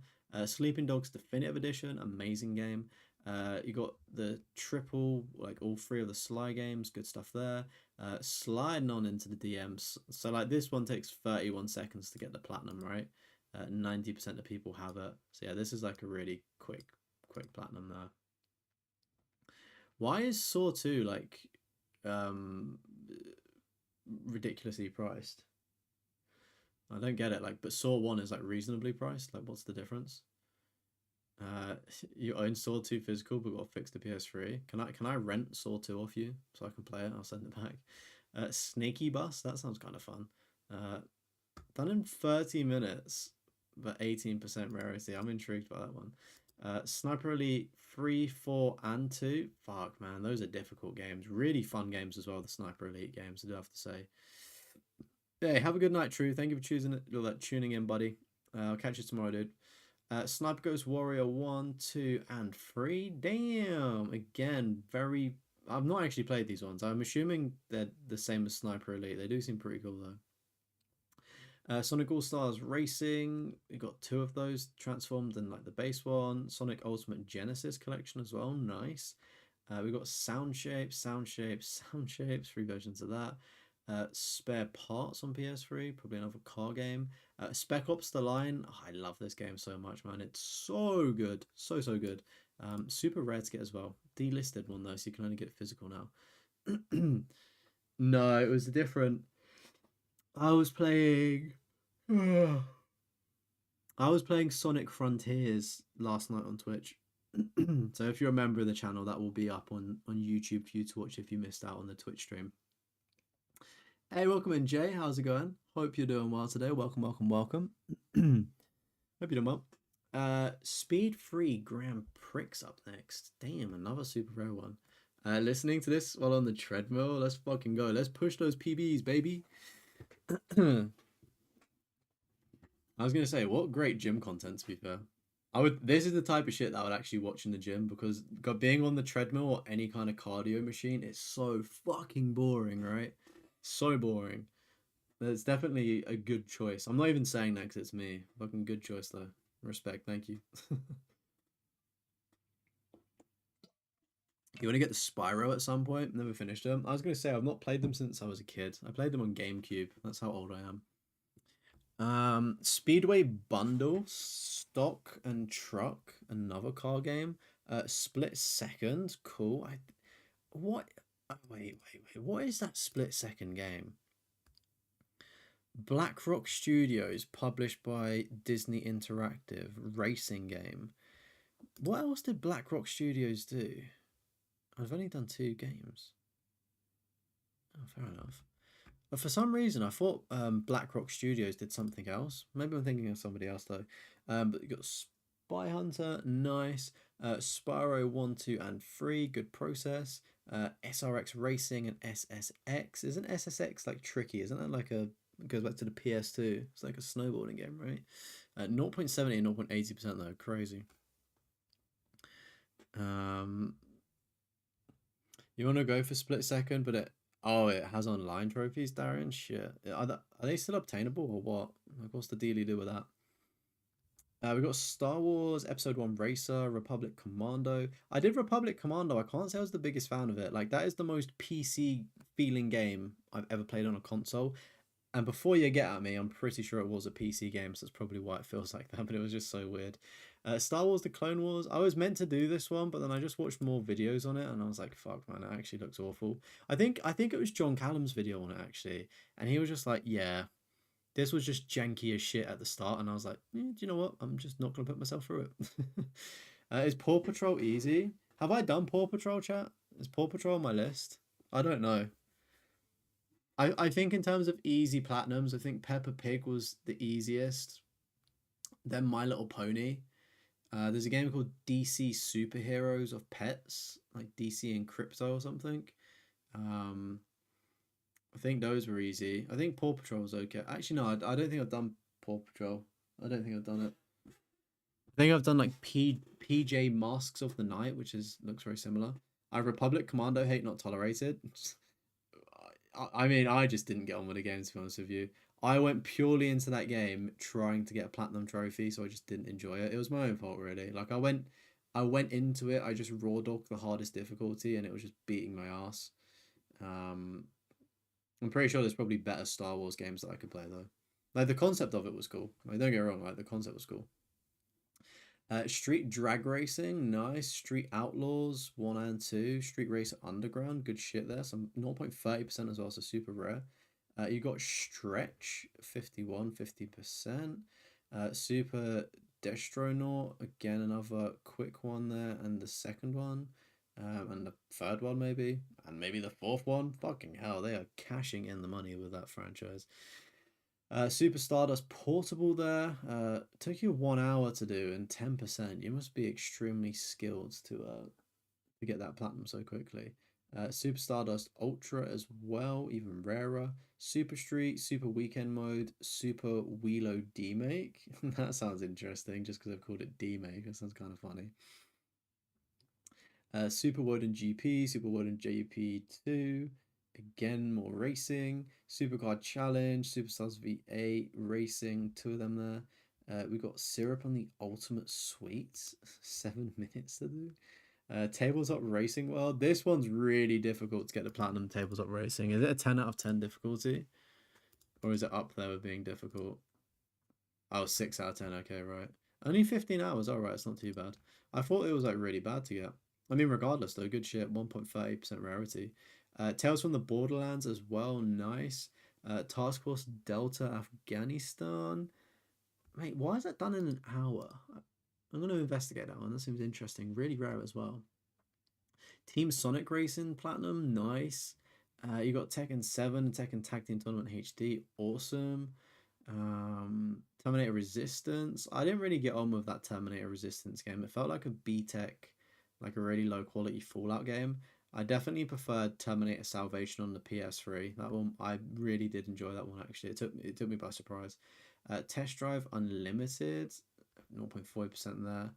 Sleeping Dogs Definitive Edition, amazing game. You got the triple, like all three of the Sly games, good stuff there. Sliding on into the DMs. So like this one takes 31 seconds to get the platinum, right? 90% of people have it. So yeah, this is like a really quick platinum there. Why is Saw 2 like um ridiculously priced? I don't get it. Like, but Saw 1 is like reasonably priced. Like, what's the difference? Uh, you own Saw 2 physical, but got to fix the PS3. Can I rent Saw 2 off you so I can play it? I'll send it back. Snaky Bus. That sounds kind of fun. Uh, done in 30 minutes, but 18% rarity. I'm intrigued by that one. Sniper Elite 3, 4, and 2. Fuck, man. Those are difficult games. Really fun games as well, the Sniper Elite games, I do have to say. Hey, have a good night, True. Thank you for tuning in, buddy. I'll catch you tomorrow, dude. Sniper Ghost Warrior 1, 2, and 3. Damn. Again, very... I've not actually played these ones. I'm assuming they're the same as Sniper Elite. They do seem pretty cool, though. Sonic All-Stars Racing. We got 2 of those transformed in like the base one. Sonic Ultimate Genesis Collection as well. Nice. We got Sound Shapes, 3 versions of that. Spare Parts on PS3, probably another car game. Spec Ops: The Line. Oh, I love this game so much, man. It's so good, so good. Super rare to get as well. Delisted one though, so you can only get physical now. No, it was different. I was playing. I was playing Sonic Frontiers last night on Twitch. So if you're a member of the channel, that will be up on YouTube for you to watch if you missed out on the Twitch stream. Hey, welcome in, Jay. How's it going? Hope you're doing well today. Welcome. Hope you're doing well. Speed Free Grand Prix up next. Damn, another super rare one. Listening to this while on the treadmill. Let's fucking go. Let's push those PBs, baby. I was gonna say, what great gym content, to be fair. This is the type of shit that I would actually watch in the gym because being on the treadmill or any kind of cardio machine is so fucking boring, right? So boring. It's definitely a good choice. I'm not even saying that because it's me. Fucking good choice though. Respect, thank you. You want to get the Spyro at some point? Never finished them. I was going to say, I've not played them since I was a kid. I played them on GameCube. That's how old I am. Speedway Bundle, Stock and Truck, another car game. Split Second, cool. What? Oh, wait. What is that Split Second game? BlackRock Studios, published by Disney Interactive, racing game. What else did BlackRock Studios do? I've only done 2 games. Oh, fair enough. But for some reason, I thought BlackRock Studios did something else. Maybe I'm thinking of somebody else though. But you got Spy Hunter, nice. Spyro 1, 2, and 3, good process. SRX Racing and SSX. Isn't SSX like tricky? Isn't that like a goes back to the PS2? It's like a snowboarding game, right? 0.70 and 0.80% though, crazy. You want to go for Split Second, but it has online trophies, Darren. Shit, are they still obtainable or what? Like, what's the deal you do with that? We got Star Wars Episode 1 Racer, Republic Commando. I did Republic Commando. I can't say I was the biggest fan of it. Like, that is the most PC feeling game I've ever played on a console. And before you get at me, I'm pretty sure it was a PC game, so that's probably why it feels like that, but it was just so weird. Star Wars The Clone Wars. I was meant to do this one, but then I just watched more videos on it, and I was like, fuck, man, it actually looks awful. I think it was John Callum's video on it, actually, and he was just like, yeah, this was just janky as shit at the start, and I was like, do you know what? I'm just not going to put myself through it. Is Paw Patrol easy? Have I done Paw Patrol, chat? Is Paw Patrol on my list? I don't know. I think in terms of easy platinums, I think Peppa Pig was the easiest. Then My Little Pony. There's a game called DC Superheroes of Pets, like DC and Crypto or something. Um, I think those were easy. I think Paw Patrol was okay. Actually, no, I don't think I've done Paw Patrol. I don't think I've done it. I think I've done like PJ Masks of the Night, which looks very similar. I Republic Commando Hate Not Tolerated. I mean, I just didn't get on with the game, to be honest with you. I went purely into that game trying to get a platinum trophy, so I just didn't enjoy it. It was my own fault, really. Like I went into it. I just raw dogged the hardest difficulty, and it was just beating my ass. Um, I'm pretty sure there's probably better Star Wars games that I could play though. Like the concept of it was cool. Like don't get me wrong, like the concept was cool. Street Drag Racing, nice. Street Outlaws 1 and 2. Street Racer Underground, good shit there. Some 0.30% as well, so super rare. You got Stretch 51, 50%. Super Destronaut, again another quick one there, and the second one, and the third one maybe, and maybe the fourth one. Fucking hell, they are cashing in the money with that franchise. Super Stardust Portable there. Took you 1 hour to do and 10%. You must be extremely skilled to get that platinum so quickly. Super Stardust Ultra as well, even rarer. Super Street, Super Weekend Mode, Super Wheelo D-Make. That sounds interesting just because I've called it D-Make. That sounds kind of funny. Super Woden GP, Super Woden JP2. Again, more racing. Supercar Challenge, Superstars V8, racing, 2 of them there. We got Syrup on the Ultimate Suite, 7 minutes to do. Tabletop Racing World. This one's really difficult to get the platinum tabletop racing. Is it a 10 out of 10 difficulty? Or is it up there with being difficult? Oh, 6 out of 10. Okay, right. Only 15 hours. All right, it's not too bad. I thought it was like really bad to get. I mean, regardless though, good shit. 1.38% rarity. Tales from the Borderlands as well, nice. Task Force Delta Afghanistan. Mate, why is that done in an hour? I'm going to investigate that one. That seems interesting. Really rare as well. Team Sonic Racing Platinum, nice. You got Tekken 7, Tekken Tag Team Tournament HD, awesome. Terminator Resistance. I didn't really get on with that Terminator Resistance game. It felt like a B-Tech, like a really low quality Fallout game. I definitely preferred Terminator Salvation on the PS3. That one, I really did enjoy that one actually. It took me by surprise. Test Drive Unlimited, 0.4% there.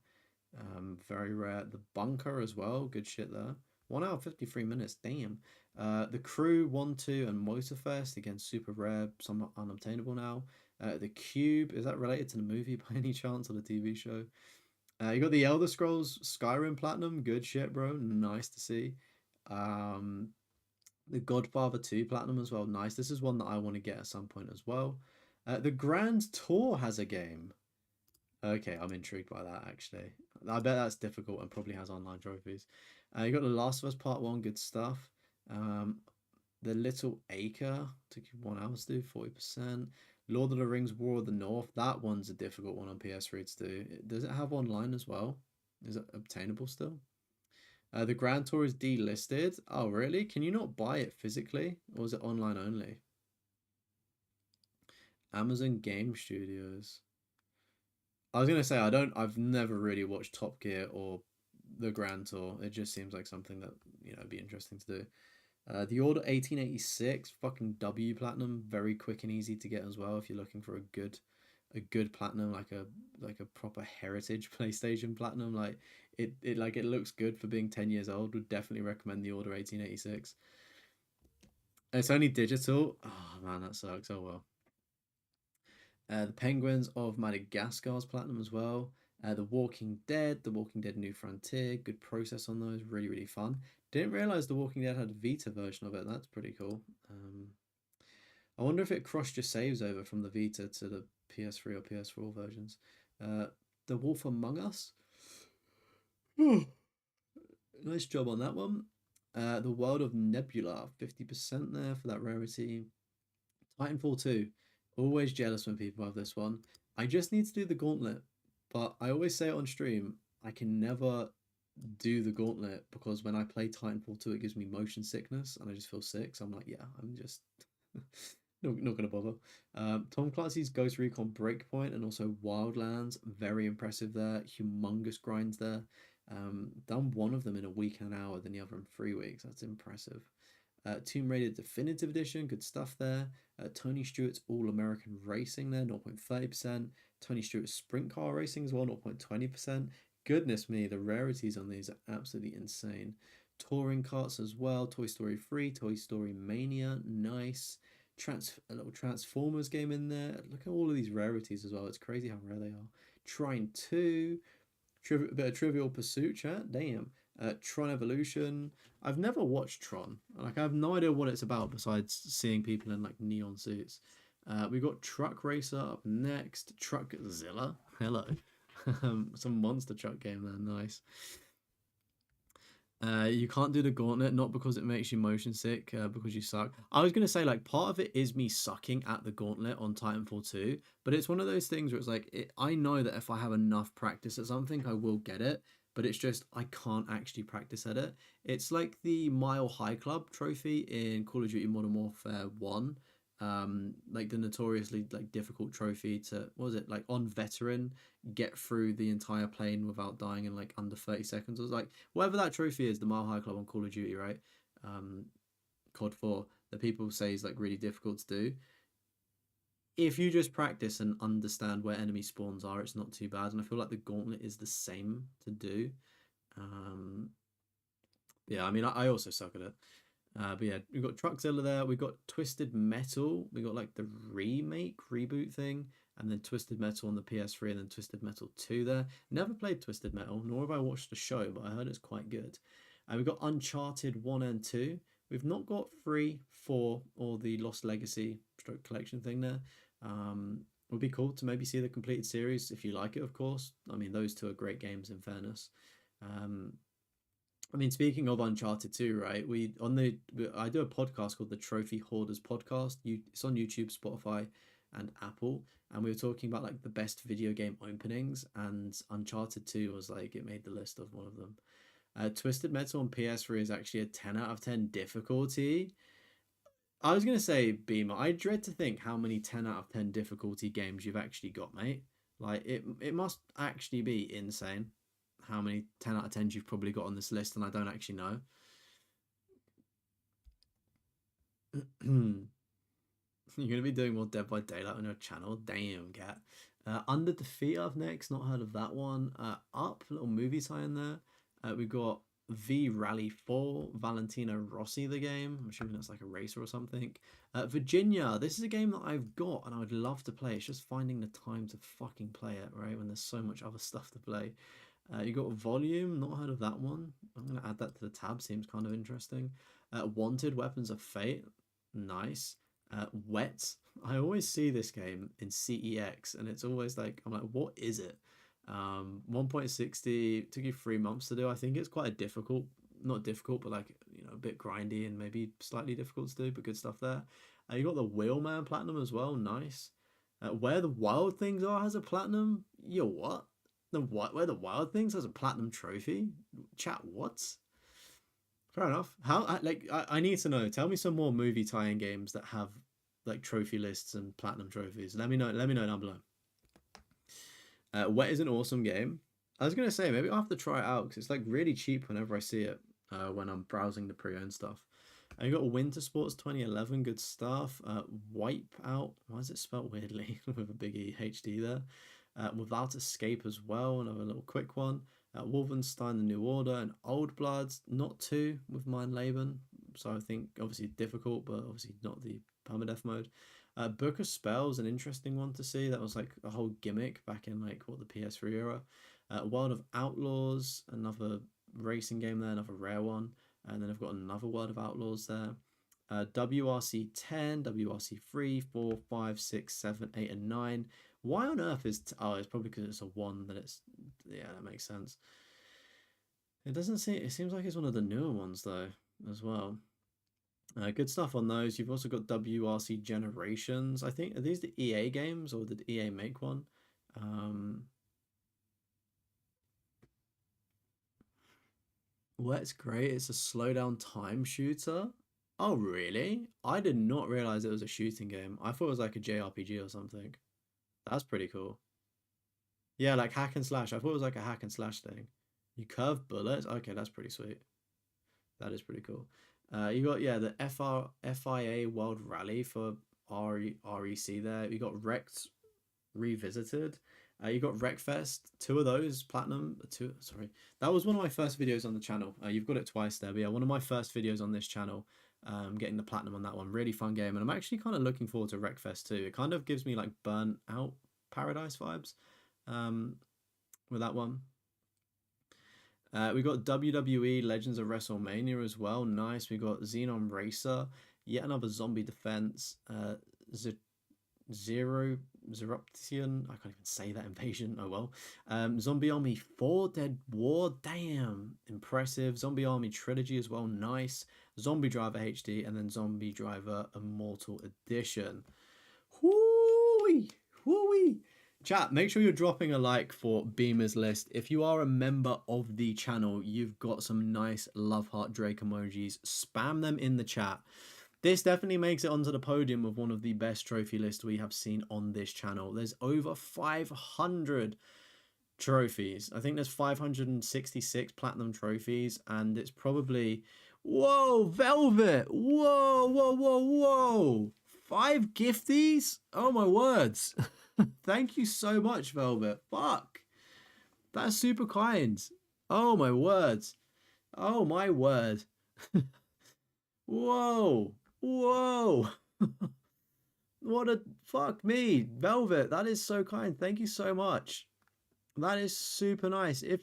Very rare. The Bunker as well, good shit there. 1 hour 53 minutes, damn. The Crew 1, 2, and Motorfest, again super rare, somewhat unobtainable now. The Cube, is that related to the movie by any chance or the TV show? You got the Elder Scrolls Skyrim Platinum. Good shit, bro. Nice to see. Um, the Godfather 2 Platinum as well. Nice. This is one that I want to get at some point as well. The Grand Tour has a game. Okay, I'm intrigued by that actually. I bet that's difficult and probably has online trophies. You got The Last of Us Part 1, good stuff. Um, The Little Acre took you 1 hour to do, 40%. Lord of the Rings War of the North, that one's a difficult one on PS3 to do. Does it have online as well? Is it obtainable still? The Grand Tour is delisted. Oh, really? Can you not buy it physically? Or is it online only? Amazon Game Studios. I was gonna say I've never really watched Top Gear or the Grand Tour. It just seems like something that, would be interesting to do. The Order 1886, fucking W Platinum, very quick and easy to get as well if you're looking for a good platinum, like a proper heritage PlayStation Platinum. Like it looks good for being 10 years old. Would definitely recommend the Order 1886. It's only digital. Oh man, that sucks. Oh well. The Penguins of Madagascar's Platinum as well. The Walking Dead New Frontier, good process on those, really, really fun. Didn't realize The Walking Dead had a Vita version of it, that's pretty cool. I wonder if it crossed your saves over from the Vita to the PS3 or PS4 versions. Uh, the Wolf Among Us, nice job on that one. The World of Nebula, 50% there for that rarity. Titanfall 2, always jealous when people have this one. I just need to do the gauntlet, but I always say it on stream, I can never do the gauntlet because when I play Titanfall 2, it gives me motion sickness and I just feel sick. So I'm like, yeah, I'm just not gonna bother. Tom Clancy's Ghost Recon Breakpoint and also Wildlands, very impressive there. Humongous grinds there. Done one of them in a week and an hour, then the other in 3 weeks. That's impressive. Tomb Raider Definitive Edition, good stuff there. Tony Stewart's All American Racing there, 0.30%. Tony Stewart's Sprint Car Racing as well, 0.20%. Goodness me, the rarities on these are absolutely insane. Touring carts as well. Toy Story 3, Toy Story Mania, nice. A little Transformers game in there. Look at all of these rarities as well. It's crazy how rare they are. Trine 2, a bit of Trivial Pursuit chat. Damn. Tron Evolution. I've never watched Tron. Like I have no idea what it's about besides seeing people in like neon suits. We got Truck Racer up next. Truckzilla. Hello. Some monster truck game there. Nice. You can't do the gauntlet, not because it makes you motion sick, because you suck. I was gonna say like part of it is me sucking at the gauntlet on Titanfall 2, but it's one of those things where it's like I know that if I have enough practice at something, I will get it. But it's just I can't actually practice at it. It's like the Mile High Club trophy in Call of Duty Modern Warfare 1. Like the notoriously like difficult trophy to what was it like on veteran get through the entire plane without dying in like under 30 seconds. It was like whatever that trophy is, the Mile High Club on Call of Duty, right? Um, COD 4 that people say is like really difficult to do. If you just practice and understand where enemy spawns are, it's not too bad. And I feel like the gauntlet is the same to do. Um, yeah, I mean, I also suck at it. But yeah, we've got Truckzilla there. We've got Twisted Metal. We got like the reboot thing, and then Twisted Metal on the PS3, and then Twisted Metal 2 there. Never played Twisted Metal, nor have I watched the show, but I heard it's quite good. And we've got Uncharted 1 and 2. We've not got 3, 4, or the Lost Legacy stroke collection thing there. Would be cool to maybe see the completed series if you like it, of course. I mean, those two are great games in fairness. Um, I mean, speaking of Uncharted 2, right? I do a podcast called the Trophy Hoarders Podcast. It's on YouTube, Spotify, and Apple. And we were talking about like the best video game openings, and Uncharted 2 was like it made the list of one of them. Twisted Metal on PS3 is actually a 10 out of 10 difficulty. I was gonna say, Beamer, I dread to think how many 10 out of 10 difficulty games you've actually got, mate. Like it must actually be insane how many 10 out of 10s you've probably got on this list, and I don't actually know. You're gonna be doing more Dead by Daylight on your channel. Damn, cat. Under Defeat up next. Not heard of that one. Up, little movie tie in there. We've got V Rally 4, Valentino Rossi the game. I'm assuming that's like a racer or something. Virginia. This is a game that I've got and I would love to play. It's just finding the time to fucking play it, right? When there's so much other stuff to play. You got Volume, not heard of that one. I'm gonna add that to the tab. Seems kind of interesting. Wanted Weapons of Fate, nice. Wet. I always see this game in CEX, and it's always like I'm like, what is it? 1.60 took you 3 months to do. I think it's quite a difficult, not difficult, but like a bit grindy and maybe slightly difficult to do, but good stuff there. You got the Wheelman Platinum as well, nice. Where the Wild Things Are has a platinum. Yo, what? Where the Wild Things has a platinum trophy? Chat, what? Fair enough. I need to know. Tell me some more movie tie-in games that have like trophy lists and platinum trophies. Let me know. Let me know down below. Wet is an awesome game. I was gonna say maybe I'll have to try it out because it's like really cheap whenever I see it when I'm browsing the pre-owned stuff. You got Winter Sports 2011, good stuff. Wipeout, why is it spelled weirdly with a big E HD there? Without Escape as well, another little quick one. Wolfenstein: The New Order and Old Bloods, not two with Mein Leben, so I think obviously difficult, but obviously not the permadeath mode. Book of Spells, an interesting one to see. That was like a whole gimmick back in like the PS3 era. World of Outlaws, another racing game there, another rare one. And then I've got another World of Outlaws there. WRC 10, WRC 3, 4, 5, 6, 7, 8, and 9. Why on earth is... oh, it's probably because it's a 1 that it's... yeah, that makes sense. It doesn't seem... it seems like it's one of the newer ones, though, as well. Good stuff on those. You've also got WRC Generations. I think... are these the EA games, or did EA make one? Well, it's great. It's a slowdown time shooter. Oh, really? I did not realize it was a shooting game. I thought it was like a JRPG or something. That's pretty cool. Yeah, like hack and slash. I thought it was like a hack and slash thing. You curve bullets? Okay, that's pretty sweet. That is pretty cool. You got, yeah, the FIA World Rally for REC there. You got Wrecked Revisited. You got Wreckfest, 2 of those platinum. Sorry, that was one of my first videos on the channel. You've got it twice there, but yeah, one of my first videos on this channel. Getting the platinum on that one, really fun game, and I'm actually kind of looking forward to Wreckfest too. It kind of gives me like Burnt Out Paradise vibes with that one. We got WWE Legends of WrestleMania as well. Nice. We got Xenon Racer, yet another zombie defense. Zeruption. I can't even say that invasion. Oh well. Zombie Army 4 Dead War. Damn. Impressive. Zombie Army Trilogy as well. Nice. Zombie Driver HD and then Zombie Driver Immortal Edition. Whoo-wee. Whoo-wee. Chat, make sure you're dropping a like for Beamer's List. If you are a member of the channel, you've got some nice love heart Drake emojis. Spam them in the chat. This definitely makes it onto the podium of one of the best trophy lists we have seen on this channel. There's over 500 trophies. I think there's 566 platinum trophies, and it's probably... whoa, Velvet! Whoa, whoa, whoa, whoa! 5 gifties? Oh my words. Thank you so much, Velvet. Fuck. That's super kind. Oh my words. Oh my word. Whoa. Whoa. What a... fuck me. Velvet, that is so kind. Thank you so much. That is super nice. If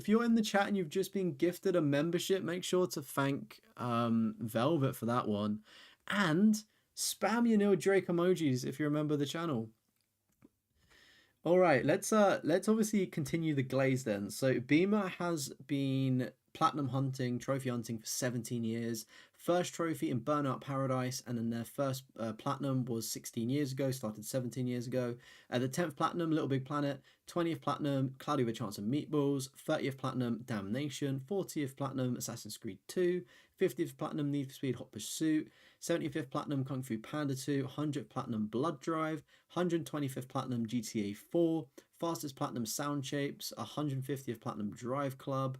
you're in the chat and you've just been gifted a membership, make sure to thank Velvet for that one. And spam your Neil Drake emojis if you remember the channel. All right, let's obviously continue the glaze then. So Beamer has been platinum hunting, trophy hunting for 17 years. First trophy in Burnout Paradise, and then their first platinum was 16 years ago, started 17 years ago. The 10th platinum, Little Big Planet. 20th platinum, Cloudy with a Chance of Meatballs. 30th platinum, Damnation. 40th platinum, Assassin's Creed 2. 50th platinum, Need for Speed Hot Pursuit. 75th platinum, Kung Fu Panda 2. 100th platinum, Blood Drive. 125th platinum, GTA 4. Fastest platinum, Sound Shapes. 150th platinum, Drive Club.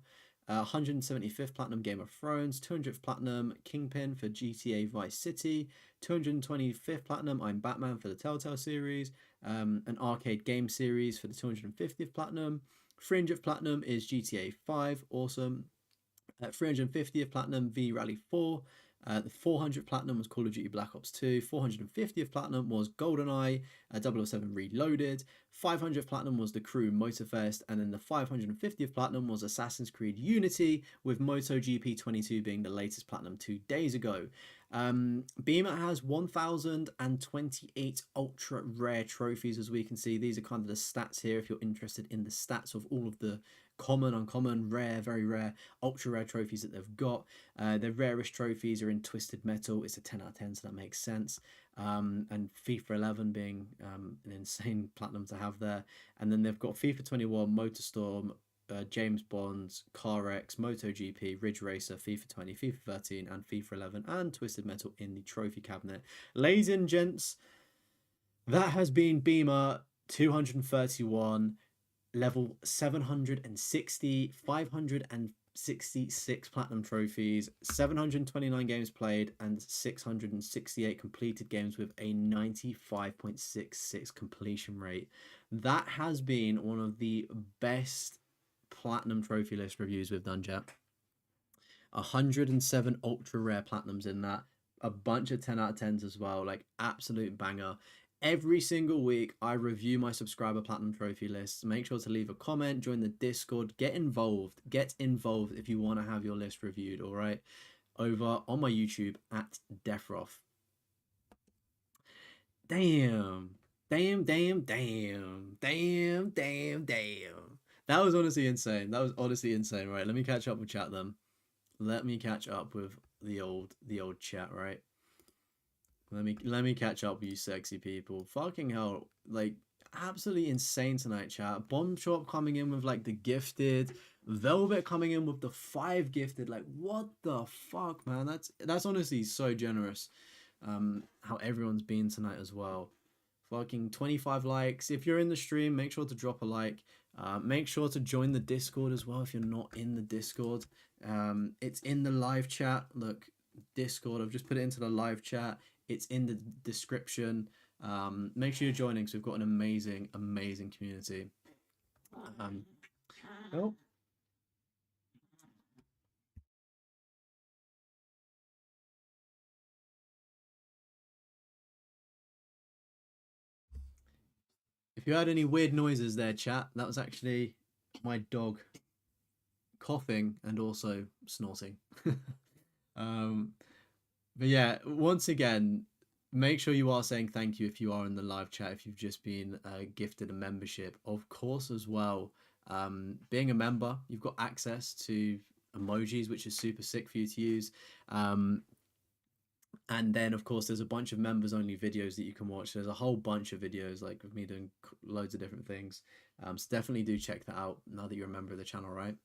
175th platinum, Game of Thrones. 200th platinum, Kingpin for GTA Vice City. 225th platinum, I'm Batman for the Telltale series. An arcade game series for the 250th platinum. 300th platinum is GTA 5, awesome. 350th platinum, V Rally 4. The 400th platinum was Call of Duty Black Ops 2. 450th platinum was GoldenEye 007 Reloaded. 500th platinum was The Crew Motorfest, and then the 550th platinum was Assassin's Creed Unity, with MotoGP 22 being the latest platinum 2 days ago. Beamer has 1,028 ultra rare trophies, as we can see. These are kind of the stats here if you're interested in the stats of all of the common, uncommon, rare, very rare, ultra rare trophies that they've got. Their rarest trophies are in Twisted Metal. It's a 10 out of 10, so that makes sense. And FIFA 11 being an insane platinum to have there. And then they've got FIFA 21, MotorStorm, James Bond, CarX, MotoGP, Ridge Racer, FIFA 20, FIFA 13, and FIFA 11, and Twisted Metal in the trophy cabinet. Ladies and gents, that has been Beamer 231, level 760, 566 platinum trophies, 729 games played, and 668 completed games with a 95.66 completion rate. That has been one of the best platinum trophy list reviews we've done, chat. 107 ultra rare platinums in that, a bunch of 10 out of 10s as well, like absolute banger. Every single week I review my subscriber platinum trophy lists. Make sure to leave a comment, join the Discord, get involved if you want to have your list reviewed, all right, over on my YouTube at Deathroff. Damn. That was honestly insane. Right, let me catch up with chat then. Let me catch up with the old chat, right? Let me catch up with you sexy people. Fucking hell, like absolutely insane tonight, chat. Bomb Shop coming in with like the gifted, Velvet coming in with the 5 gifted. Like what the fuck, man? That's honestly so generous. How everyone's been tonight as well. Fucking 25 likes. If you're in the stream, make sure to drop a like. Make sure to join the Discord as well if you're not in the Discord. It's in the live chat. Look, Discord, I've just put it into the live chat. It's in the description. Make sure you're joining because we've got an amazing community. Oh. If you heard any weird noises there, chat, that was actually my dog coughing and also snorting. But yeah, once again, make sure you are saying thank you if you are in the live chat, if you've just been gifted a membership. Of course, as well, being a member, you've got access to emojis, which is super sick for you to use. And then, of course, there's a bunch of members-only videos that you can watch. There's a whole bunch of videos, like, of me doing loads of different things. So definitely do check that out now that you're a member of the channel, right?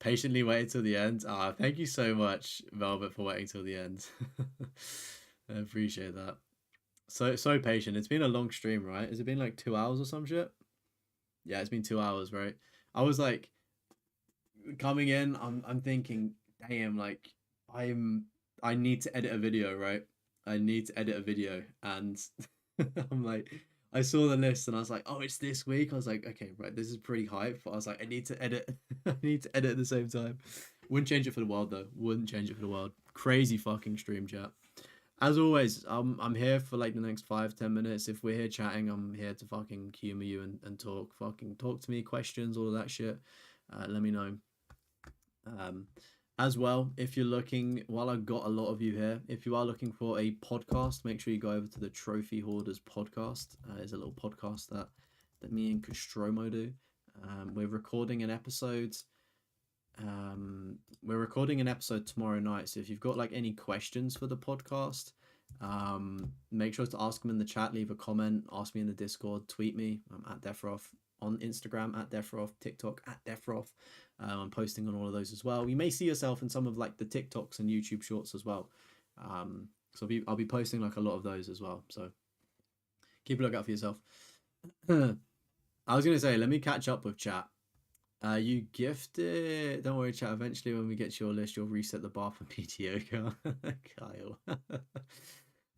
Patiently waited till the end. Thank you so much, Velvet, for waiting till the end. I appreciate that. So patient. It's been a long stream, right? Has it been like 2 hours or some shit? Yeah, it's been 2 hours, right? I was like coming in, I'm thinking, damn, like I need to edit a video, right? I need to edit a video, and I'm like, I saw the list and I was like, oh, it's this week. I was like, okay, right, this is pretty hype. But I was like, I need to edit. I need to edit at the same time. Wouldn't change it for the world though. Wouldn't change it for the world. Crazy fucking stream, chat. As always, I'm here for like the next 5-10 minutes. If we're here chatting, I'm here to fucking humor you and talk. Fucking talk to me, questions, all of that shit. Let me know. As well, if you're looking, while I've got a lot of you here, if you are looking for a podcast, make sure you go over to the Trophy Hoarders podcast. It's a little podcast that me and Castromo do. We're recording an episode. We're recording an episode tomorrow night. So if you've got like any questions for the podcast, make sure to ask them in the chat. Leave a comment. Ask me in the Discord. Tweet me. I'm at Deathroff on Instagram at Deathroff, TikTok at Deathroff. I'm posting on all of those as well. You may see yourself in some of like the TikToks and YouTube shorts as well. So I'll be posting like a lot of those as well. So keep a lookout for yourself. I was gonna say, let me catch up with chat. You gifted. Don't worry, chat. Eventually, when we get to your list, you'll reset the bar for PTO.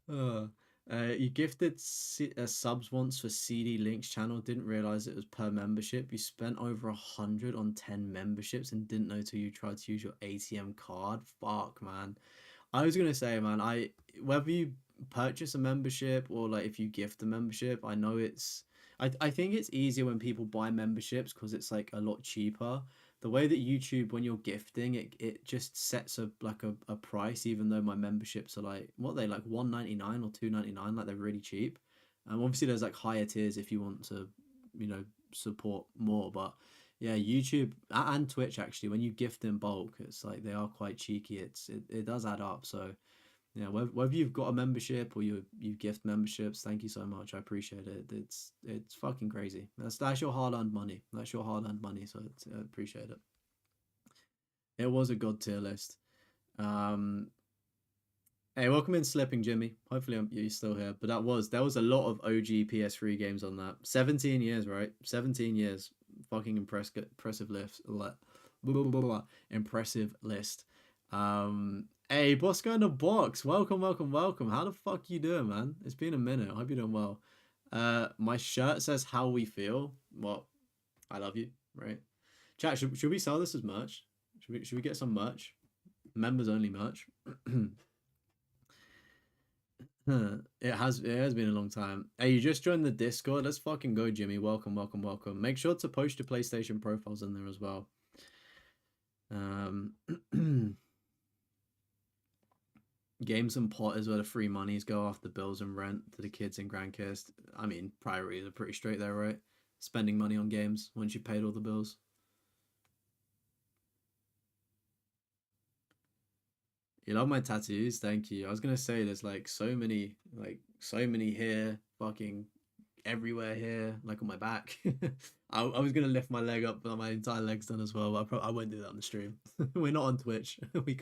Kyle. You gifted subs once for CD Link's channel. Didn't realize it was per membership. You spent over 100 on 10 memberships and didn't know till you tried to use your ATM card. Fuck, man. I was gonna say, man, whether you purchase a membership or like if you gift a membership, I know I think it's easier when people buy memberships because it's like a lot cheaper. The way that YouTube, when you're gifting, it just sets a price, even though my memberships are like what are they like 1.99 or 2.99, like they're really cheap. Obviously there's like higher tiers if you want to, you know, support more, but yeah, YouTube and Twitch actually, when you gift in bulk, it's like they are quite cheeky. It does add up. So yeah, whether you've got a membership or you gift memberships, thank you so much. I appreciate it. It's fucking crazy. That's your hard earned money. That's your hard earned money. So I appreciate it. It was a god tier list. Um, Hey, welcome in, Slipping Jimmy. Hopefully you're still here. But there was a lot of OG PS3 games on that. 17 years, right? 17 years. Fucking impressive list. Blah, blah, blah, blah. Impressive list. Hey, Bosco in the box. Welcome, welcome, welcome. How the fuck you doing, man? It's been a minute. I hope you're doing well. My shirt says how we feel. Well, I love you, right? Chat, should we sell this as merch? Should we get some merch? Members only merch. It has been a long time. Hey, you just joined the Discord. Let's fucking go, Jimmy. Welcome, welcome, welcome. Make sure to post your PlayStation profiles in there as well. Games and pot is where the free monies go after bills and rent to the kids and grandkids. I mean, priorities are pretty straight there, right? Spending money on games once you paid all the bills. You love my tattoos, thank you. I was gonna say there's like so many here, fucking everywhere here, like on my back. I was gonna lift my leg up, but my entire leg's done as well. But I won't do that on the stream. We're not on Twitch. We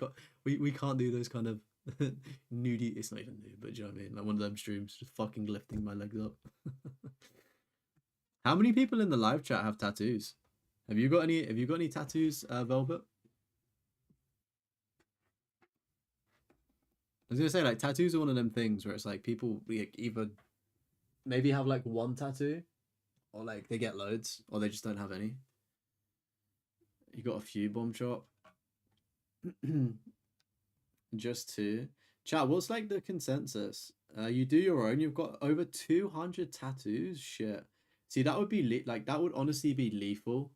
can't do those kind of nudie. It's not even nude, but do you know what I mean? Like one of them streams, just fucking lifting my legs up. How many people in the live chat have tattoos? Have you got any? Have you got any tattoos, Velvet? I was gonna say like tattoos are one of them things where it's like people like, either maybe have like one tattoo, or like they get loads, or they just don't have any. You got a few, bomb shot. Just two. Chat, what's like the consensus? You do your own. You've got over 200 tattoos. Shit. See, that would be like that would honestly be lethal.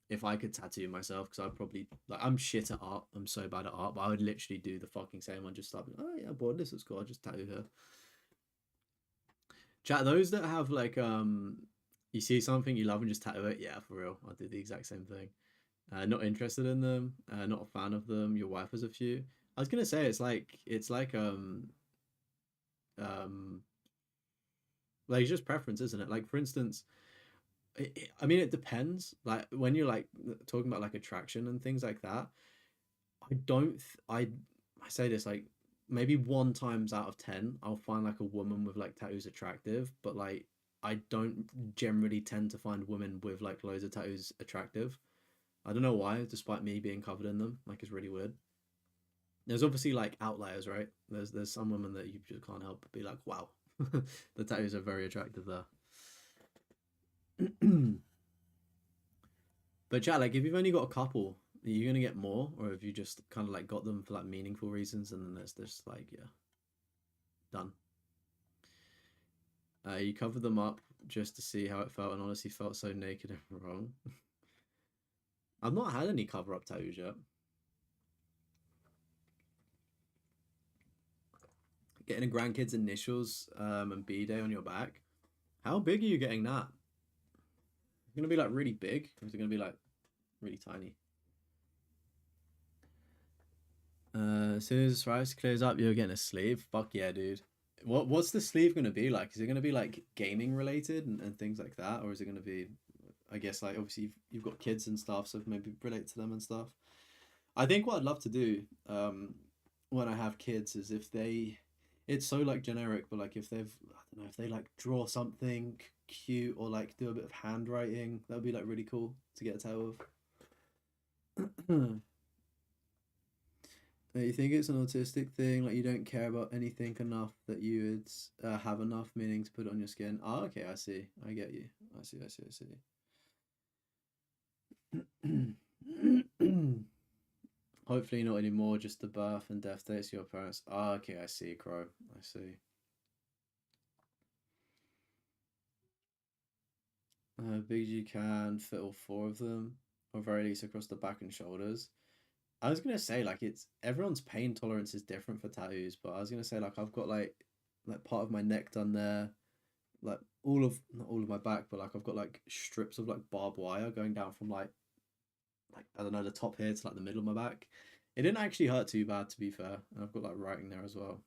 If I could tattoo myself, because I'd probably like I'm shit at art. I'm so bad at art, but I would literally do the fucking same one. Just start. Oh yeah, boy, this is cool. I'll just tattoo her. Chat, those that have like you see something you love and just tattoo it. Yeah, for real. I'll do the exact same thing. Not interested in them. Not a fan of them. Your wife has a few. I was gonna say um like it's just preference, isn't it? Like for instance, I mean it depends. Like when you're like talking about like attraction and things like that. I don't. I say this like maybe one times out of 10, I'll find like a woman with like tattoos attractive, but like I don't generally tend to find women with like loads of tattoos attractive. I don't know why, despite me being covered in them. Like it's really weird. There's obviously like outliers, right? There's some women that you just can't help but be like, wow, the tattoos are very attractive there. But chat, like if you've only got a couple, are you gonna get more, or have you just kind of like got them for like meaningful reasons, and then there's just like yeah, done. You covered them up just to see how it felt, and honestly felt so naked and wrong. I've not had any cover up tattoos yet. Getting a grandkid's initials and B day on your back. How big are you getting that? It's gonna be like really big, or is it gonna be like really tiny? As soon as rice clears up, you're getting a sleeve. Fuck yeah, dude. What's the sleeve gonna be like? Is it gonna be like gaming related and things like that, or is it gonna be? I guess like obviously you've got kids and stuff, so maybe relate to them and stuff. I think what I'd love to do, when I have kids is if they, it's so like generic, but like if they've, I don't know, if they like draw something cute or like do a bit of handwriting, that would be like really cool to get a tattoo of. You think it's an autistic thing, like you don't care about anything enough that you would have enough meaning to put it on your skin? Oh, okay, I see. I get you. I see, I see, I see. Hopefully not anymore, just the birth and death dates of your parents. Oh, okay, I see, Crow. I see. Big as you can, fit all four of them, or very least across the back and shoulders. I was gonna say like it's everyone's pain tolerance is different for tattoos, but I was gonna say like I've got like part of my neck done there, like all of not all of my back, but like I've got like strips of like barbed wire going down from like I don't know the top here to like the middle of my back. It didn't actually hurt too bad to be fair, and I've got like writing there as well.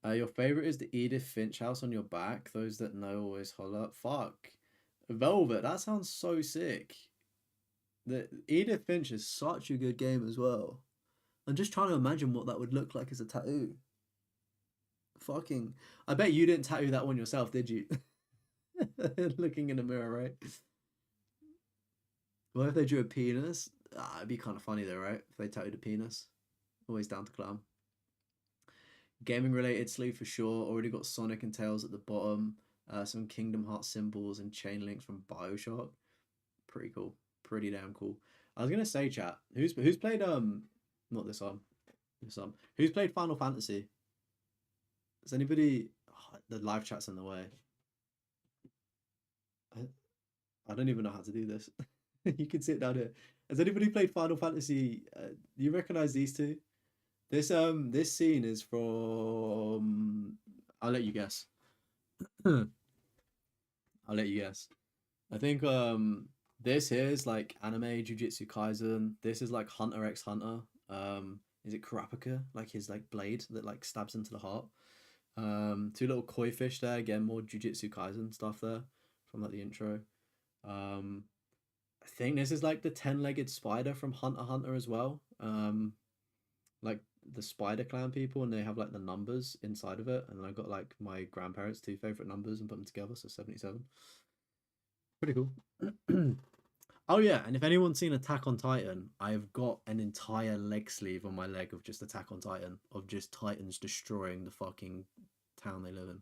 Your favorite is the Edith Finch house on your back. Those that know always holler. Fuck, Velvet. That sounds so sick. The Edith Finch is such a good game as well. I'm just trying to imagine what that would look like as a tattoo. Fucking, I bet you didn't tattoo that one yourself, did you? Looking in the mirror, right? What if they drew a penis? Ah, it'd be kind of funny though, right? If they tattooed a penis. Always down to clown. Gaming related sleeve for sure. Already got Sonic and Tails at the bottom. Some Kingdom Hearts symbols and chain links from Bioshock. Pretty cool. Pretty damn cool. I was gonna say, chat. Who's played not this one. This one. Who's played Final Fantasy? Has anybody? Oh, the live chat's in the way. I, I don't even know how to do this. You can sit down here. Has anybody played Final Fantasy? Do you recognize these two? This scene is from. I'll let you guess. I'll let you guess. I think this here is like anime Jujutsu Kaisen. This is like Hunter x Hunter. Is it Kurapika? Like his like blade that like stabs into the heart. Two little koi fish there. Again, more Jujutsu Kaisen stuff there from like the intro. Um, I think this is like the 10-legged spider from Hunter x Hunter as well. Like the Spider Clan people, and they have like the numbers inside of it. And then I got like my grandparents' two favorite numbers and put them together, so 77. Pretty cool. Oh yeah, and if anyone's seen Attack on Titan, I've got an entire leg sleeve on my leg of just Attack on Titan, of just Titans destroying the fucking town they live in.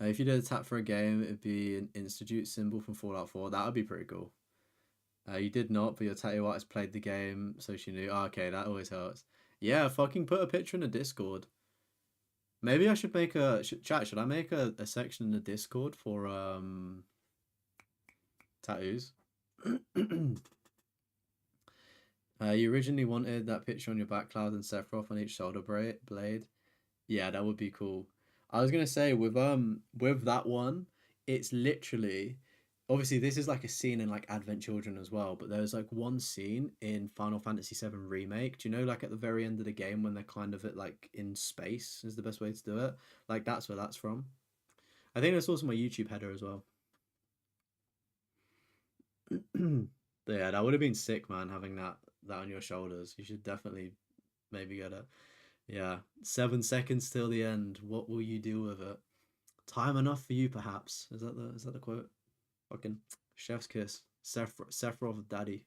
If you did a tap for a game, it'd be an Institute symbol from Fallout 4. That would be pretty cool. You did not, but your tattoo artist played the game, so she knew. Oh, okay, that always helps. Yeah, fucking put a picture in the Discord. Maybe I should make chat. Should I make a section in the Discord for tattoos? You originally wanted that picture on your back cloud and Sephiroth on each shoulder blade. Yeah, that would be cool. I was gonna say with that one, it's literally obviously this is like a scene in like Advent Children as well, but there's like one scene in Final Fantasy VII Remake. Do you know like at the very end of the game when they're kind of at like in space is the best way to do it? Like that's where that's from. I think that's also my YouTube header as well. But yeah, that would have been sick, man, having that on your shoulders. You should definitely maybe get it. Yeah, 7 seconds till the end. What will you do with it? Time enough for you, perhaps. Is that the quote? Fucking chef's kiss. Sephiroth daddy.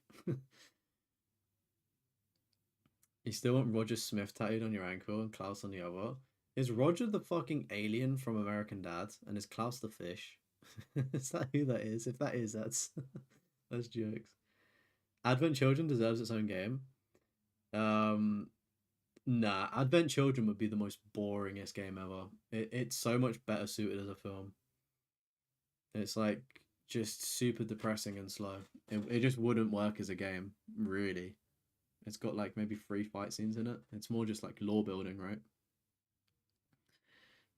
You still want Roger Smith tattooed on your ankle and Klaus on the other? Is Roger the fucking alien from American Dad? And is Klaus the fish? Is that who that is? If that is, that's that's jokes. Advent Children deserves its own game. Um, nah, Advent Children would be the most boringest game ever. It's so much better suited as a film. It's like just super depressing and slow. It just wouldn't work as a game, really. It's got like maybe 3 fight scenes in it. It's more just like lore building, right?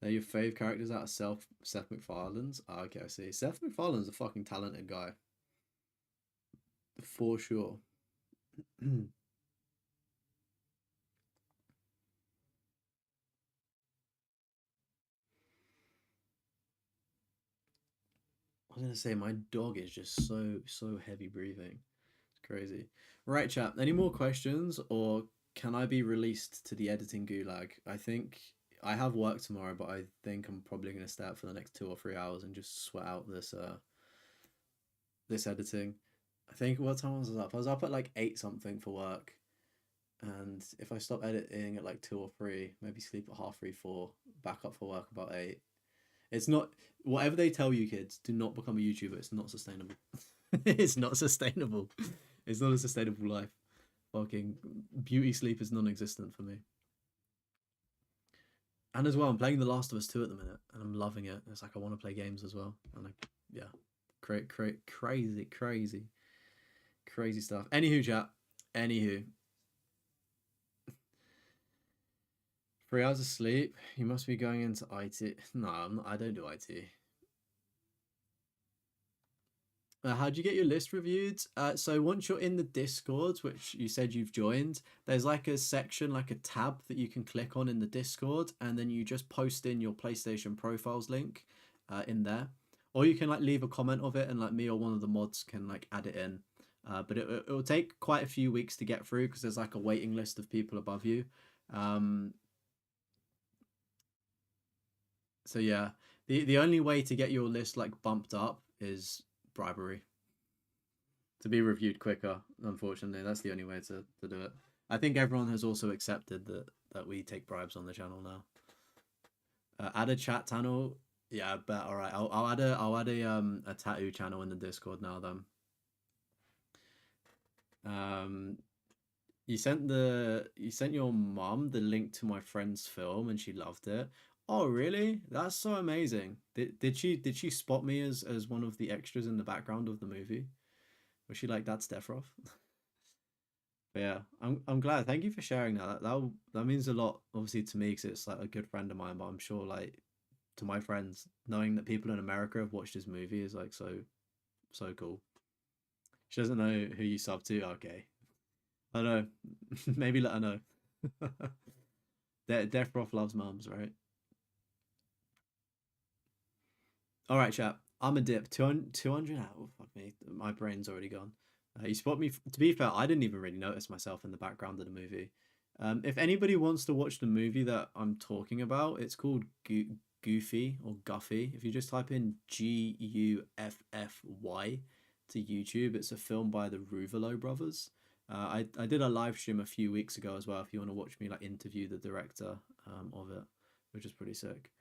They're your fave characters out of Seth MacFarlane's. Oh, okay, I see. Seth MacFarlane's a fucking talented guy. For sure. I was gonna say my dog is just so heavy breathing. It's crazy. Right, chap. Any more questions, or can I be released to the editing gulag? I think I have work tomorrow, but I think I'm probably gonna stay up for the next 2 or 3 hours and just sweat out this editing. I think what time was I up? I was up at like 8 something for work. And if I stop editing at like 2 or 3, maybe sleep at 3:30, 4, back up for work about 8. It's not, whatever they tell you kids, do not become a YouTuber. It's not sustainable. It's not sustainable. It's not a sustainable life. Fucking beauty sleep is non-existent for me. And as well, I'm playing The Last of Us 2 at the minute, and I'm loving it. It's like I want to play games as well. And yeah, crazy stuff. Anywho, chat. Anywho. 3 hours of sleep. You must be going into IT. No, I'm not, I don't do IT. How do you get your list reviewed? So once you're in the Discord, which you said you've joined, there's like a section, like a tab that you can click on in the Discord, and then you just post in your PlayStation profiles link in there. Or you can like leave a comment of it, and like me or one of the mods can like add it in. But it will take quite a few weeks to get through because there's like a waiting list of people above you. So yeah, the only way to get your list like bumped up is bribery. To be reviewed quicker, unfortunately, that's the only way to do it. I think everyone has also accepted that we take bribes on the channel now. Add a chat channel. Yeah, but all right. I'll add a tattoo channel in the Discord now then. You sent your mom the link to my friend's film and she loved it. Oh really? That's so amazing. Did she spot me as one of the extras in the background of the movie? Was she like, that's Deathroff? But yeah, I'm glad. Thank you for sharing that. That means a lot, obviously, to me because it's like a good friend of mine. But I'm sure, like, to my friends, knowing that people in America have watched this movie is like so cool. She doesn't know who you sub to. Okay, I don't know. Maybe let her know. Deathroff loves mums, right? All right, chap. I'm a dip. 200 out. Oh, fuck me. My brain's already gone. You spot me. To be fair, I didn't even really notice myself in the background of the movie. If anybody wants to watch the movie that I'm talking about, it's called Goofy or Guffy. If you just type in Guffy to YouTube, it's a film by the Ruvalo brothers. I did a live stream a few weeks ago as well. If you want to watch me like interview the director of it, which is pretty sick.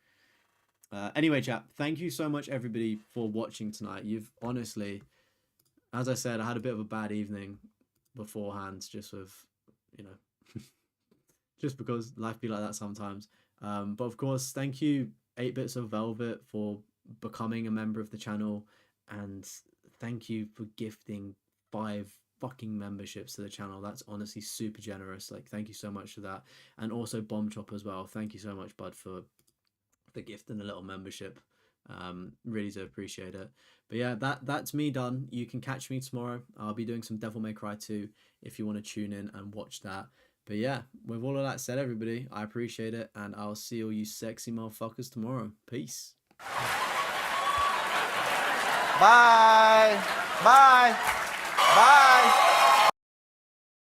Anyway, chap, thank you so much, everybody, for watching tonight. You've honestly, as I said, I had a bit of a bad evening beforehand, just with, you know, just because life be like that sometimes. But of course, thank you, 8 Bits of Velvet, for becoming a member of the channel, and thank you for gifting 5 fucking memberships to the channel. That's honestly super generous. Like, thank you so much for that. And also Bomb Chop as well. Thank you so much, bud, for the gift and a little membership. Really do appreciate it. But yeah, that's me done. You can catch me tomorrow. I'll be doing some Devil May Cry 2 if you want to tune in and watch that. But yeah, with all of that said, everybody, I appreciate it, and I'll see all you sexy motherfuckers tomorrow. Peace. Bye. Bye. Bye.